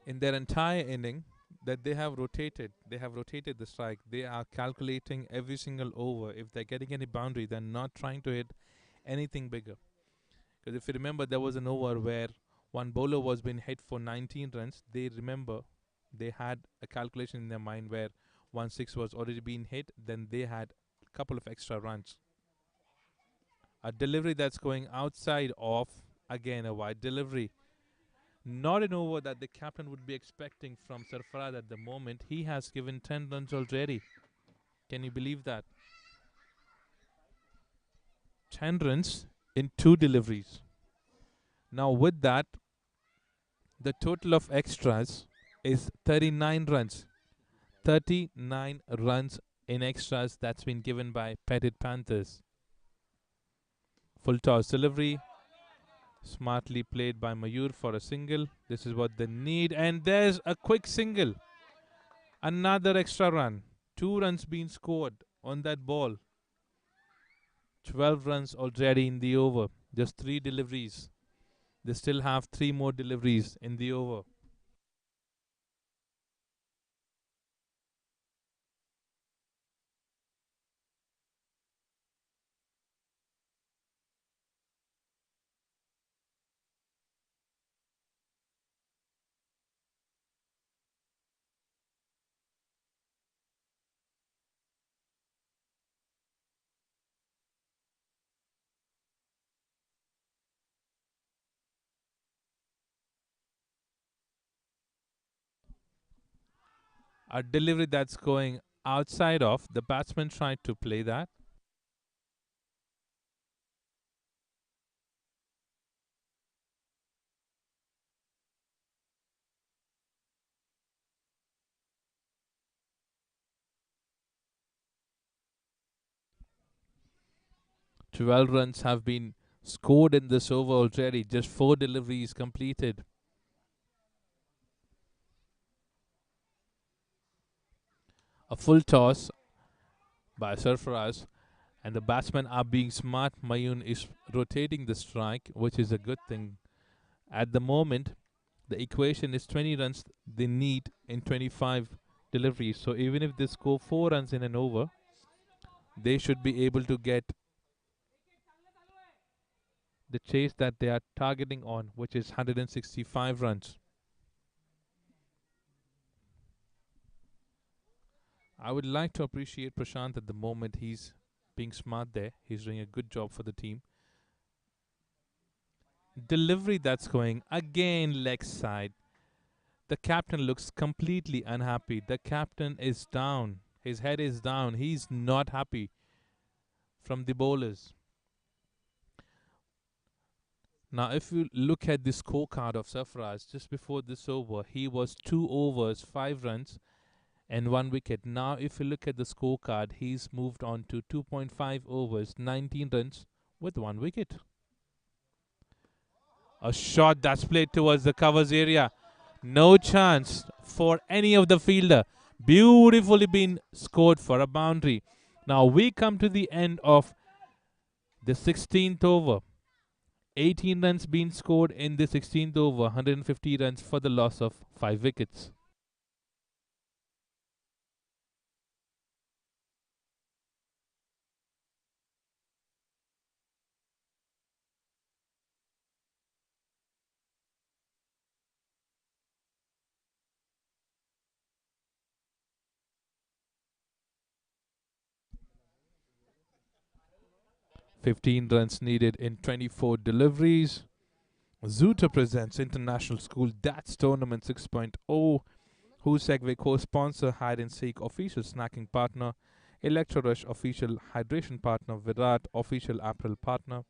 in their entire inning that they have rotated the strike. They are calculating every single over. If they're getting any boundary, they're not trying to hit anything bigger. Because if you remember, there was an over where one bowler was being hit for 19 runs. They remember they had a calculation in their mind where 1 6 was already being hit. Then they had a couple of extra runs. A delivery that's going outside of, again, a wide delivery. Not an over that the captain would be expecting from Sarfaraz at the moment. He has given 10 runs already. Can you believe that? 10 runs in 2 deliveries. Now, with that, the total of extras is 39 runs. 39 runs in extras that's been given by Petit Panthers. Full toss delivery, smartly played by Mayur for a single. This is what they need, and there's a quick single. Another extra run. 2 runs being scored on that ball. 12 runs already in the over. Just 3 deliveries. They still have 3 more deliveries in the over. A delivery that's going outside of. The batsman tried to play that. 12 runs have been scored in this over already. Just 4 deliveries completed. A full toss by Sarfaraz, and the batsmen are being smart. Mayun is rotating the strike, which is a good thing. At the moment, the equation is 20 runs they need in 25 deliveries. So even if they score 4 runs in an over, they should be able to get the chase that they are targeting on, which is 165 runs. I would like to appreciate Prashant at the moment. He's being smart there. He's doing a good job for the team. Delivery that's going again leg side. The captain looks completely unhappy. The captain is down. His head is down. He's not happy from the bowlers. Now, if you look at the scorecard of Sarfaraz just before this over, he was 2 overs, 5 runs, and 1 wicket. Now, if you look at the scorecard, he's moved on to 2.5 overs, 19 runs with 1 wicket. A shot that's played towards the covers area. No chance for any of the fielder. Beautifully been scored for a boundary. Now we come to the end of the 16th over. 18 runs being scored in the 16th over. 150 runs for the loss of 5 wickets. Fifteen runs needed in 24 deliveries. Zoota presents International School Darts Tournament 6.0. Who's Segway co-sponsor, hide and seek official snacking partner, Electrorush official hydration partner, Virat official apparel partner,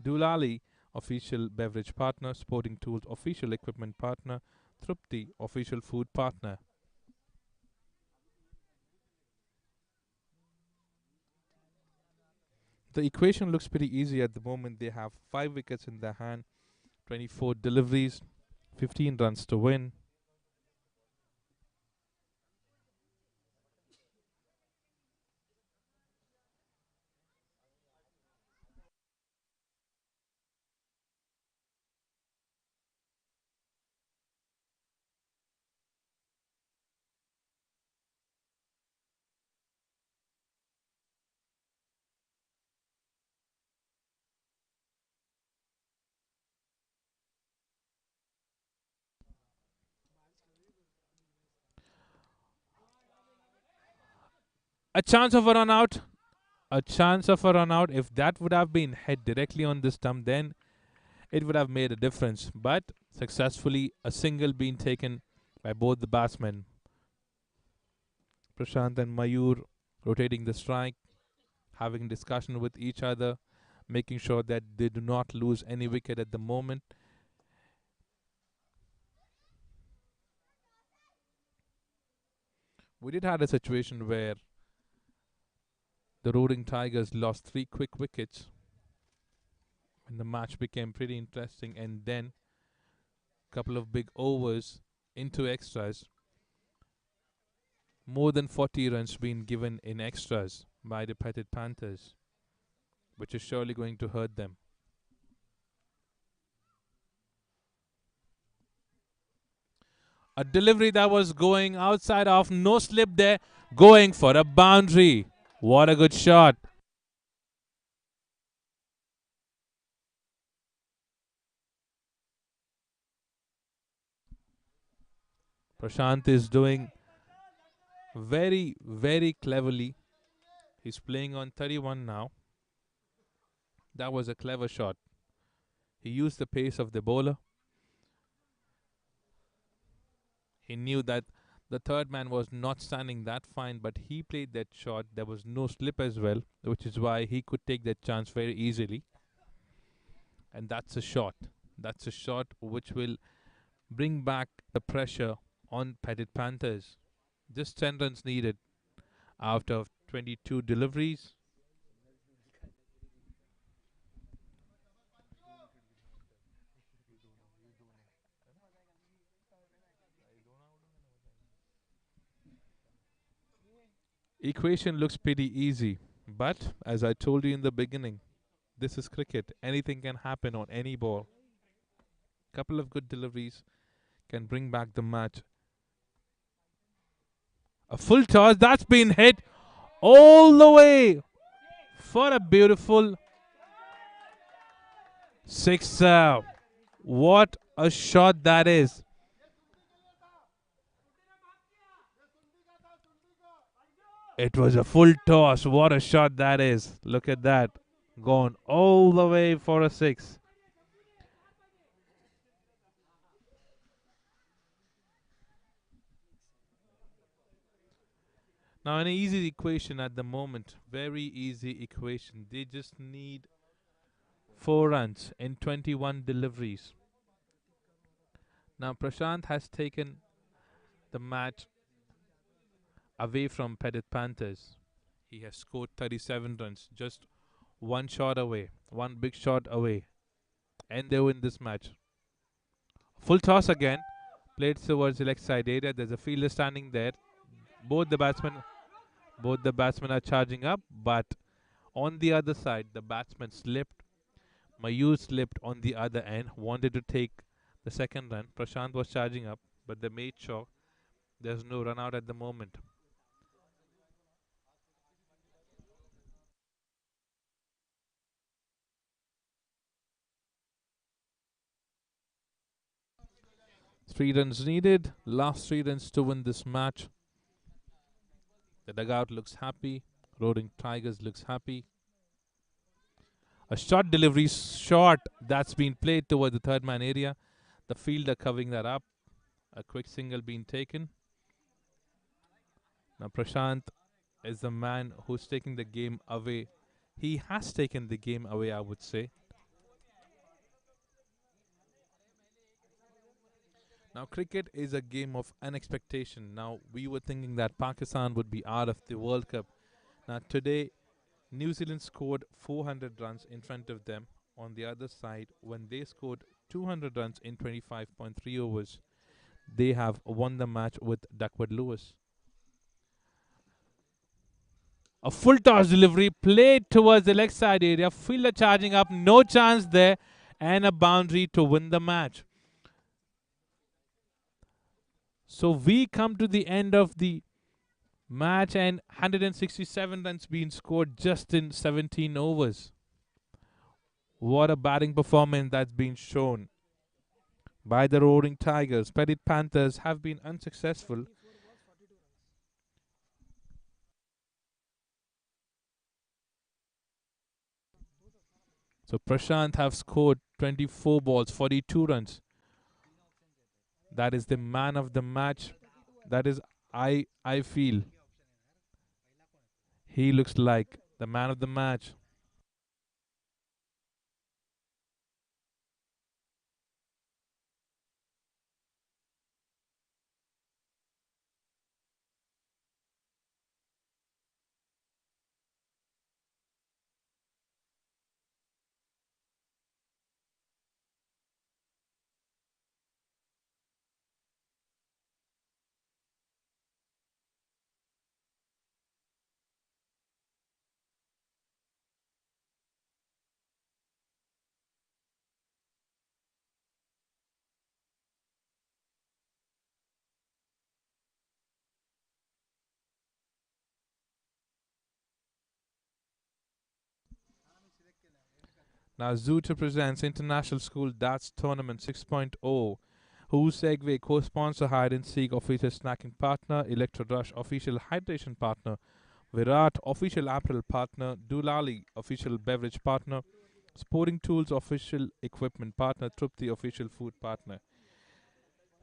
Dulali official beverage partner, Sporting Tools official equipment partner, Trupti official food partner. The equation looks pretty easy at the moment. They have 5 wickets in their hand, 24 deliveries, 15 runs to win. A chance of a run out. A chance of a run out. If that would have been hit directly on the stump, then it would have made a difference. But successfully, a single being taken by both the batsmen. Prashant and Mayur rotating the strike, having discussion with each other, making sure that they do not lose any wicket at the moment. We did have a situation where the Roaring Tigers lost 3 quick wickets when the match became pretty interesting, and then a couple of big overs into extras. More than 40 runs being given in extras by the Petit Panthers, which is surely going to hurt them. A delivery that was going outside off, no slip there, going for a boundary. What a good shot. Prashant is doing very, very cleverly. He's playing on 31 now. That was a clever shot. He used the pace of the bowler. He knew that the third man was not standing that fine, but he played that shot. There was no slip as well, which is why he could take that chance very easily. And that's a shot. That's a shot which will bring back the pressure on Petit Panthers. Just 10 runs needed out of 22 deliveries. Equation looks pretty easy, but as I told you in the beginning, this is cricket. Anything can happen on any ball. Couple of good deliveries can bring back the match. A full toss that's been hit all the way for a beautiful sixer. What a shot that is. It was a full toss. What a shot that is. Look at that. Gone all the way for a six. Now, an easy equation at the moment. Very easy equation. They just need 4 runs in 21 deliveries. Now, Prashant has taken the match away from Petit Panthers. He has scored 37 runs, just one shot away, one big shot away, and they win this match. Full toss again, played towards the leg side area. There's a fielder standing there. Both the batsmen, both the batsmen are charging up, but on the other side, the batsman slipped. Mayur slipped on the other end, wanted to take the second run. Prashant was charging up, but they made sure there's no run out at the moment. Three runs needed, last 3 runs to win this match. The dugout looks happy. Roaring Tigers looks happy. A short delivery, short that's been played toward the third man area. The fielder covering that up. A quick single being taken. Now Prashant is the man who's taking the game away. He has taken the game away, I would say. Now cricket is a game of unexpectation. Now we were thinking that Pakistan would be out of the World Cup. Now today New Zealand scored 400 runs in front of them on the other side when they scored 200 runs in 25.3 overs. They have won the match with Duckworth Lewis. A full toss delivery played towards the leg side area. Fielder charging up, no chance there, and a boundary to win the match. So we come to the end of the match and 167 runs being scored just in 17 overs. What a batting performance that's been shown by the Roaring Tigers. Petit Panthers have been unsuccessful. So Prashant have scored 24 balls, 42 runs. That is the man of the match. That is I feel he looks like the man of the match. Now Zuta presents International School Darts Tournament 6.0. Who Segway co-sponsor hide and seek official snacking partner, Electro Rush official hydration partner, Virat official apparel partner, Dulali official beverage partner, Sporting Tools official equipment partner, Trupti official food partner.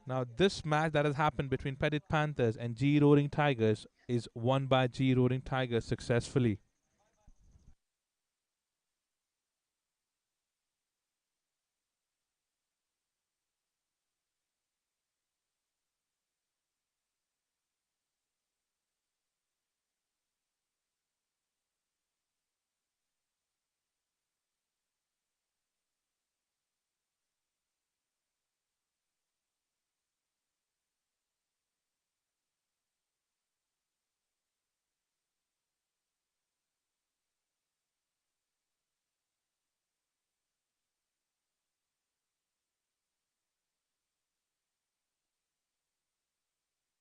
Now this match that has happened between Petit Panthers and G Roaring Tigers is won by G Roaring Tigers successfully.